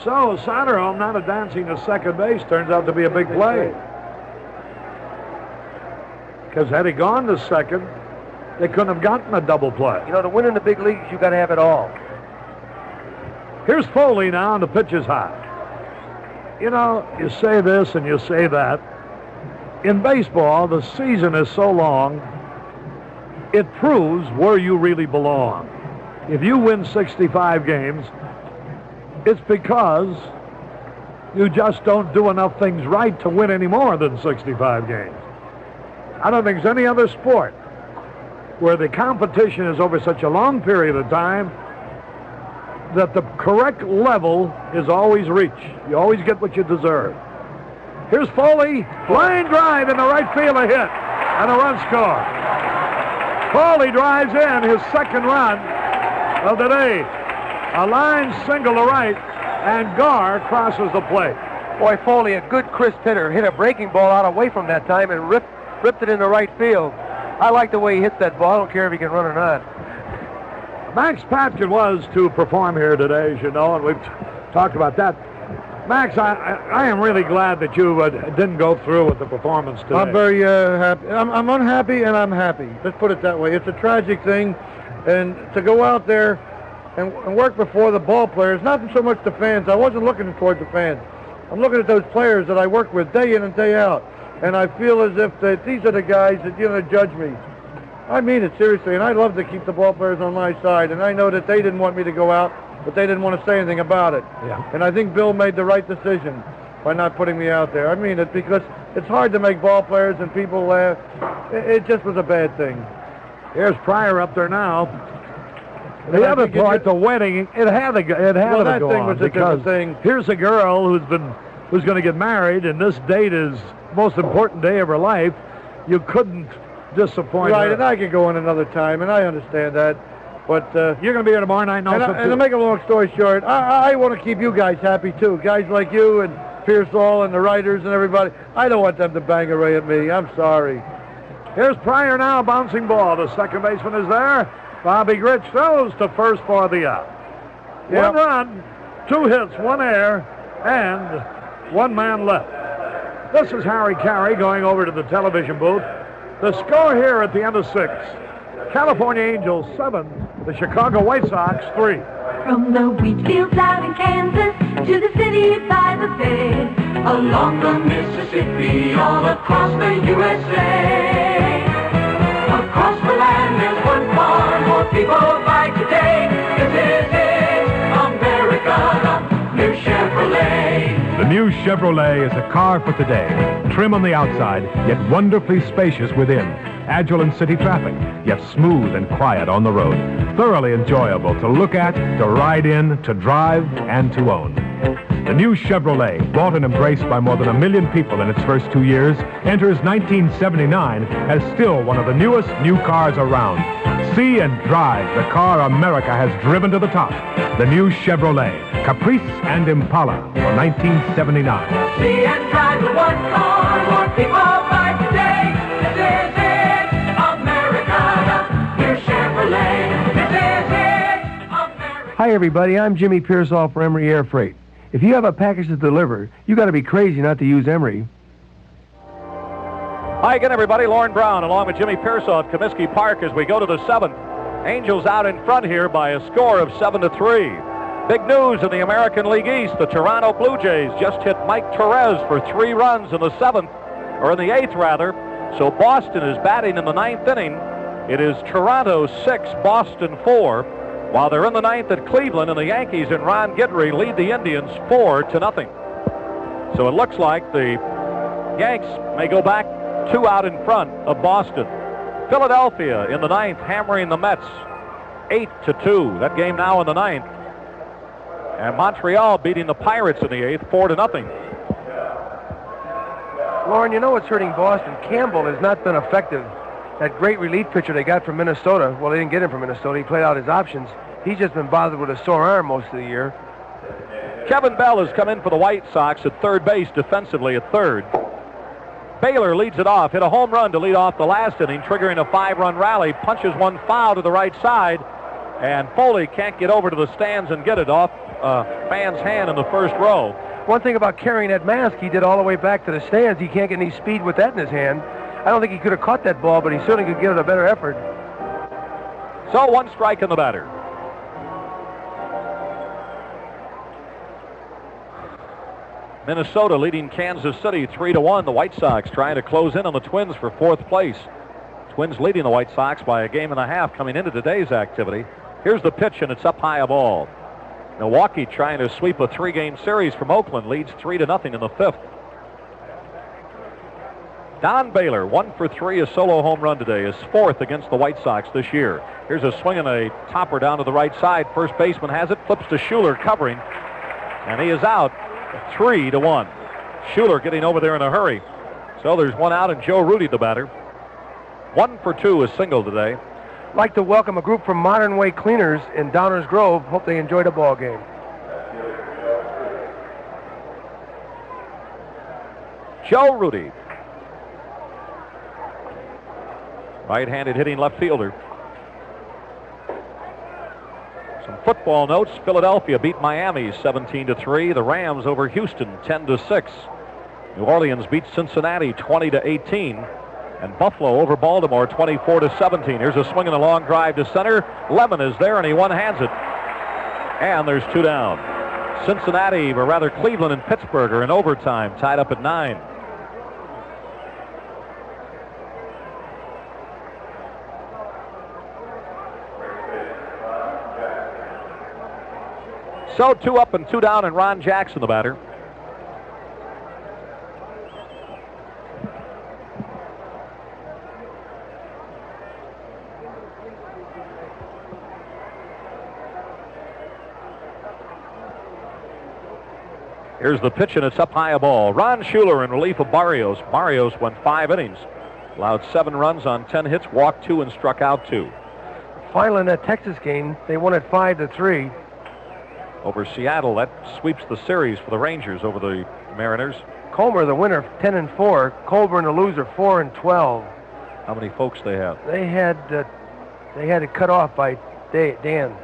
So Soderholm not advancing to second base turns out to be a big play. Because had he gone to second, they couldn't have gotten a double play. You know, to win in the big leagues, you got to have it all. Here's Foley now, and the pitch is high. You know, you say this and you say that. In baseball, the season is so long, it proves where you really belong. If you win 65 games, it's because you just don't do enough things right to win any more than 65 games. I don't think there's any other sport where the competition is over such a long period of time that the correct level is always reached. You always get what you deserve. Here's Foley, line drive in the right field, a hit, and a run score. Foley drives in his second run of the day. A line single to right, and Garr crosses the plate. Boy, Foley, a good crisp hitter, hit a breaking ball out away from that time and ripped it into right field. I like the way he hits that ball. I don't care if he can run or not. Max Patkin was to perform here today, as you know, and we've talked about that. Max, I am really glad that you didn't go through with the performance today. I'm very happy. I'm unhappy and I'm happy. Let's put it that way. It's a tragic thing, and to go out there and work before the ball players, not so much the fans. I wasn't looking toward the fans. I'm looking at those players that I work with day in and day out, and I feel as if these are the guys that judge me. I mean it seriously, and I'd love to keep the ball players on my side, and I know that they didn't want me to go out, but they didn't want to say anything about it. Yeah. And I think Bill made the right decision. by not putting me out there. I mean it because it's hard to make ball players and people laugh. It just was a bad thing. Here's Pryor up there now. The other part, the wedding, it had to go on because here's a girl who's going to get married, and this date is the most important day of her life. You couldn't disappoint her. Right, and I could go in another time, and I understand that. But you're going to be here tomorrow night, also. And to make a long story short, I want to keep you guys happy too. Guys like you and Piersall and the writers and everybody. I don't want them to bang away at me. I'm sorry. Here's Pryor now, bouncing ball. The second baseman is there. Bobby Grich throws to first for the out. Yep. 1 run, 2 hits, 1 error, and 1 man left. This is Harry Caray going over to the television booth. The score here at the end of 6. California Angels 7, the Chicago White Sox 3. From the wheat fields out in Kansas to the city by the bay, along the Mississippi, all across the USA. Across the land there's one farm, more people fight today. This is it, America, the new Chevrolet. The new Chevrolet is a car for today. Trim on the outside, yet wonderfully spacious within. Agile in city traffic, yet smooth and quiet on the road. Thoroughly enjoyable to look at, to ride in, to drive, and to own. The new Chevrolet, bought and embraced by more than 1 million people in its first 2 years, enters 1979 as still one of the newest new cars around. See and drive the car America has driven to the top. The new Chevrolet, Caprice and Impala for 1979. See and drive the one car, more people buy today. This is it, America, the new Chevrolet. This is it, America. Hi, everybody. I'm Jimmy Piersall for Emery Air Freight. If you have a package to deliver, you got to be crazy not to use Emery. Hi again, everybody. Lorn Brown along with Jimmy Piersall at Comiskey Park as we go to the 7th. Angels out in front here by a score of 7-3. Big news in the American League East. The Toronto Blue Jays just hit Mike Torres for 3 runs in the 7th, or in the 8th rather. So Boston is batting in the 9th inning. It is Toronto 6, Boston 4. While they're in the 9th at Cleveland, and the Yankees and Ron Guidry lead the Indians 4-0. So it looks like the Yanks may go back 2 out in front of Boston. Philadelphia in the 9th hammering the Mets 8-2. That game now in the 9th. And Montreal beating the Pirates in the 8th 4-0. Lauren, you know what's hurting Boston? Campbell has not been effective. That great relief pitcher they got from Minnesota, well, they didn't get him from Minnesota. He played out his options. He's just been bothered with a sore arm most of the year. Kevin Bell has come in for the White Sox at third base defensively at third. Baylor leads it off, hit a home run to lead off the last inning, triggering a 5-run rally, punches one foul to the right side, and Foley can't get over to the stands and get it off a fan's hand in the first row. One thing about carrying that mask, he did all the way back to the stands. He can't get any speed with that in his hand. I don't think he could have caught that ball, but he certainly could give it a better effort. So 1 strike in the batter. Minnesota leading Kansas City 3-1. The White Sox trying to close in on the Twins for 4th place. Twins leading the White Sox by a 1.5 games coming into today's activity. Here's the pitch, and it's up high a ball. Milwaukee trying to sweep a 3-game series from Oakland, leads 3-0 in the 5th. Don Baylor, 1 for 3, a solo home run today, is 4th against the White Sox this year. Here's a swing and a topper down to the right side. First baseman has it, flips to Schuler covering, and he is out 3-1. Schuler getting over there in a hurry. So there's 1 out, and Joe Rudy the batter. 1 for 2, a single today. I'd like to welcome a group from Modern Way Cleaners in Downers Grove. Hope they enjoyed the ball game. Joe Rudy. Right-handed hitting left fielder. Some football notes. Philadelphia beat Miami 17-3. The Rams over Houston 10-6. New Orleans beat Cincinnati 20-18. And Buffalo over Baltimore 24-17. Here's a swing and a long drive to center. Lemon is there, and he one-hands it. And there's 2 down. Cincinnati, or rather Cleveland and Pittsburgh, are in overtime, tied up at 9. So 2 up and 2 down, and Ron Jackson the batter. Here's the pitch, and it's up high a ball. Ron Schuler in relief of Barrios. Barrios went 5 innings. Allowed 7 runs on 10 hits, walked 2, and struck out 2. Final in that Texas game, they won it 5-3. Over Seattle, that sweeps the series for the Rangers over the Mariners. Comer, the winner, 10-4. Colburn, the loser, 4-12. How many folks they have? They had it cut off by Dan.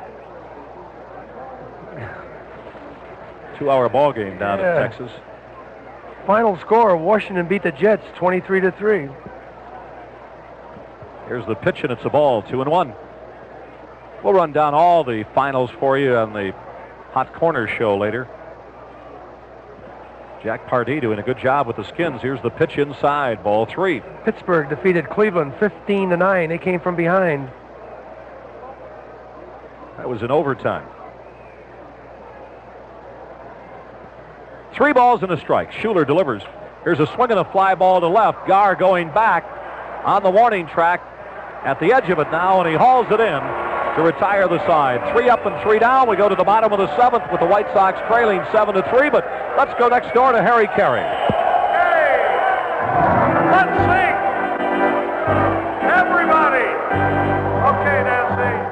2-hour ball game down in Texas. Final score, Washington beat the Jets 23-3. Here's the pitch, and it's a ball, 2-1. We'll run down all the finals for you on the Hot Corner show later. Jack Pardee doing a good job with the Skins. Here's the pitch inside, ball 3. Pittsburgh defeated Cleveland 15-9. They came from behind. That was in overtime. 3 balls and a strike. Schuler delivers. Here's a swing and a fly ball to left. Gar going back on the warning track at the edge of it now, and he hauls it in to retire the side. 3 up and 3 down. We go to the bottom of the 7th with the White Sox trailing 7-3, but let's go next door to Harry Caray. Hey! Let's sing! Everybody! Okay, Nancy.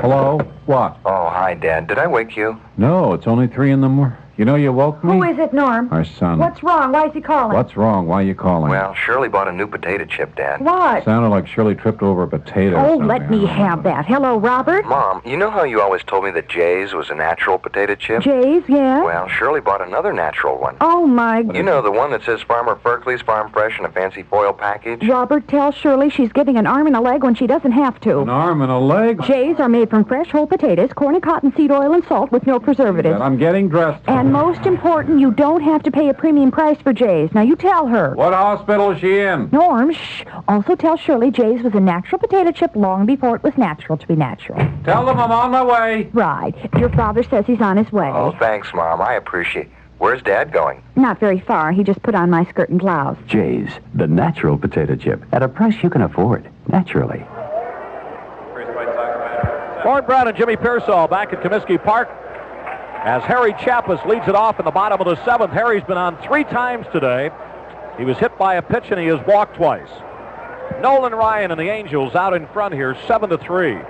Hello? What? Oh, hi, Dad. Did I wake you? No, it's only 3 in the morning. You know you woke me? Who is it, Norm? Our son. What's wrong? Why is he calling? What's wrong? Why are you calling? Well, Shirley bought a new potato chip, Dad. What? Sounded like Shirley tripped over a potato or Oh, something. let me have that. Hello, Robert? Mom, you know how you always told me that Jay's was a natural potato chip? Jay's, yeah? Well, Shirley bought another natural one. Oh, my... You know, the one that says Farmer Ferkley's Farm Fresh in a fancy foil package? Robert, tell Shirley she's getting an arm and a leg when she doesn't have to. An arm and a leg? Jay's are made from fresh whole potatoes, corn and cottonseed oil and salt with no preservatives. I'm getting dressed. And most important, you don't have to pay a premium price for Jay's. Now, you tell her. What hospital is she in? Norm, shh. Also tell Shirley Jay's was a natural potato chip long before it was natural to be natural. Tell them I'm on my way. Right. Your father says he's on his way. Oh, thanks, Mom. I appreciate it. Where's Dad going? Not very far. He just put on my skirt and blouse. Jay's, the natural potato chip, at a price you can afford, naturally. Lorn Brown and Jimmy Piersall back at Comiskey Park as Harry Chappis leads it off in the bottom of the 7th. Harry's been on 3 times today. He was hit by a pitch and he has walked twice. Nolan Ryan and the Angels out in front here, 7-3.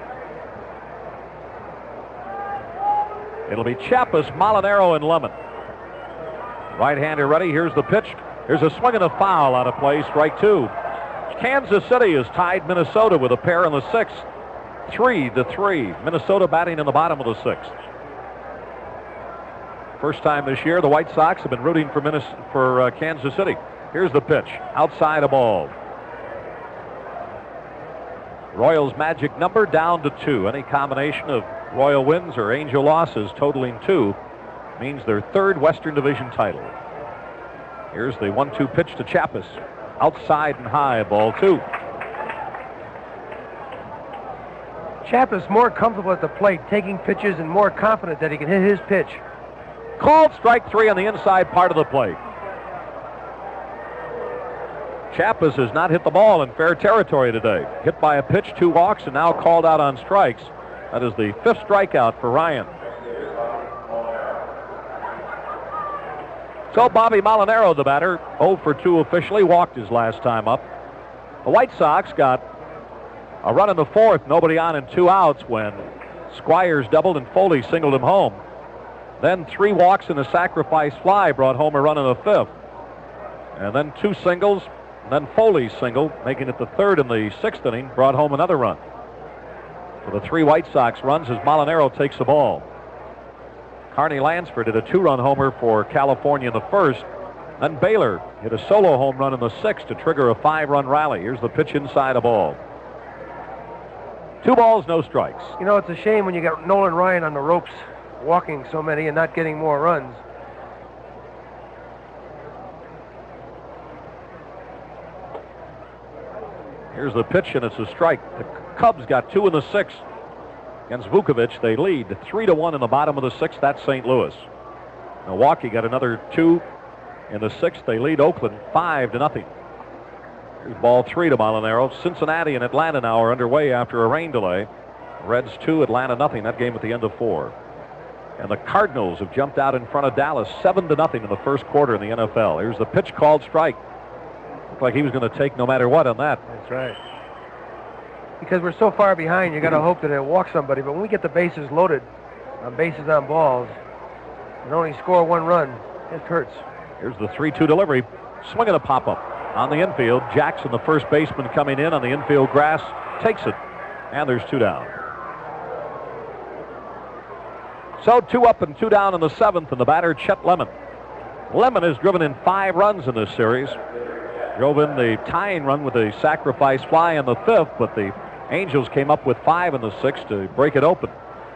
It'll be Chappis, Molinaro, and Lemon. Right-hander ready. Here's the pitch. Here's a swing and a foul out of play. Strike 2. Kansas City has tied Minnesota with a pair in the 6th. 3-3. Minnesota batting in the bottom of the 6th. First time this year, the White Sox have been rooting for Kansas City. Here's the pitch. Outside a ball. Royals' magic number down to 2. Any combination of Royal wins or Angel losses totaling 2 means their 3rd Western Division title. Here's the 1-2 pitch to Chappis. Outside and high, ball 2. Chappis more comfortable at the plate, taking pitches and more confident that he can hit his pitch. Called strike 3 on the inside part of the plate. Chappis has not hit the ball in fair territory today. Hit by a pitch, 2 walks, and now called out on strikes. That is the 5th strikeout for Ryan. So Bobby Molinaro, the batter, 0 for 2 officially, walked his last time up. The White Sox got a run in the 4th, nobody on and 2 outs when Squires doubled and Foley singled him home. Then 3 walks and a sacrifice fly brought home a run in the 5th. And then 2 singles, and then Foley's single, making it the 3rd in the 6th inning, brought home another run. For the 3 White Sox runs as Molinaro takes the ball. Carney Lansford did a 2-run homer for California in the 1st. Then Baylor hit a solo home run in the 6th to trigger a 5-run rally. Here's the pitch inside a ball. 2 balls, no strikes. You know, it's a shame when you got Nolan Ryan on the ropes walking so many and not getting more runs. Here's the pitch, and it's a strike. The Cubs got 2 in the 6th. Against Vukovich, they lead 3-1 in the bottom of the 6th. That's St. Louis. Milwaukee got another 2 in the 6th. They lead Oakland 5-0. Here's ball 3 to Molinaro. Cincinnati and Atlanta now are underway after a rain delay. Reds 2, Atlanta nothing. That game at the end of 4. And the Cardinals have jumped out in front of Dallas 7-0 in the first quarter in the NFL. Here's the pitch called strike. Looked like he was going to take no matter what on that. That's right. Because we're so far behind, you got to hope that it'll walk somebody. But when we get the bases loaded on bases on balls and only score 1 run, it hurts. Here's the 3-2 delivery. Swing and a pop-up on the infield. Jackson, the first baseman, coming in on the infield grass, takes it. And there's 2 down. So 2 up and 2 down in the 7th, and the batter, Chet Lemon. Lemon has driven in 5 runs in this series. Drove in the tying run with a sacrifice fly in the 5th, but the Angels came up with 5 in the 6th to break it open.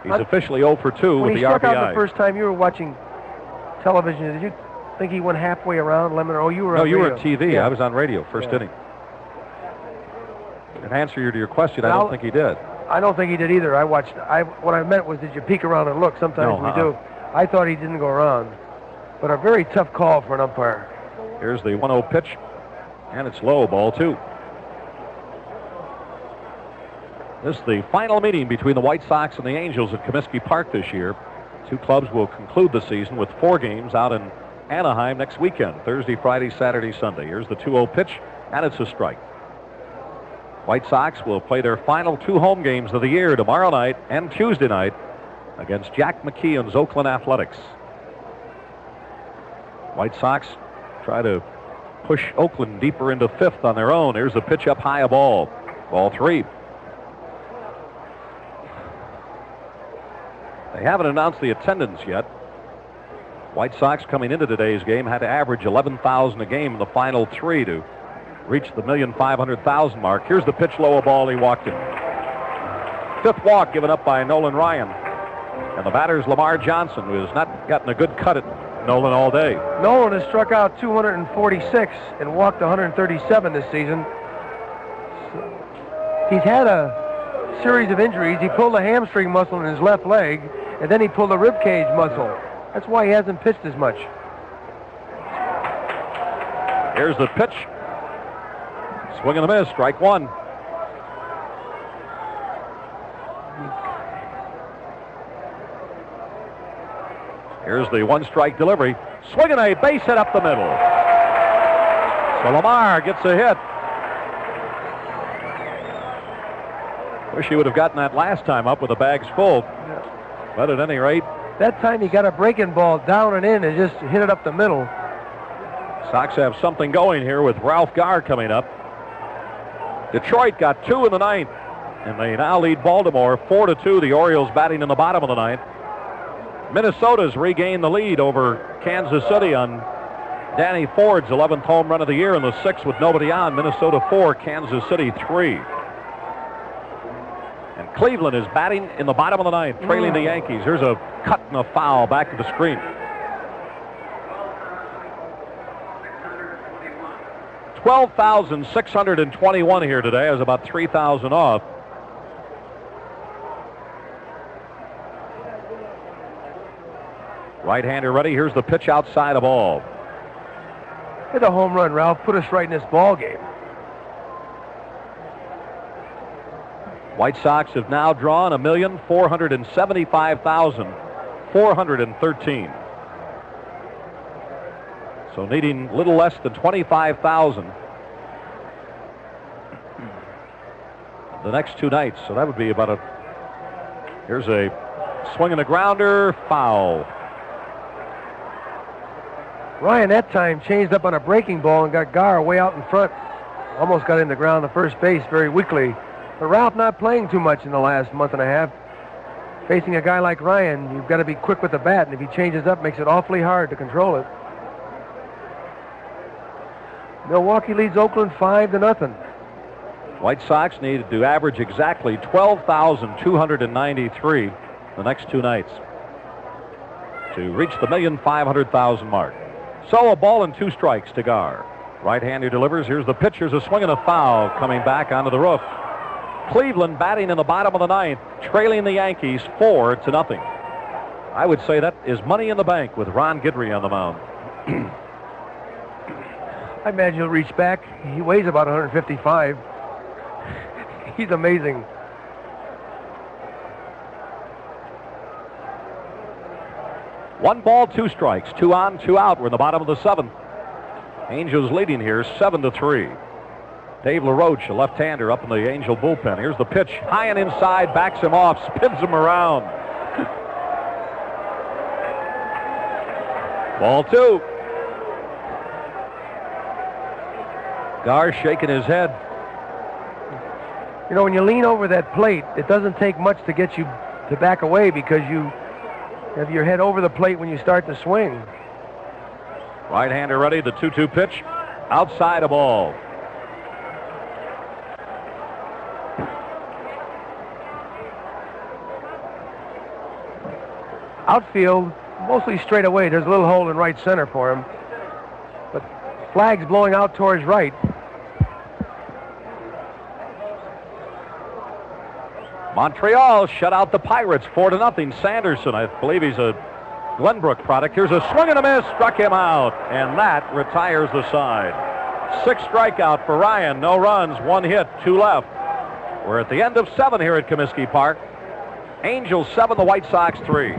He's officially 0 for 2 with the RBI. When he struck out the first time you were watching television, did you think he went halfway around, Lemon? Oh, you were on radio. No, you were on TV. Yeah. I was on radio, first inning. In answer to your question, I don't think he did. I don't think he did either. What I meant was, did you peek around and look? Sometimes we do. I thought he didn't go around. But a very tough call for an umpire. Here's the 1-0 pitch, and it's low, ball 2. This is the final meeting between the White Sox and the Angels at Comiskey Park this year. 2 clubs will conclude the season with 4 games out in Anaheim next weekend, Thursday, Friday, Saturday, Sunday. Here's the 2-0 pitch, and it's a strike. White Sox will play their final 2 home games of the year tomorrow night and Tuesday night against Jack McKeon's Oakland Athletics. White Sox try to push Oakland deeper into 5th on their own. Here's the pitch up high, a ball. Ball 3. They haven't announced the attendance yet. White Sox coming into today's game had to average 11,000 a game in the final 3 to reach the 1,500,000 mark. Here's the pitch, low, a ball. He walked it. 5th walk given up by Nolan Ryan. And the batter's Lamar Johnson, who has not gotten a good cut at Nolan all day. Nolan has struck out 246 and walked 137 this season. He's had a series of injuries. He pulled a hamstring muscle in his left leg, and then he pulled a rib cage muscle. That's why he hasn't pitched as much. Here's the pitch. Swing and a miss, strike 1. Here's the 1-strike delivery. Swing and a base hit up the middle. So Lamar gets a hit. Wish he would have gotten that last time up with the bags full. But at any rate, that time he got a breaking ball down and in and just hit it up the middle. Sox have something going here with Ralph Garr coming up. Detroit got 2 in the 9th, and they now lead Baltimore 4-2. The Orioles batting in the bottom of the 9th. Minnesota's regained the lead over Kansas City on Danny Ford's 11th home run of the year in the 6th with nobody on. Minnesota 4, Kansas City 3. And Cleveland is batting in the bottom of the 9th, trailing the Yankees. Here's a cut and a foul back to the screen. 12,621 here today. I was about 3,000 off. Right-hander ready. Here's the pitch outside, a ball. Hit a home run, Ralph. Put us right in this ball game. White Sox have now drawn 1,475,413. So needing a little less than 25,000 the next 2 nights. So that would be about here's a swing and a grounder, foul. Ryan that time changed up on a breaking ball and got Garr way out in front. Almost got in the ground to first base very weakly. But Ralph not playing too much in the last month and a half. Facing a guy like Ryan, you've got to be quick with the bat, and if he changes up, makes it awfully hard to control it. Milwaukee leads Oakland 5-0. White Sox need to average exactly 12,293 the next 2 nights to reach the 1,500,000 mark. So a ball and 2 strikes to Gar. Right-hander delivers. Here's the pitch. Here's a swing and a foul coming back onto the roof. Cleveland batting in the bottom of the 9th, trailing the Yankees 4-0. I would say that is money in the bank with Ron Guidry on the mound. I imagine he'll reach back. He weighs about 155. He's amazing. One ball, 2 strikes, 2 on, 2 out. We're in the bottom of the 7th. Angels leading here 7-3. Dave LaRoche, a left-hander, up in the Angel bullpen. Here's the pitch, high and inside, backs him off, spins him around. Ball 2. Gar shaking his head. You know, when you lean over that plate, it doesn't take much to get you to back away because you have your head over the plate when you start to swing. Right-hander ready, the 2-2 pitch, outside a ball. Outfield, mostly straight away. There's a little hole in right center for him. But flag's blowing out towards right. Montreal shut out the Pirates 4-0. Sanderson, I believe he's a Glenbrook product. Here's a swing and a miss, struck him out, and that retires the side. 6 strikeout for Ryan, no runs, 1 hit, 2 left. We're at the end of 7 here at Comiskey Park. Angels 7, the White Sox 3.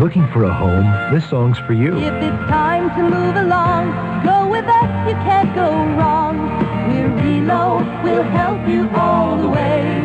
Looking for a home? This song's for you. If it's time to move along, go with us, you can't go wrong. We're Relo, we'll help you all the way.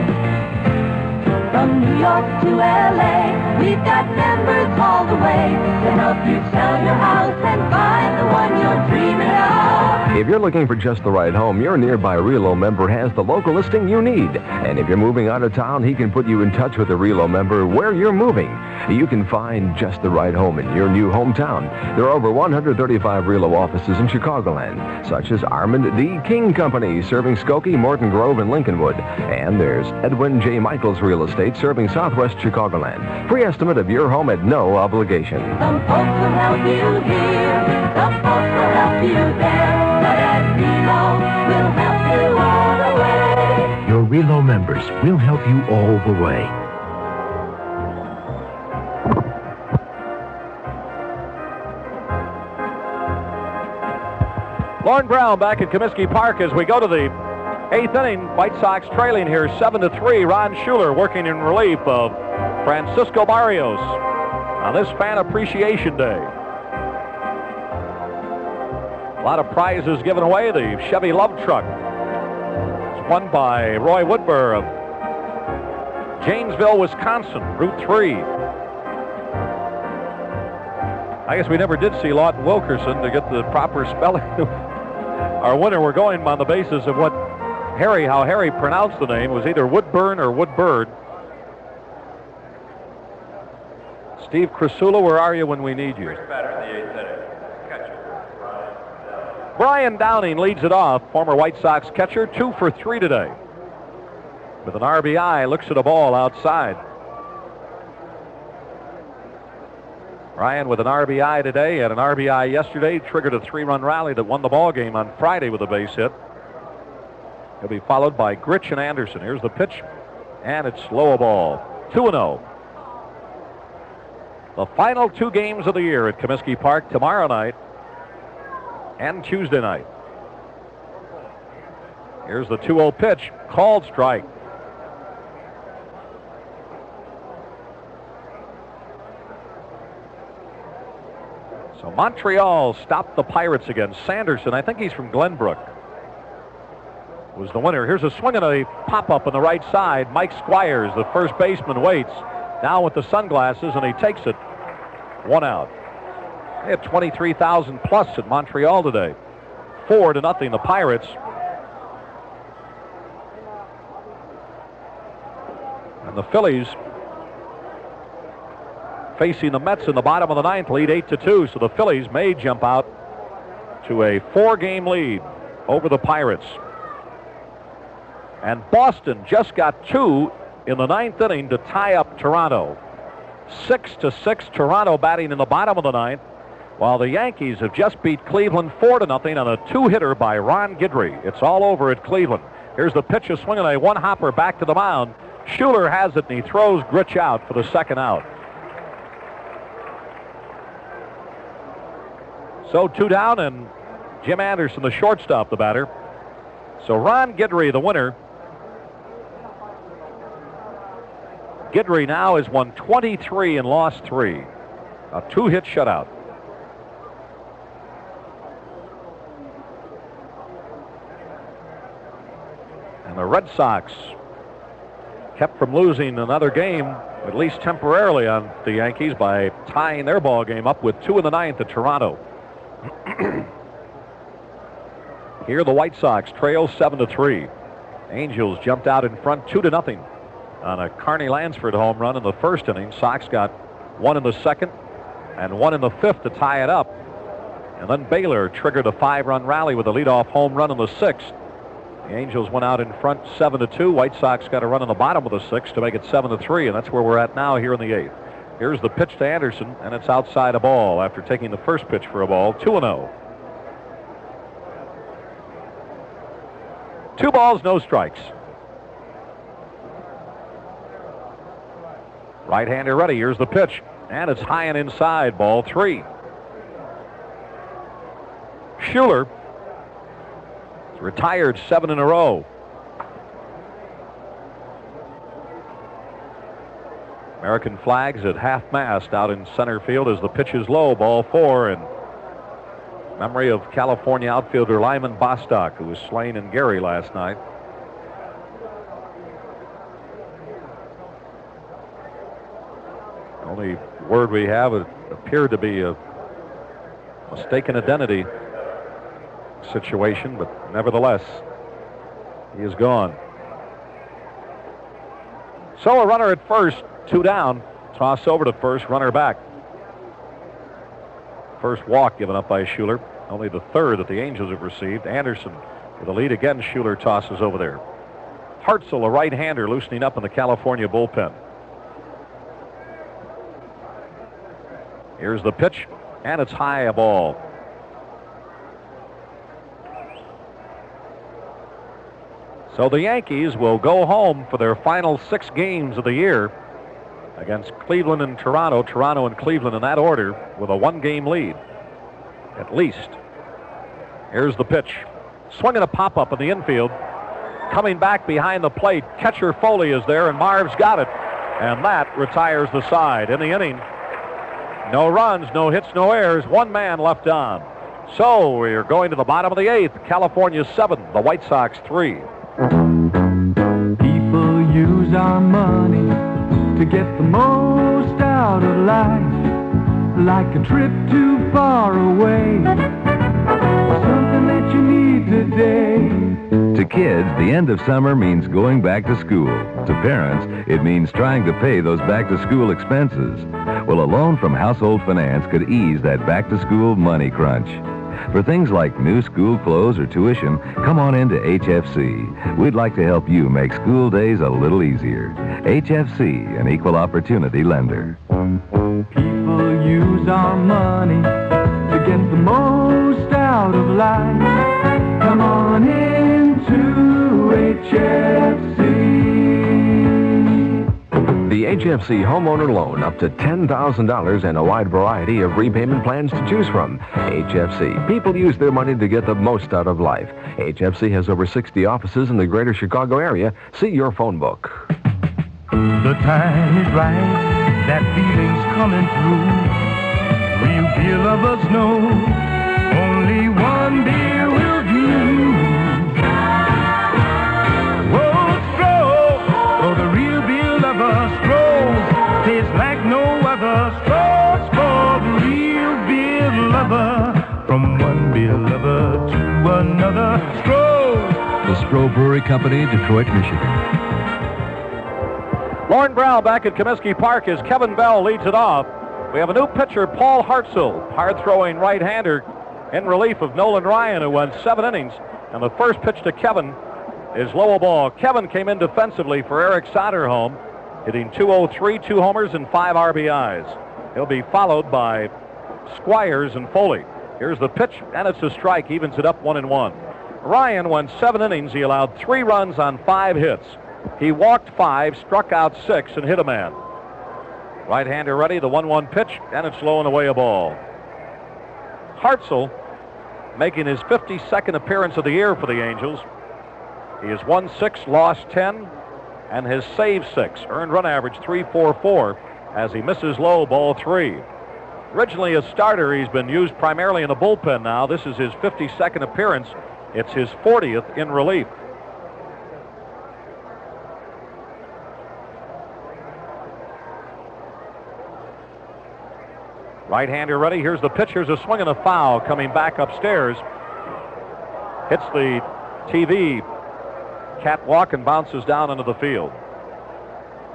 From New York to L.A., we've got members all the way to help you sell your house and find the one you're dreaming of. If you're looking for just the right home, your nearby Relo member has the local listing you need. And if you're moving out of town, he can put you in touch with a Relo member where you're moving. You can find just the right home in your new hometown. There are over 135 Relo offices in Chicagoland, such as Armand D. King Company, serving Skokie, Morton Grove, and Lincolnwood. And there's Edwin J. Michaels Real Estate, serving Southwest Chicagoland. Free estimate of your home at no obligation. Some folks will help you here, some folks will help you there, but at Relo, we'll help you all the way. Your Relo members will help you all the way. Lorn Brown back at Comiskey Park as we go to the 8th inning. White Sox trailing here 7-3. Ron Schuler working in relief of Francisco Barrios on this Fan Appreciation Day. A lot of prizes given away. The Chevy Love Truck is won by Roy Woodburr of Janesville, Wisconsin, Route 3. I guess we never did see Lawton Wilkerson to get the proper spelling. Our winner, we're going on the basis of what how Harry pronounced the name. It was either Woodburn or Woodbird. Steve Crisula, where are you when we need you? Brian Downing leads it off, former White Sox catcher, 2 for 3 today. With an RBI, looks at a ball outside. Ryan with an RBI today and an RBI yesterday, triggered a 3-run rally that won the ball game on Friday with a base hit. He'll be followed by Gritch and Anderson. Here's the pitch, and it's low a ball. 2-0. The final 2 games of the year at Comiskey Park tomorrow night and Tuesday night. Here's the 2-0 pitch, called strike. So Montreal stopped the Pirates again. Sanderson, I think he's from Glenbrook, was the winner. Here's a swing and a pop-up on the right side. Mike Squires, the first baseman, waits. Now with the sunglasses, and he takes it. 1 out. They had 23,000 plus at Montreal today. 4-0, the Pirates. And the Phillies facing the Mets in the bottom of the 9th, lead 8-2. So the Phillies may jump out to a 4-game lead. over the Pirates. And Boston just got 2 in the 9th inning to tie up Toronto. 6-6 Toronto batting in the bottom of the 9th, while the Yankees have just beat Cleveland 4-0 on a 2-hitter by Ron Guidry. It's all over at Cleveland. Here's the pitch, a swing and a one-hopper back to the mound. Schuler has it, and he throws Grich out for the second out. So 2 down, and Jim Anderson, the shortstop, the batter. So Ron Guidry, the winner. Guidry now has won 23 and lost 3. A 2-hit shutout. And the Red Sox kept from losing another game, at least temporarily, on the Yankees by tying their ball game up with 2 in the 9th at Toronto. Here the White Sox trail 7-3. Angels jumped out in front 2-0 on a Carney Lansford home run in the first inning. Sox got 1 in the second and 1 in the fifth to tie it up. And then Baylor triggered a 5-run rally with a leadoff home run in the sixth. The Angels went out in front 7-2. White Sox got a run in the bottom of the sixth to make it 7-3, and that's where we're at now here in the eighth. Here's the pitch to Anderson, and it's outside a ball after taking the first pitch for a ball. 2-0. 2 balls, no strikes. Right-hander ready. Here's the pitch, and it's high and inside. Ball 3. Schuler retired 7 in a row. American flags at half-mast out in center field as the pitch is low. Ball 4, and memory of California outfielder Lyman Bostock, who was slain in Gary last night. The only word we have, it appeared to be a mistaken identity situation, but nevertheless, he is gone. So a runner at first, 2 down. Toss over to first, runner back. First walk given up by Schuler. Only the third that the Angels have received. Anderson with a lead again. Schuler tosses over there. Hartzell, a right-hander, loosening up in the California bullpen. Here's the pitch, and it's high, a ball. So the Yankees will go home for their final 6 games of the year against Cleveland and Toronto, Toronto and Cleveland in that order, with a 1-game lead, at least. Here's the pitch. Swinging a pop-up in the infield. Coming back behind the plate, catcher Foley is there, and Marv's got it. And that retires the side. In the inning, no runs, no hits, no errors, 1 man left on. So we're going to the bottom of the 8th. California 7, the White Sox 3. People use our money to get the most out of life, like a trip too far away, or something that you need today. To kids, the end of summer means going back to school. To parents, it means trying to pay those back-to-school expenses. Well, a loan from Household Finance could ease that back-to-school money crunch. For things like new school clothes or tuition, come on into HFC. We'd like to help you make school days a little easier. HFC, an equal opportunity lender. People use our money to get the most out of life. Come on into HFC. The HFC homeowner loan up to $10,000 and a wide variety of repayment plans to choose from. HFC. People use their money to get the most out of life. HFC has over 60 offices in the greater Chicago area. See your phone book. The time is right, that feeling's coming through. Real beer lovers know only one beer will do. Whoa, Stroh, for the real beer lover, Stroh tastes like no other. Stroh's for the real beer lover, from one beer lover to another. Stroh. The Stroh Brewery Company, Detroit, Michigan. Lorn Brown back at Comiskey Park as Kevin Bell leads it off. We have a new pitcher, Paul Hartzell, hard-throwing right-hander, in relief of Nolan Ryan, who went 7 innings. And the first pitch to Kevin is low a ball. Kevin came in defensively for Eric Soderholm, hitting .203, 2 homers, and 5 RBIs. He'll be followed by Squires and Foley. Here's the pitch, and it's a strike. Evens it up 1-1. Ryan went 7 innings. He allowed 3 runs on 5 hits. He walked 5, struck out 6, and hit a man. Right-hander ready, the 1-1 pitch, and it's low and away a ball. Hartzell making his 52nd appearance of the year for the Angels. He has won 6, lost 10, and has saved 6. Earned run average 3.44 as he misses low, ball 3. Originally a starter, he's been used primarily in the bullpen now. This is his 52nd appearance. It's his 40th in relief. Right-hander ready. Here's the pitch. Here's a swing and a foul coming back upstairs. Hits the TV catwalk and bounces down into the field.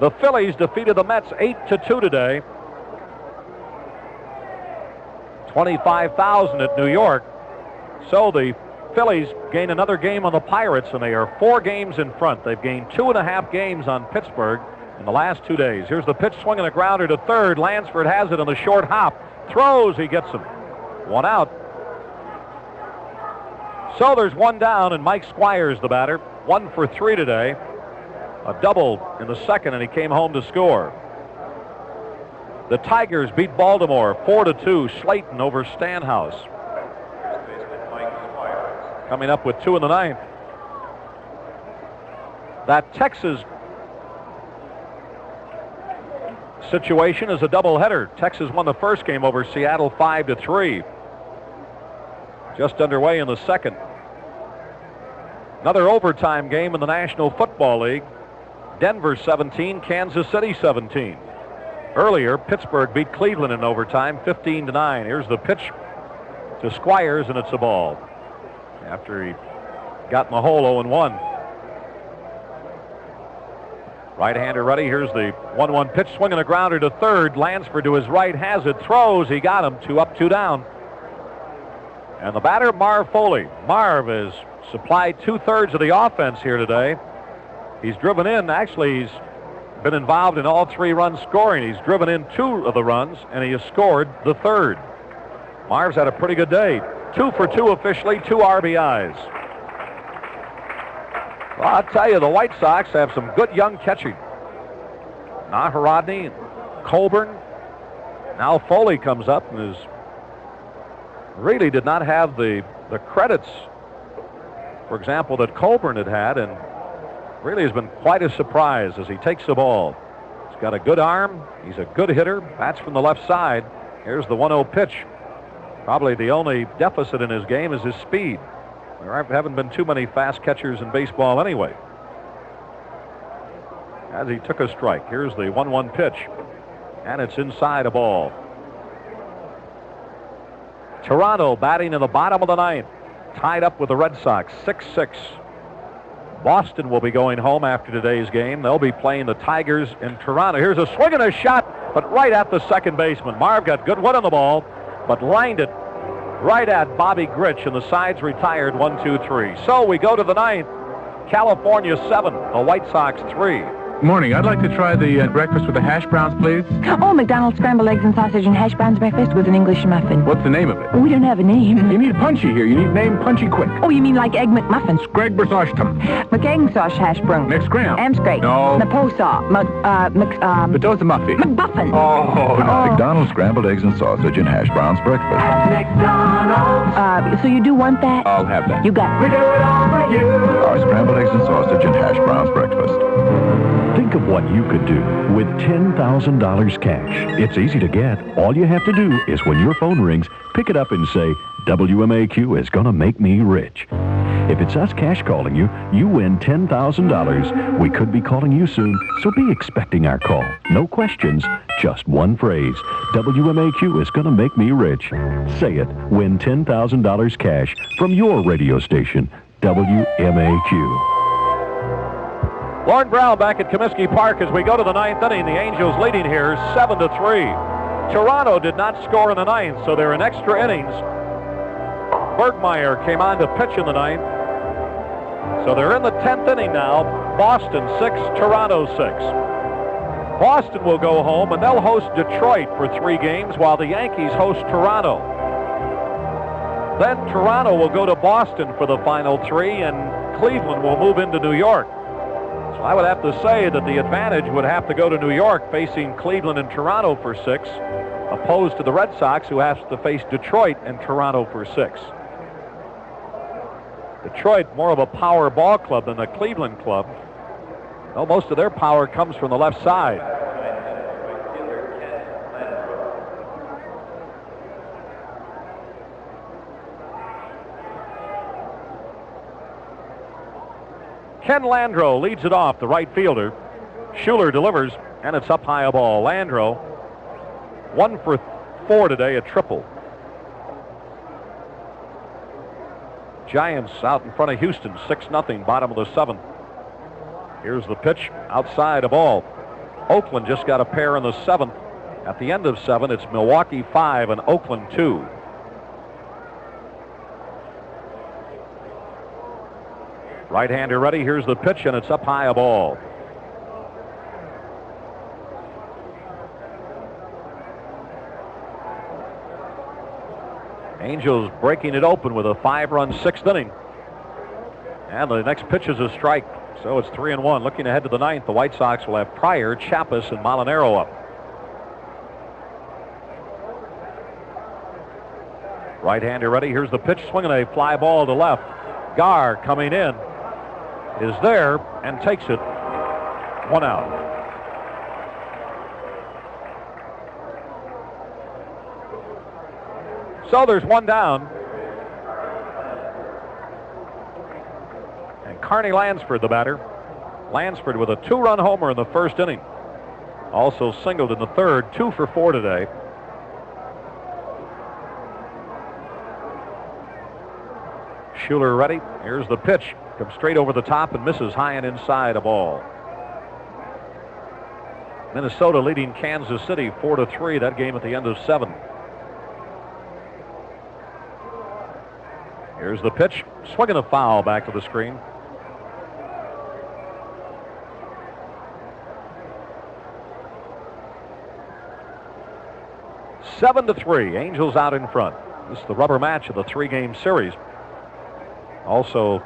The Phillies defeated the Mets 8-2 today. 25,000 at New York. So the Phillies gain another game on the Pirates, and they are 4 games in front. They've gained 2.5 games on Pittsburgh in the last 2 days. Here's the pitch, swinging a grounder to third. Lansford has it on the short hop. Throws, he gets him. 1 out. So there's 1 down, and Mike Squires, the batter, 1 for 3 today. A double in the second, and he came home to score. The Tigers beat Baltimore 4-2. Slayton over Stanhouse. Coming up with 2 in the 9th. That Texas situation is a doubleheader. Texas won the first game over Seattle 5-3. Just underway in the second. Another overtime game in the National Football League. Denver 17, Kansas City 17. Earlier, Pittsburgh beat Cleveland in overtime 15-9. Here's the pitch to Squires, and it's a ball. After he got in the hole 0-1. Right-hander ready. Here's the 1-1 pitch, swinging a grounder to third. Lansford to his right has it, throws. He got him. 2 up, 2 down. And the batter, Marv Foley. Marv has supplied 2/3 of the offense here today. He's driven in. Actually, he's been involved in all 3 runs scoring. He's driven in 2 of the runs, and he has scored the 3rd. Marv's had a pretty good day. 2 for 2 officially, 2 RBIs. Well, I'll tell you, the White Sox have some good young catching. Naharodny, Colburn. Now Foley comes up and really did not have the credits, for example, that Colburn had, and really has been quite a surprise as he takes the ball. He's got a good arm. He's a good hitter. Bats from the left side. Here's the 1-0 pitch. Probably the only deficit in his game is his speed. There haven't been too many fast catchers in baseball anyway. As he took a strike, here's the 1-1 pitch, and it's inside a ball. Toronto batting in the bottom of the 9th, tied up with the Red Sox, 6-6. Boston will be going home after today's game. They'll be playing the Tigers in Toronto. Here's a swing and a shot, but right at the second baseman. Marv got good one on the ball, but lined it right at Bobby Grich, and the side's retired 1-2-3. So we go to the 9th. California 7, the White Sox 3. Morning. I'd like to try the breakfast with the hash browns, please. Oh, McDonald's scrambled eggs and sausage and hash browns breakfast with an English muffin. What's the name of it? We don't have a name. You need Punchy here. You need name Punchy quick. Oh, you mean like Egg McMuffin? Greg Berthostum. McEgg sauce hash brown. McScram. Amscrape. No. Naposaw. Betosa Muffy. McBuffin. Oh, no. McDonald's scrambled eggs and sausage and hash browns breakfast. McDonald's. So you do want that? I'll have that. You got it. We do it all for you. Our scrambled eggs and sausage and hash browns breakfast. Think of what you could do with $10,000 cash. It's easy to get. All you have to do is when your phone rings, pick it up and say, WMAQ is going to make me rich. If it's us cash calling you, you win $10,000. We could be calling you soon, so be expecting our call. No questions, just one phrase. WMAQ is going to make me rich. Say it. Win $10,000 cash from your radio station, WMAQ. Lorn Brown back at Comiskey Park as we go to the 9th inning. The Angels leading here 7-3. Toronto did not score in the 9th, so they're in extra innings. Bergmeyer came on to pitch in the 9th. So they're in the 10th inning now. Boston 6, Toronto 6. Boston will go home, and they'll host Detroit for 3 games while the Yankees host Toronto. Then Toronto will go to Boston for the final 3, and Cleveland will move into New York. So I would have to say that the advantage would have to go to New York, facing Cleveland and Toronto for 6, opposed to the Red Sox, who has to face Detroit and Toronto for 6. Detroit, more of a power ball club than the Cleveland club. Well, most of their power comes from the left side. Ken Landreau leads it off, the right fielder. Schuler delivers, and it's up high a ball. Landreau, 1 for 4 today, a triple. Giants out in front of Houston, 6-0, bottom of the 7th. Here's the pitch, outside a ball. Oakland just got a pair in the 7th. At the end of 7, it's Milwaukee 5 and Oakland 2. Right-hander ready, here's the pitch, and it's up high a ball. Angels breaking it open with a 5-run 6th inning. And the next pitch is a strike, so it's 3-1. Looking ahead to the 9th, the White Sox will have Pryor, Chappis, and Molinaro up. Right-hander ready, here's the pitch, swinging a fly ball to left. Gar coming in, is there, and takes it. 1 out. So there's 1 down. And Carney Lansford, the batter. Lansford with a 2-run homer in the 1st inning. Also singled in the 3rd, 2 for 4 today. Schuler ready. Here's the pitch. Comes straight over the top and misses high and inside a ball. Minnesota leading Kansas City 4-3. That game at the end of 7. Here's the pitch. Swinging a foul back to the screen. Seven to 3. Angels out in front. This is the rubber match of the 3-game series. Also,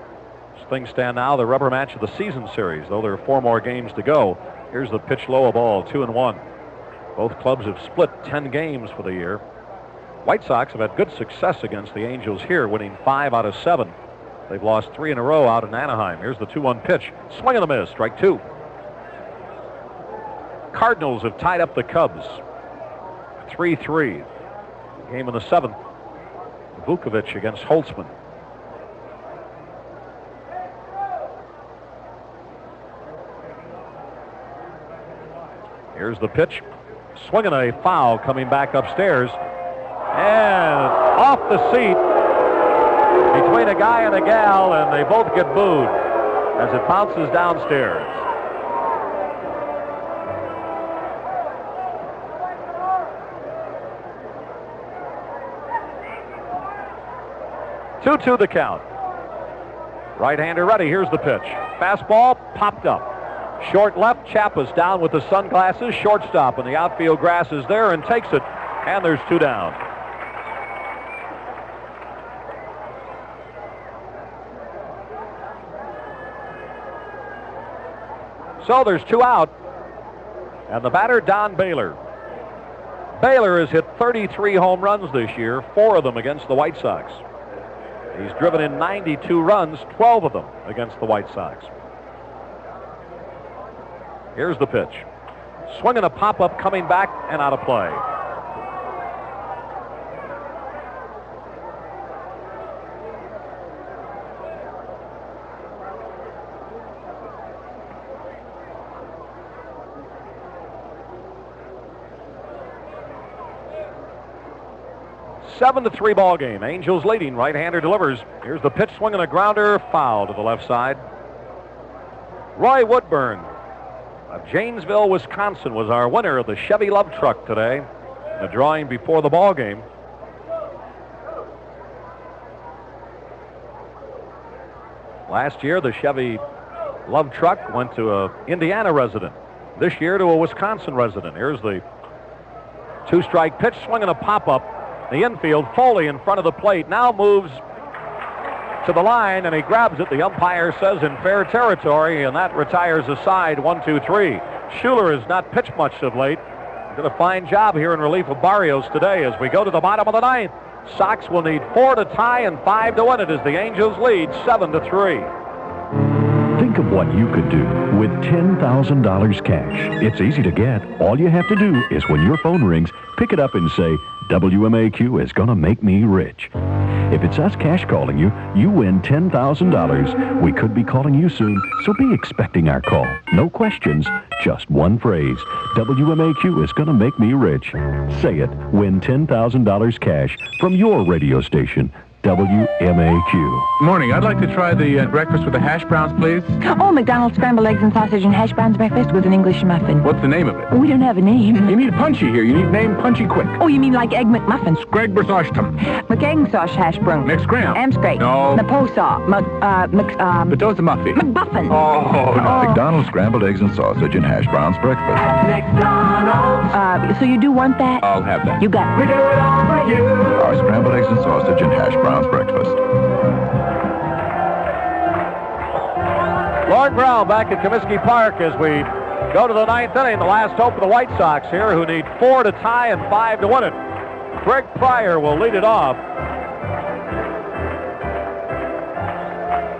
as things stand now, the rubber match of the season series, though there are 4 more games to go. Here's the pitch low, a ball, 2-1. Both clubs have split 10 games for the year. White Sox have had good success against the Angels here, winning 5 out of 7. They've lost 3 in a row out in Anaheim. Here's the 2-1 pitch. Swing and a miss, strike 2. Cardinals have tied up the Cubs. 3-3. Game in the 7th. Vukovic against Holtzman. Here's the pitch. Swinging a foul coming back upstairs. And off the seat between a guy and a gal, and they both get booed as it bounces downstairs. Two the count. Right-hander ready. Here's the pitch. Fastball popped up. Short left, Chappis down with the sunglasses. Shortstop, and the outfield grass is there and takes it. And there's 2 down. So there's 2 out. And the batter, Don Baylor. Baylor has hit 33 home runs this year, 4 of them against the White Sox. He's driven in 92 runs, 12 of them against the White Sox. Here's the pitch. Swinging a pop-up, coming back and out of play. Seven to 3 ball game. Angels leading. Right-hander delivers. Here's the pitch, swinging a grounder, foul to the left side. Roy Woodburn of Janesville, Wisconsin, was our winner of the Chevy Love Truck today. The drawing before the ball game. Last year, the Chevy love truck went to a Indiana resident. This year to a Wisconsin resident. Here's the 2-strike pitch, swinging a pop-up. The infield, Foley in front of the plate, now moves to the line, and he grabs it. The umpire says in fair territory, and that retires a side. 1-2-3. Schuler has not pitched much of late. Did a fine job here in relief of Barrios today as we go to the bottom of the ninth. Sox will need 4 to tie and 5 to win it as the Angels lead 7-3. Think of what you could do with $10,000 cash. It's easy to get. All you have to do is when your phone rings, pick it up and say, WMAQ is going to make me rich. If it's us cash calling you, you win $10,000. We could be calling you soon, so be expecting our call. No questions, just one phrase. WMAQ is going to make me rich. Say it. Win $10,000 cash from your radio station. WMAQ. Morning. I'd like to try the breakfast with the hash browns, please. Oh, McDonald's scrambled eggs and sausage and hash browns breakfast with an English muffin. What's the name of it? We don't have a name. You need Punchy here. You need name Punchy quick. Oh, you mean like Egg McMuffin? Greg Bersashtam. McEgg sauce hash brown. McScram. Amscrape. No. Naposaw. Betosa Muffy. McBuffin. Oh, no. McDonald's scrambled eggs and sausage and hash browns breakfast. McDonald's. So you do want that? I'll have that. You got it. We do it all for you. Our scrambled eggs and sausage and hash browns breakfast. Lorn Brown back at Comiskey Park as we go to the ninth inning. The last hope of the White Sox here, who need 4 to tie and 5 to win it. Greg Pryor will lead it off.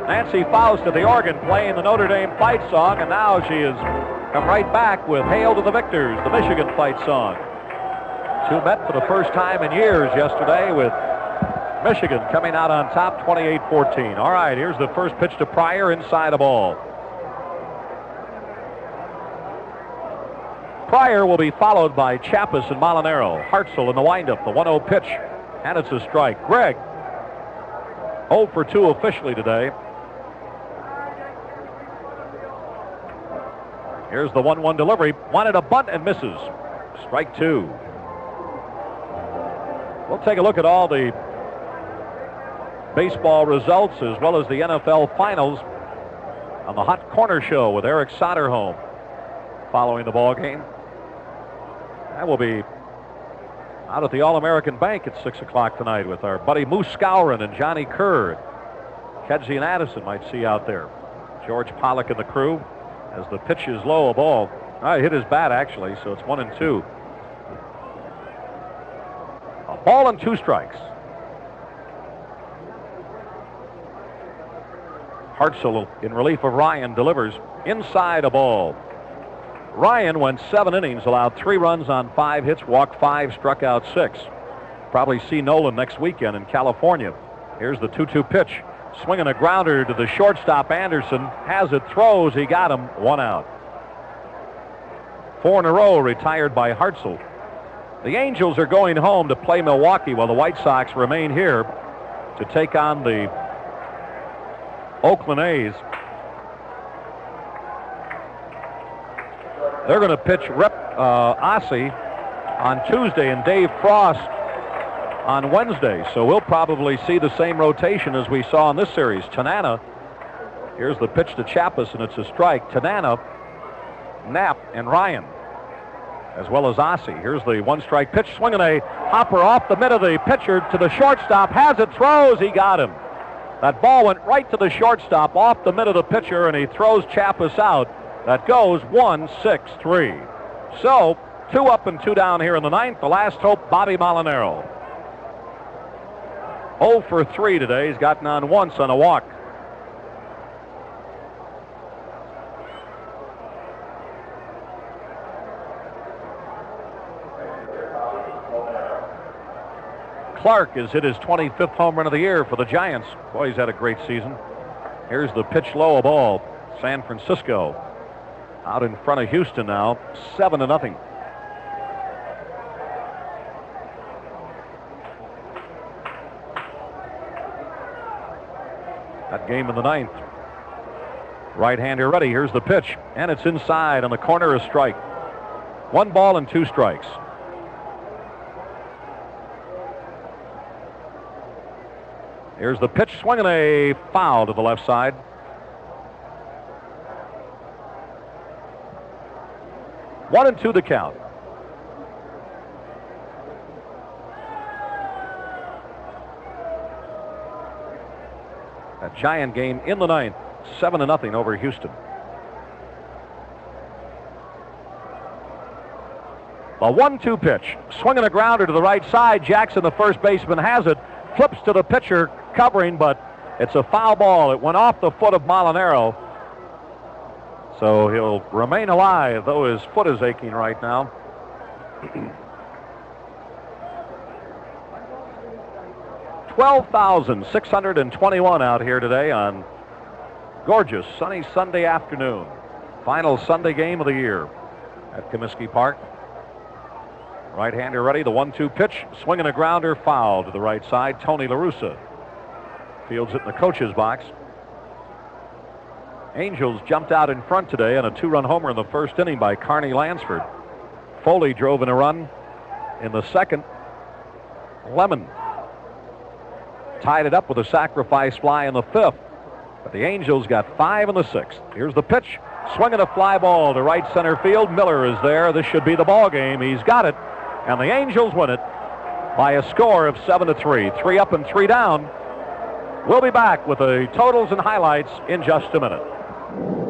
Nancy Faust of the organ playing the Notre Dame fight song, and now she has come right back with Hail to the Victors, the Michigan fight song. Two met for the first time in years yesterday with Michigan coming out on top 28-14. All right, here's the first pitch to Pryor, inside a ball. Pryor will be followed by Chappis and Molinaro. Hartzell in the windup, the 1-0 pitch, and it's a strike. Greg, 0 for 2 officially today. Here's the 1-1 delivery. Wanted a bunt and misses. Strike 2. We'll take a look at all the baseball results as well as the NFL finals on the Hot Corner Show with Eric Soderholm following the ball game. That will be out at the All-American Bank at 6 o'clock tonight with our buddy Moose Scourin and Johnny Kerr. Kedzie and Addison might see out there. George Pollock and the crew as the pitch is low, a ball. Hit his bat actually, so it's 1-2. A ball and 2 strikes. Hartzell in relief of Ryan delivers inside a ball. Ryan went 7 innings, allowed 3 runs on 5 hits, walked 5, struck out 6. Probably see Nolan next weekend in California. Here's the 2-2 pitch. Swinging a grounder to the shortstop. Anderson has it, throws, he got him, 1 out. 4 in a row retired by Hartzell. The Angels are going home to play Milwaukee while the White Sox remain here to take on the Oakland A's. They're going to pitch Ossie on Tuesday and Dave Frost on Wednesday. So we'll probably see the same rotation as we saw in this series. Tanana, here's the pitch to Chappis, and it's a strike. Tanana, Knapp, and Ryan, as well as Ossie. Here's the 1-strike pitch, swinging a hopper off the mid of the pitcher to the shortstop. Has it, throws, he got him. That ball went right to the shortstop off the mid of the pitcher, and he throws Chappis out. That goes 1-6-3. So 2 up and 2 down here in the ninth. The last hope, Bobby Molinaro. 0 for 3 today. He's gotten on once on a walk. Clark has hit his 25th home run of the year for the Giants. Boy, he's had a great season. Here's the pitch low, a ball. San Francisco out in front of Houston now, 7-0. That game in the ninth. Right-hander ready. Here's the pitch, and it's inside on the corner, a strike. 1 ball and 2 strikes. Here's the pitch, swinging a foul to the left side. 1-2 the count. A Giant game in the ninth, 7-0 over Houston. A 1-2 pitch, swinging a grounder to the right side. Jackson, the first baseman, has it, flips to the pitcher covering, but it's a foul ball. It went off the foot of Molinaro, so he'll remain alive, though his foot is aching right now. $12,621 out here today on gorgeous sunny Sunday afternoon. Final Sunday game of the year at Comiskey Park. Right-hander ready, the 1-2 pitch, swinging a grounder, foul to the right side. Tony La Russa fields it in the coach's box. Angels jumped out in front today on a 2-run homer in the first inning by Carney Lansford. Foley drove in a run in the second. Lemon tied it up with a sacrifice fly in the fifth. But the Angels got 5 in the sixth. Here's the pitch, swinging a fly ball to right center field. Miller is there. This should be the ball game. He's got it. And the Angels win it by a score of 7-3. 3 up and 3 down. We'll be back with the totals and highlights in just a minute.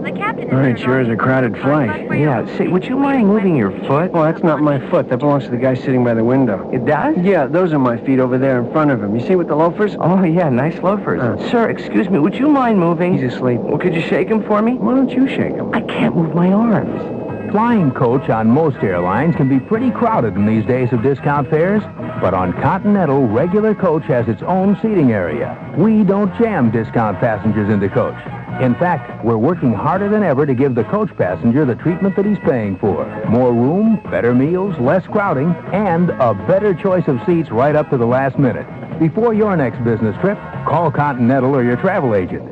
All right, sure is a crowded flight. Yeah, say, would you mind moving your foot? Oh, that's not my foot. That belongs to the guy sitting by the window. It does? Yeah, those are my feet over there in front of him. You see with the loafers? Oh, yeah, nice loafers. Sir, excuse me, would you mind moving? He's asleep. Well, could you shake him for me? Why don't you shake him? I can't move my arms. Flying coach on most airlines can be pretty crowded in these days of discount fares, but on Continental, regular coach has its own seating area. We don't jam discount passengers into coach. In fact, we're working harder than ever to give the coach passenger the treatment that he's paying for. More room, better meals, less crowding, and a better choice of seats right up to the last minute. Before your next business trip, call Continental or your travel agent.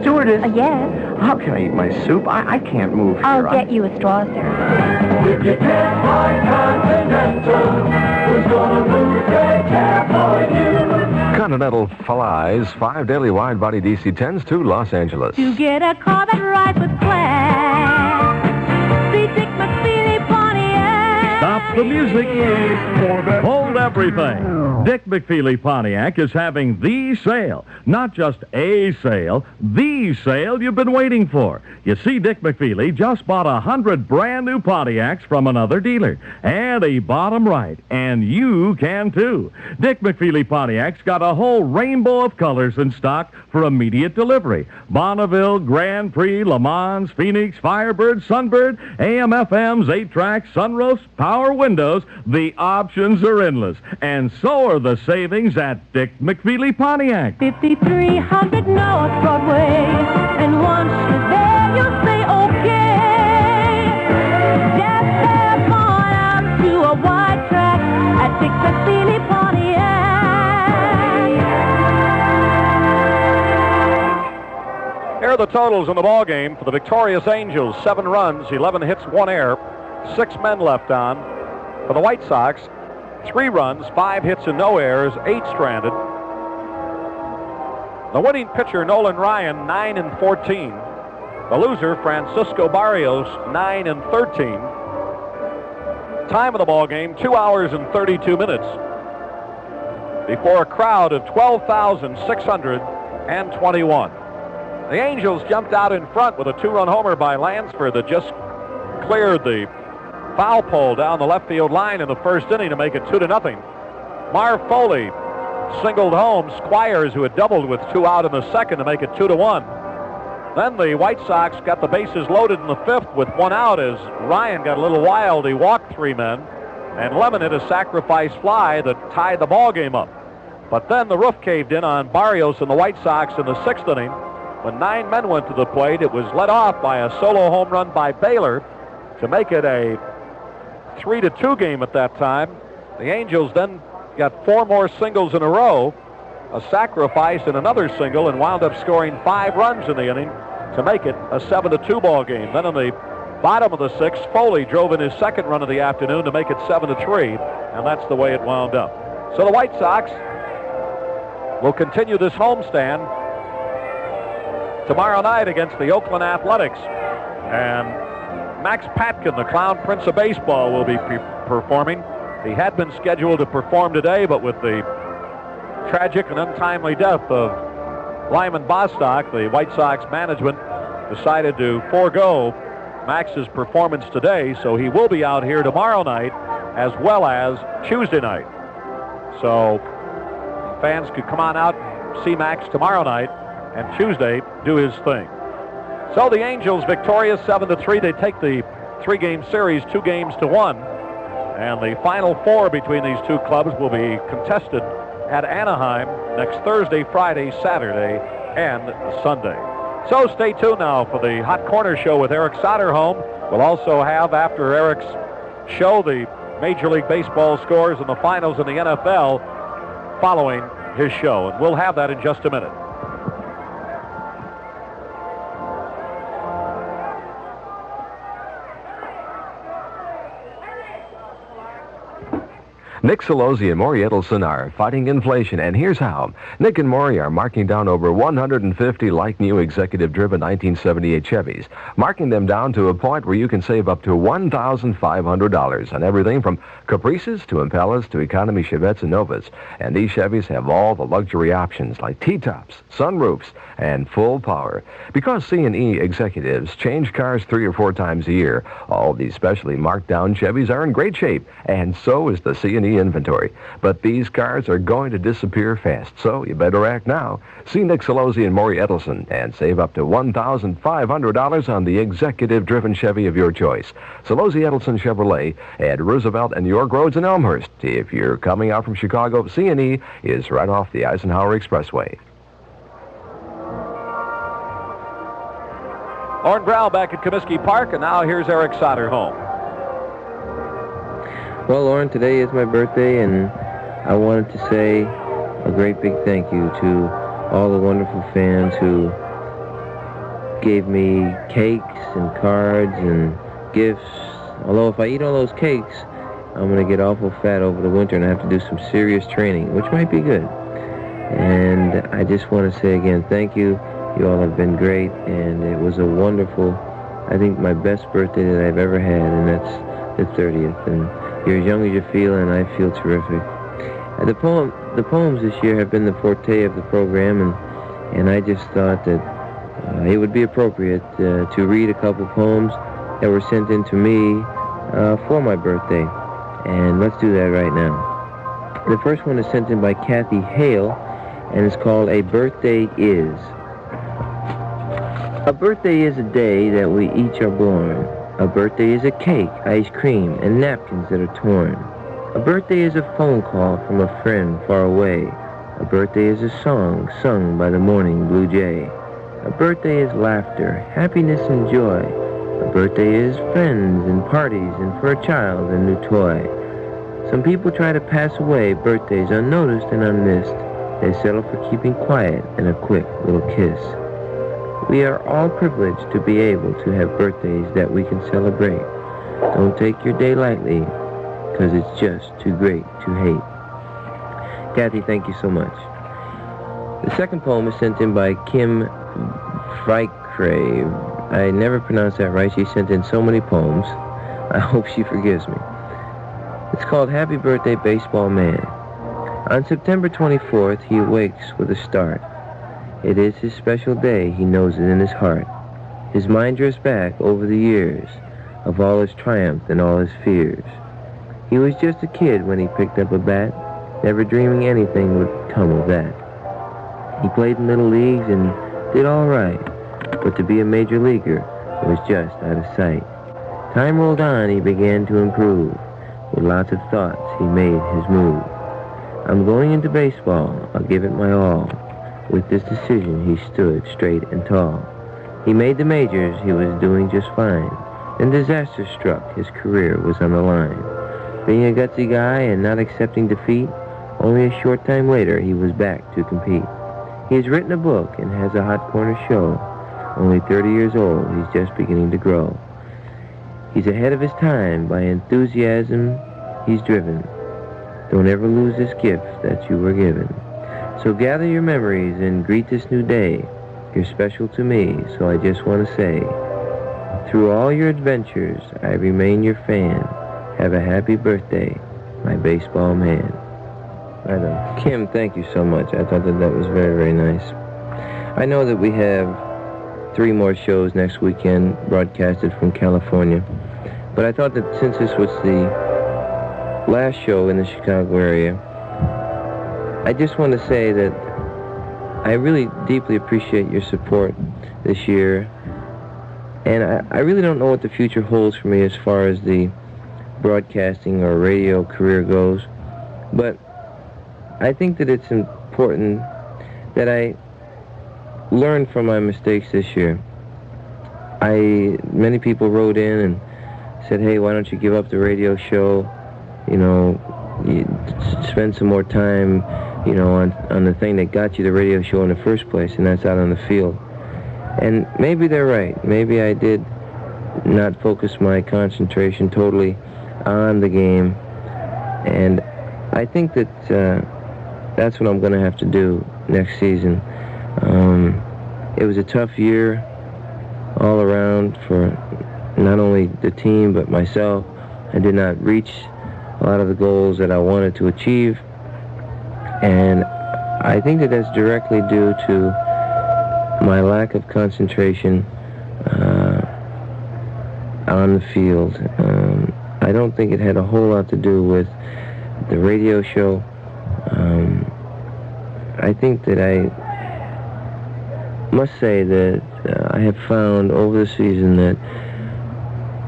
Stewardess? Yes? How can I eat my soup? I can't move here. I'll get you a straw, sir. If you can't find Continental, who's gonna move their care for you? Continental flies 5 daily wide-body DC-10s to Los Angeles. To get a car that rides with class, see Dick McFeely Pontiac. Stop the music. Hold everything. Dick McFeely Pontiac is having the sale. Not just a sale, the sale you've been waiting for. You see, Dick McFeely just bought 100 brand new Pontiacs from another dealer. And he bought them right. And you can too. Dick McFeely Pontiac's got a whole rainbow of colors in stock for immediate delivery. Bonneville, Grand Prix, Le Mans, Phoenix, Firebird, Sunbird, AM/FMs, 8-tracks, sunroofs, power windows. The options are endless. And so are the savings at Dick McFeely Pontiac. 5300 North Broadway, and once you're there, you'll say, okay. Just come on out to a wide track at Dick McFeely Pontiac. Here are the totals in the ball game for the victorious Angels. 7 runs, 11 hits, 1 error, 6 men left on. For the White Sox, 3 runs, 5 hits and no errors, 8 stranded. The winning pitcher, Nolan Ryan, 9-14. The loser, Francisco Barrios, 9-13. Time of the ball game, 2 hours and 32 minutes. Before a crowd of 12,621. The Angels jumped out in front with a 2-run homer by Lansford that just cleared the foul pole down the left field line in the first inning to make it 2-0. Marv Foley singled home Squires, who had doubled with 2 out in the second, to make it 2-1. Then the White Sox got the bases loaded in the fifth with 1 out as Ryan got a little wild. He walked 3 men, and Lemon hit a sacrifice fly that tied the ball game up. But then the roof caved in on Barrios and the White Sox in the 6th inning. When 9 men went to the plate, it was led off by a solo home run by Baylor to make it a 3-2 game at that time. The Angels then got 4 more singles in a row, a sacrifice and another single, and wound up scoring 5 runs in the inning to make it a 7-2 ball game. Then in the bottom of the 6th, Foley drove in his 2nd run of the afternoon to make it 7-3, and that's the way it wound up. So the White Sox will continue this homestand tomorrow night against the Oakland Athletics. And Max Patkin, the Clown Prince of Baseball, will be performing. He had been scheduled to perform today, but with the tragic and untimely death of Lyman Bostock, the White Sox management decided to forego Max's performance today, so he will be out here tomorrow night as well as Tuesday night. So fans could come on out and see Max tomorrow night and Tuesday do his thing. So the Angels victorious 7-3. They take the 3-game series 2-1, and the Final Four between these two clubs will be contested at Anaheim next Thursday, Friday, Saturday, and Sunday. So stay tuned now for the Hot Corner Show with Eric Soderholm. We'll also have, after Eric's show, the Major League Baseball scores and the finals in the NFL following his show, and we'll have that in just a minute. Nick Solozzi and Maury Edelson are fighting inflation, and here's how. Nick and Maury are marking down over 150 like-new executive-driven 1978 Chevys, marking them down to a point where you can save up to $1,500 on everything from Caprices to Impalas to economy Chevettes and Novas. And these Chevys have all the luxury options like T-tops, sunroofs, and full power. Because C&E executives change cars 3 or 4 times a year, all these specially marked down Chevys are in great shape, and so is the C&E inventory. But these cars are going to disappear fast, so you better act now. See Nick Solozzi and Maury Edelson and save up to $1,500 on the executive-driven Chevy of your choice. Solozzi Edelson Chevrolet at Roosevelt and York Roads in Elmhurst. If you're coming out from Chicago, C&E is right off the Eisenhower Expressway. Lorn Brown back at Comiskey Park, and now here's Eric Soderholm. Well, Lorn, today is my birthday, and I wanted to say a great big thank you to all the wonderful fans who gave me cakes and cards and gifts. Although if I eat all those cakes, I'm going to get awful fat over the winter and I have to do some serious training, which might be good. And I just want to say again, thank you. You all have been great, and it was a wonderful, I think my best birthday that I've ever had, and that's the 30th. And you're as young as you feel, and I feel terrific. The poems this year have been the forte of the program, and I just thought that it would be appropriate to read a couple poems that were sent in to me for my birthday. And let's do that right now. The first one is sent in by Kathy Hale, and it's called A Birthday Is. A birthday is a day that we each are born. A birthday is a cake, ice cream, and napkins that are torn. A birthday is a phone call from a friend far away. A birthday is a song sung by the morning blue jay. A birthday is laughter, happiness, and joy. A birthday is friends and parties, and for a child a new toy. Some people try to pass away birthdays unnoticed and unmissed. They settle for keeping quiet and a quick little kiss. We are all privileged to be able to have birthdays that we can celebrate. Don't take your day lightly, because it's just too great to hate. Kathy, thank you so much. The second poem is sent in by Kim Vicray. I never pronounced that right. She sent in so many poems. I hope she forgives me. It's called Happy Birthday, Baseball Man. On September 24th, he awakes with a start. It is his special day, he knows it in his heart. His mind drifts back over the years of all his triumph and all his fears. He was just a kid when he picked up a bat, never dreaming anything would come of that. He played in little leagues and did all right, but to be a major leaguer was just out of sight. Time rolled on, he began to improve. With lots of thoughts, he made his move. I'm going into baseball, I'll give it my all. With this decision, he stood straight and tall. He made the majors, he was doing just fine. Then disaster struck, his career was on the line. Being a gutsy guy and not accepting defeat, only a short time later, he was back to compete. He has written a book and has a Hot Corner show. Only 30 years old, he's just beginning to grow. He's ahead of his time, by enthusiasm he's driven. Don't ever lose this gift that you were given. So gather your memories and greet this new day. You're special to me, so I just want to say, Through all your adventures, I remain your fan. Have a happy birthday, my baseball man. Right on. Kim, thank you so much. I thought that was very, very nice. I know that we have 3 more shows next weekend broadcasted from California, but I thought that since this was the last show in the Chicago area, I just want to say that I really deeply appreciate your support this year, and I really don't know what the future holds for me as far as the broadcasting or radio career goes, but I think that it's important that I learn from my mistakes this year. Many people wrote in and said, hey, why don't you give up the radio show? You know, you spend some more time, you know, on the thing that got you the radio show in the first place, and that's out on the field. And maybe they're right. Maybe I did not focus my concentration totally on the game. And I think that that's what I'm going to have to do next season. It was a tough year all around for not only the team but myself. I did not reach a lot of the goals that I wanted to achieve, and I think that that's directly due to my lack of concentration on the field. I don't think it had a whole lot to do with the radio show. I think that I must say that I have found over the season that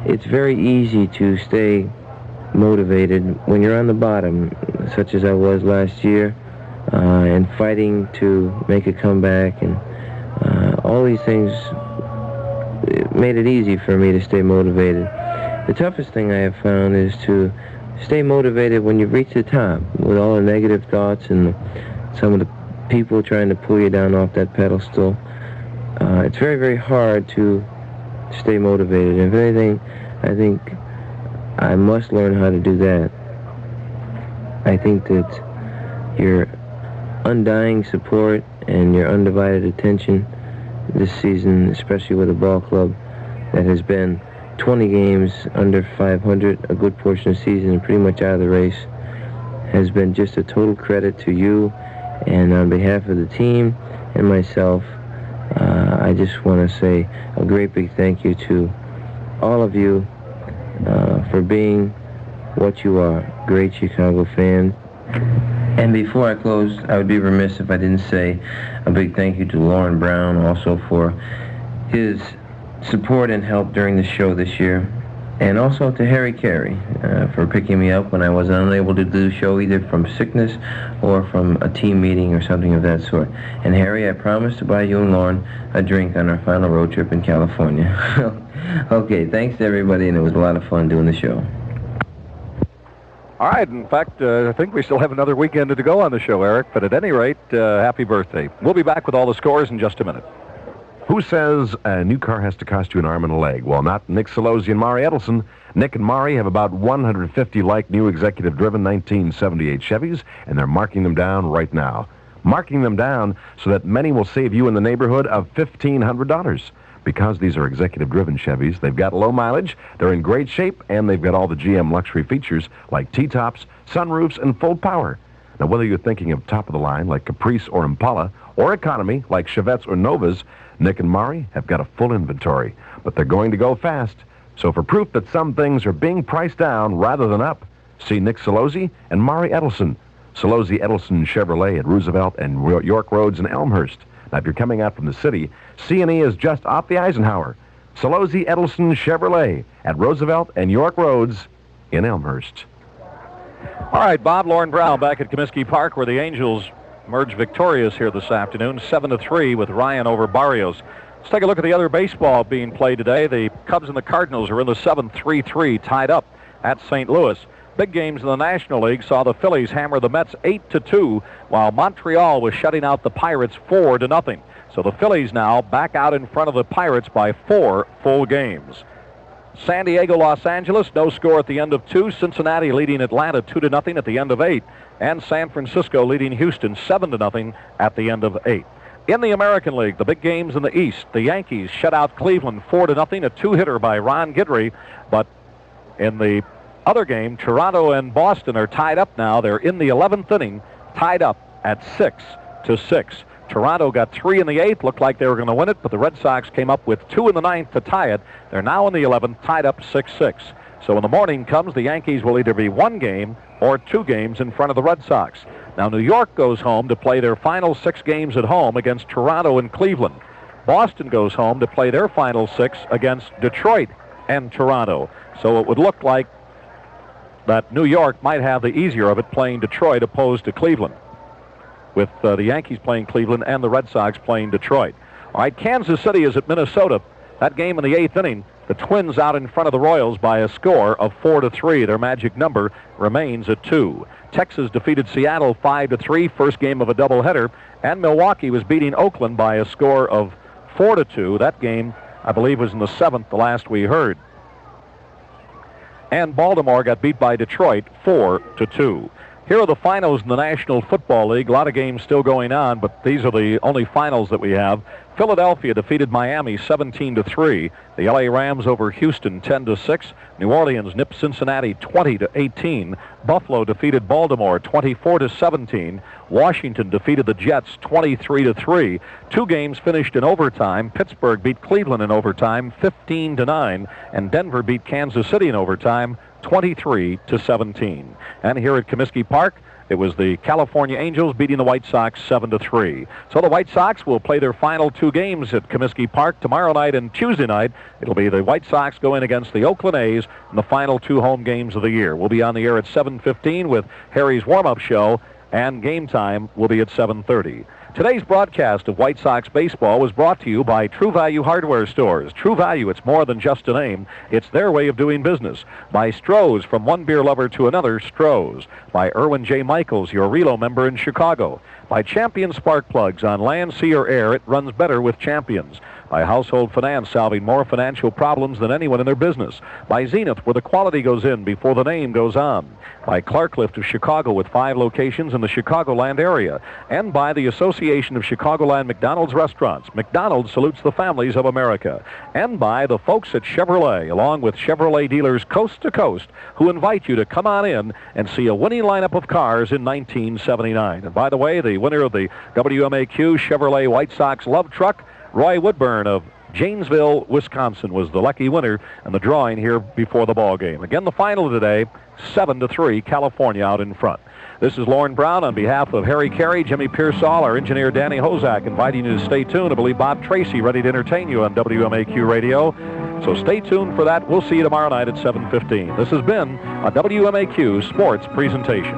it's very easy to stay motivated when you're on the bottom, such as I was last year, and fighting to make a comeback, and all these things made it easy for me to stay motivated. The toughest thing I have found is to stay motivated when you've reached the top, with all the negative thoughts and some of the people trying to pull you down off that pedestal. It's very, very hard to stay motivated. If anything, I think I must learn how to do that. I think that your undying support and your undivided attention this season, especially with a ball club that has been 20 games under 500, a good portion of the season, and pretty much out of the race, has been just a total credit to you. And on behalf of the team and myself, I just want to say a great big thank you to all of you for being what you are, great Chicago fans. And before I close, I would be remiss if I didn't say a big thank you to Lorn Brown, also for his support and help during the show this year. And also to Harry Caray for picking me up when I was unable to do the show, either from sickness or from a team meeting or something of that sort. And Harry, I promised to buy you and Lorn a drink on our final road trip in California. Okay, thanks to everybody, and it was a lot of fun doing the show. All right, in fact, I think we still have another weekend to go on the show, Eric, but at any rate, happy birthday. We'll be back with all the scores in just a minute. Who says a new car has to cost you an arm and a leg? Well, not Nick Solozzi and Mari Edelson. Nick and Mari have about 150 like new executive-driven 1978 Chevys, and they're marking them down right now. Marking them down so that many will save you in the neighborhood of $1,500. Because these are executive-driven Chevys, they've got low mileage, they're in great shape, and they've got all the GM luxury features like T-tops, sunroofs, and full power. Now, whether you're thinking of top-of-the-line like Caprice or Impala, or economy like Chevettes or Novas, Nick and Mari have got a full inventory, but they're going to go fast. So for proof that some things are being priced down rather than up, see Nick Solozzi and Mari Edelson. Solozzi Edelson Chevrolet at Roosevelt and York Roads in Elmhurst. Now, if you're coming out from the city, C&E is just off the Eisenhower. Solozzi Edelson Chevrolet at Roosevelt and York Roads in Elmhurst. All right, Bob, Lorn Brown back at Comiskey Park, where the Angels emerged victorious here this afternoon, 7-3 with Ryan over Barrios. Let's take a look at the other baseball being played today. The Cubs and the Cardinals are in the 7-3-3, tied up at St. Louis. Big games in the National League saw the Phillies hammer the Mets 8-2, while Montreal was shutting out the Pirates 4-0. So the Phillies now back out in front of the Pirates by 4 full games. San Diego, Los Angeles, no score at the end of 2. Cincinnati leading Atlanta 2-0 at the end of 8. And San Francisco leading Houston 7-0 at the end of 8. In the American League, the big games in the East, the Yankees shut out Cleveland 4-0, a two-hitter by Ron Guidry. But in the other game, Toronto and Boston are tied up now. They're in the 11th inning, tied up at 6-6. Toronto got 3 in the 8th, looked like they were going to win it, but the Red Sox came up with 2 in the 9th to tie it. They're now in the 11th, tied up 6-6. So when the morning comes, the Yankees will either be 1 game or 2 games in front of the Red Sox. Now, New York goes home to play their final 6 games at home against Toronto and Cleveland. Boston goes home to play their final 6 against Detroit and Toronto. So it would look like that New York might have the easier of it playing Detroit opposed to Cleveland, with the Yankees playing Cleveland and the Red Sox playing Detroit. All right, Kansas City is at Minnesota. That game in the 8th inning, the Twins out in front of the Royals by a score of 4-3. Their magic number remains at 2. Texas defeated Seattle 5-3, first game of a doubleheader, and Milwaukee was beating Oakland by a score of 4-2. That game, I believe, was in the 7th, the last we heard. And Baltimore got beat by Detroit 4-2. Here are the finals in the National Football League. A lot of games still going on, but these are the only finals that we have. Philadelphia defeated Miami 17-3. The LA Rams over Houston 10-6. New Orleans nipped Cincinnati 20-18. Buffalo defeated Baltimore 24-17. Washington defeated the Jets 23-3. 2 games finished in overtime. Pittsburgh beat Cleveland in overtime 15-9, and Denver beat Kansas City in overtime 23-17. And here at Comiskey Park, it was the California Angels beating the White Sox 7-3. So the White Sox will play their final 2 games at Comiskey Park tomorrow night and Tuesday night. It'll be the White Sox going against the Oakland A's in the final 2 home games of the year. We'll be on the air at 7:15 with Harry's warm-up show, and game time will be at 7:30. Today's broadcast of White Sox baseball was brought to you by True Value Hardware Stores. True Value, it's more than just a name. It's their way of doing business. By Stroh's, from one beer lover to another, Stroh's. By Irwin J. Michaels, your Relo member in Chicago. By Champion Spark Plugs. On land, sea, or air, it runs better with Champions. By Household Finance, solving more financial problems than anyone in their business. By Zenith, where the quality goes in before the name goes on. By Clark Lift of Chicago, with 5 locations in the Chicagoland area. And by the Association of Chicagoland McDonald's Restaurants. McDonald's salutes the families of America. And by the folks at Chevrolet, along with Chevrolet dealers coast to coast, who invite you to come on in and see a winning lineup of cars in 1979. And by the way, the winner of the WMAQ Chevrolet White Sox Love Truck, Roy Woodburn of Janesville, Wisconsin, was the lucky winner in the drawing here before the ball game. Again, the final today, 7-3, California out in front. This is Lorn Brown on behalf of Harry Caray, Jimmy Piersall, our engineer Danny Hozak, inviting you to stay tuned. I believe Bob Tracy ready to entertain you on WMAQ Radio. So stay tuned for that. We'll see you tomorrow night at 7:15. This has been a WMAQ Sports presentation.